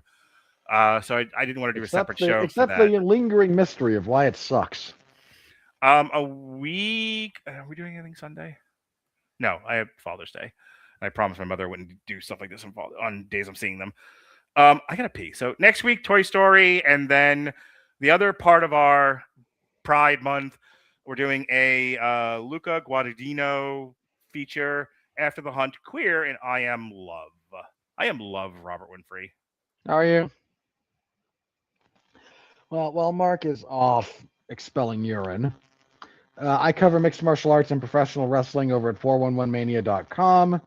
Speaker 1: So I didn't want to do a separate show for
Speaker 3: except
Speaker 1: that.
Speaker 3: the lingering mystery of why it sucks.
Speaker 1: A week. Are we doing anything Sunday? No, I have Father's Day. I promised my mother I wouldn't do stuff like this on days I'm seeing them. I gotta pee. So next week, Toy Story, and then the other part of our Pride Month, we're doing a Luca Guadagnino feature, After the Hunt, Queer, and I Am Love. I Am Love, Robert Winfrey.
Speaker 3: How are you? Well, while Mark is off expelling urine, I cover mixed martial arts and professional wrestling over at 411mania.com.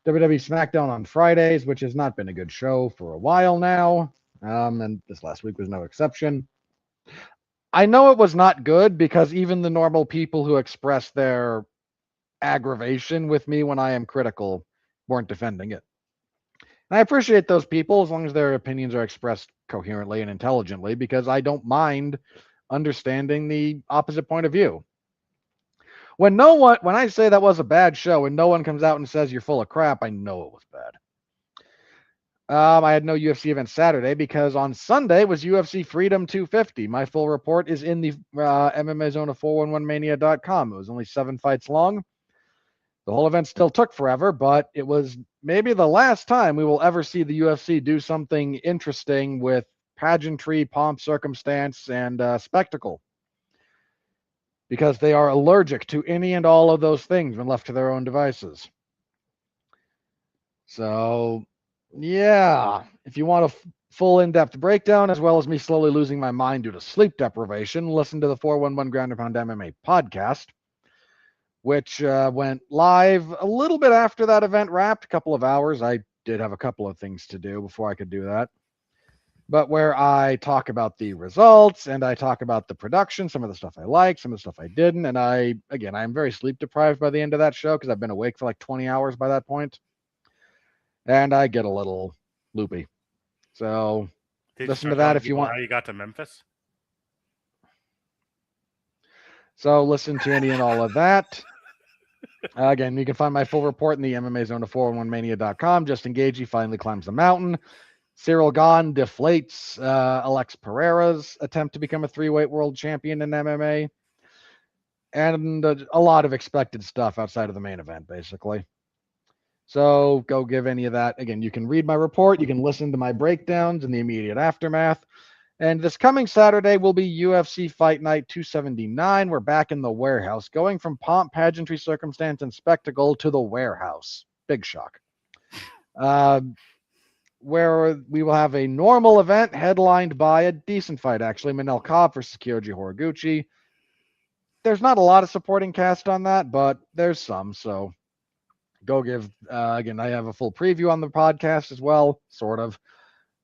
Speaker 3: WWE SmackDown on Fridays, which has not been a good show for a while now, and this last week was no exception. I know it was not good because even the normal people who express their aggravation with me when I am critical weren't defending it. And I appreciate those people as long as their opinions are expressed coherently and intelligently, because I don't mind understanding the opposite point of view. When I say that was a bad show and no one comes out and says you're full of crap, I know it was bad. I had no UFC event Saturday because on Sunday was UFC Freedom 250. My full report is in the MMA Zone of 411mania.com. It was only 7 fights long. The whole event still took forever, but it was maybe the last time we will ever see the UFC do something interesting with pageantry, pomp, circumstance, and spectacle. Because they are allergic to any and all of those things when left to their own devices. So, yeah, if you want a full in-depth breakdown, as well as me slowly losing my mind due to sleep deprivation, listen to the 411 Ground and Pound MMA podcast, which went live a little bit after that event wrapped, a couple of hours. I did have a couple of things to do before I could do that. But where I talk about the results and I talk about the production, some of the stuff I liked, some of the stuff I didn't. And I'm very sleep deprived by the end of that show because I've been awake for like 20 hours by that point. And I get a little loopy. So listen to that if you want.
Speaker 1: How you got to Memphis?
Speaker 3: So listen to any and all of that. Again, you can find my full report in the MMA Zone of 411mania.com. Justin Gagey finally climbs the mountain. Cyril Gahn deflates Alex Pereira's attempt to become a 3-weight world champion in MMA. And a lot of expected stuff outside of the main event, basically. So go give any of that. Again, you can read my report. You can listen to my breakdowns in the immediate aftermath. And this coming Saturday will be UFC Fight Night 279. We're back in the warehouse, going from pomp, pageantry, circumstance, and spectacle to the warehouse. Big shock. Where we will have a normal event headlined by a decent fight, actually. Manel Kape versus Kyoji Horiguchi. There's not a lot of supporting cast on that, but there's some. So go give, again, I have a full preview on the podcast as well, sort of.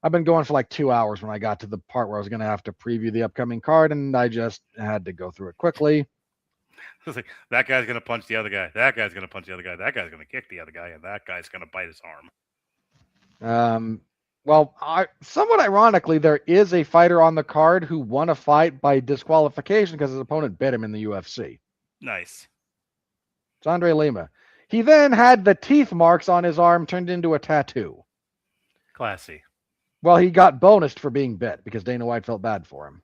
Speaker 3: I've been going for like 2 hours when I got to the part where I was going to have to preview the upcoming card, and I just had to go through it quickly.
Speaker 1: It's like, that guy's going to punch the other guy. That guy's going to punch the other guy. That guy's going to kick the other guy, and that guy's going to bite his arm.
Speaker 3: Well, somewhat ironically, there is a fighter on the card who won a fight by disqualification because his opponent bit him in the UFC.
Speaker 1: Nice.
Speaker 3: It's Andre Lima. He then had the teeth marks on his arm turned into a tattoo.
Speaker 1: Classy.
Speaker 3: Well, he got bonused for being bit because Dana White felt bad for him.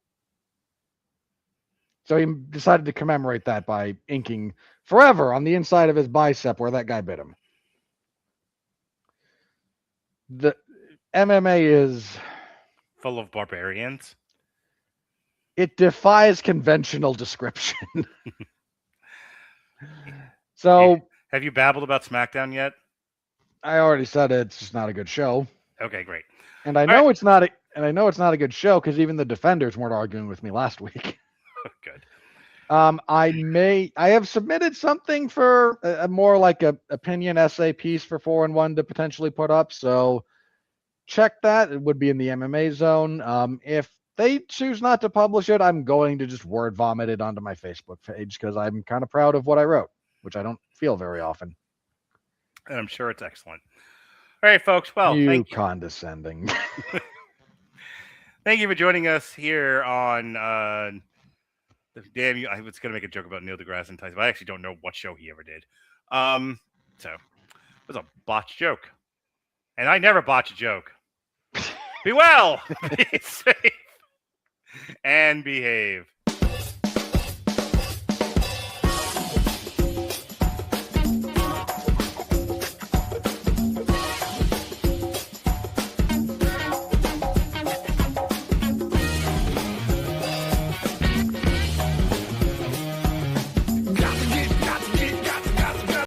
Speaker 3: So he decided to commemorate that by inking forever on the inside of his bicep where that guy bit him. The MMA is
Speaker 1: full of barbarians.
Speaker 3: It defies conventional description. So,
Speaker 1: have you babbled about SmackDown yet?
Speaker 3: I already said it's just not a good show.
Speaker 1: Okay, great.
Speaker 3: And I know it's not a good show because even the defenders weren't arguing with me last week.
Speaker 1: Good.
Speaker 3: I have submitted something for a more like a opinion essay piece for 4-1 to potentially put up. So check that. It would be in the MMA Zone. If they choose not to publish it, I'm going to just word vomit it onto my Facebook page because I'm kind of proud of what I wrote, which I don't feel very often.
Speaker 1: And I'm sure it's excellent. All right, folks. Well, thank you.
Speaker 3: Condescending.
Speaker 1: Thank you for joining us here on damn you. I was going to make a joke about Neil deGrasse Tyson, but I actually don't know what show he ever did. So it was a botched joke. And I never botch a joke. Be well, be safe, and behave.